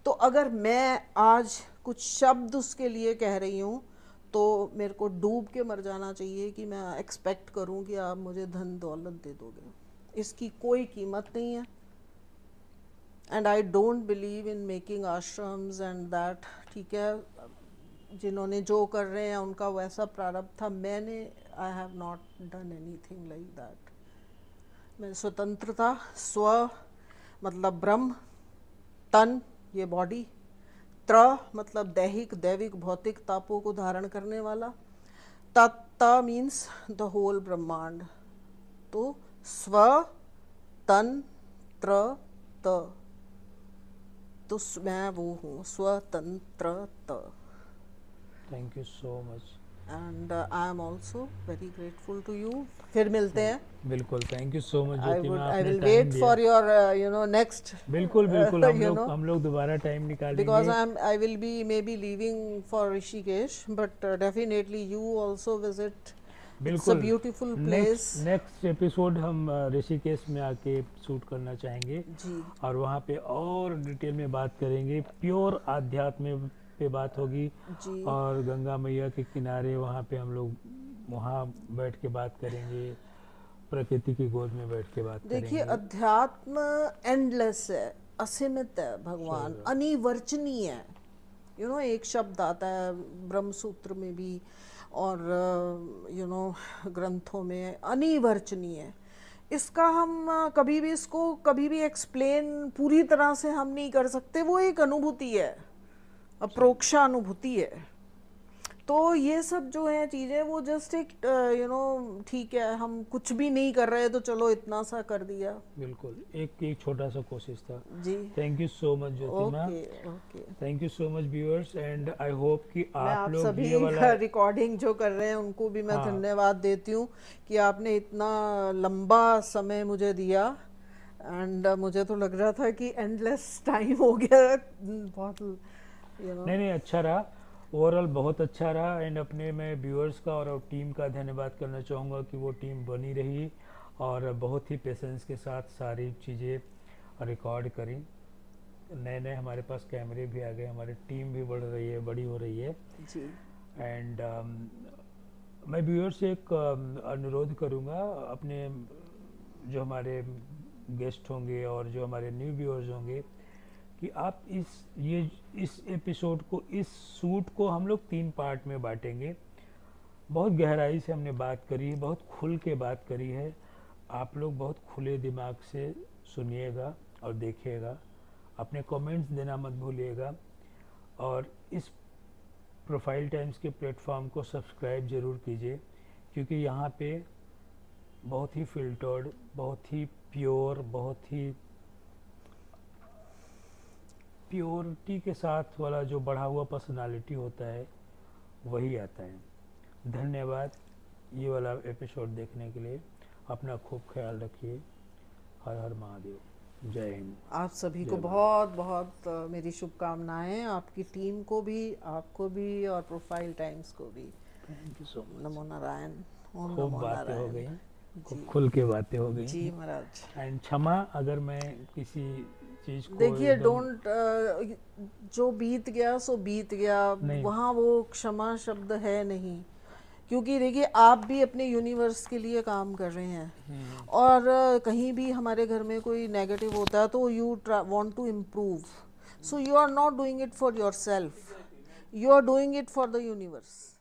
तो अगर मैं आज कुछ शब्द उसके लिए कह रही हूँ तो मेरे को डूब के मर जाना चाहिए कि मैं एक्सपेक्ट करूं कि आप मुझे धन दौलत दे दोगे। इसकी कोई कीमत नहीं है। And I don't believe in making ashrams and that. ठीक है, जिन्होंने जो कर रहे हैं उनका वैसा प्रारब्ध था। मैंने I have not done anything like that. मैं स्वतंत्रता, स्व मतलब ब्रह्म, तन ये बॉडी, त्र मतलब दैहिक दैविक भौतिक तापों को धारण करने वाला, तत् मीन्स द होल ब्रह्मांड। तो स्व तन त्र त, तो मैं वो हूँ स्वतंत्र त। Thank you so much. And I am also very grateful to you. फिर मिलते हैं। बिल्कुल, थैंक यू सो मच आई ज्योतिमा, आई आपने विल टाइम वेट दिया। फॉर योर नेक्स्ट, बिल्कुल बिल्कुल, you know, हम लोग दोबारा टाइम because निकालेंगे। I will be maybe leaving for Rishikesh, but definitely you also visit. It's a बिल्कुल, beautiful place. नेक्स्ट एपिसोड हम ऋषिकेश में आके शूट करना चाहेंगे जी और वहाँ पे और डिटेल में बात करेंगे, प्योर आध्यात्म पे बात होगी। जी और गंगा मैया के किनारे वहाँ पे हम लोग वहाँ बैठ के बात करेंगे, प्रकृति की गोद में बैठ के बात देखिए, करेंगे। अध्यात्म एंडलेस है, असीमित है, भगवान सही बात। अनिवर्चनीय है। एक शब्द आता है ब्रह्म सूत्र में भी और ग्रंथों में, अनिवर्चनीय। इसका हम कभी भी इसको कभी भी एक्सप्लेन पूरी तरह से हम नहीं कर सकते। वो एक अनुभूति है, अप्रोक्षा अनुभूति है। तो ये सब जो है चीज़ें वो जस्ट एक ठीक है, हम कुछ भी नहीं कर रहे तो चलो इतना सा कर दिया। बिल्कुल, एक छोटा सा कोशिश था। जी thank you so much Jyotima. Okay okay. Thank you so much viewers, and I hope कि मैं आप आप लोग सभी ये वाला रिकॉर्डिंग जो कर रहे हैं उनको भी मैं हाँ धन्यवाद देती हूँ कि आपने इतना लंबा समय मुझे दिया। एंड मुझे तो लग रहा था कि एंडलेस टाइम हो गया बहुत, नहीं अच्छा रहा, ओवरऑल बहुत अच्छा रहा। एंड अपने मैं व्यूअर्स का और टीम का धन्यवाद करना चाहूँगा कि वो टीम बनी रही और बहुत ही पेशेंस के साथ सारी चीज़ें रिकॉर्ड करी। नए नए हमारे पास कैमरे भी आ गए, हमारी टीम भी बढ़ रही है, बड़ी हो रही है। जी एंड मैं व्यूअर से एक अनुरोध करूँगा, अपने जो हमारे गेस्ट होंगे और जो हमारे न्यू व्यूअर्स होंगे, कि आप इस एपिसोड को, इस शूट को हम लोग 3 पार्ट में बांटेंगे। बहुत गहराई से हमने बात करी है, बहुत खुल के बात करी है। आप लोग बहुत खुले दिमाग से सुनिएगा और देखिएगा, अपने कमेंट्स देना मत भूलिएगा। और इस प्रोफाइल टाइम्स के प्लेटफॉर्म को सब्सक्राइब ज़रूर कीजिए, क्योंकि यहाँ पे बहुत ही फिल्टर्ड, बहुत ही प्योर, बहुत ही प्योरिटी के साथ वाला जो बढ़ा हुआ पर्सनालिटी होता है वही आता है। धन्यवाद ये वाला एपिसोड देखने के लिए। अपना खूब ख्याल रखिए। हर हर महादेव। जय हिंद। आप सभी जय को भारत। बहुत बहुत मेरी शुभकामनाएं, आपकी टीम को भी, आपको भी और प्रोफाइल टाइम्स को भी। Thank you so much. नमो नारायण। ओम खूब नमो बातें हो नारायण। गई, खूब जी खुल के बातें हो गई। जी महाराज। एंड क्षमा अगर मैं किसी चीज़ को देखिए, एकदम डोंट जो बीत गया सो बीत गया, नहीं, वहाँ वो क्षमा शब्द है नहीं। क्योंकि देखिए, आप भी अपने यूनिवर्स के लिए काम कर रहे हैं और कहीं भी हमारे घर में कोई नेगेटिव होता है तो you want to improve, so you are not doing it for yourself, you are doing it for the universe.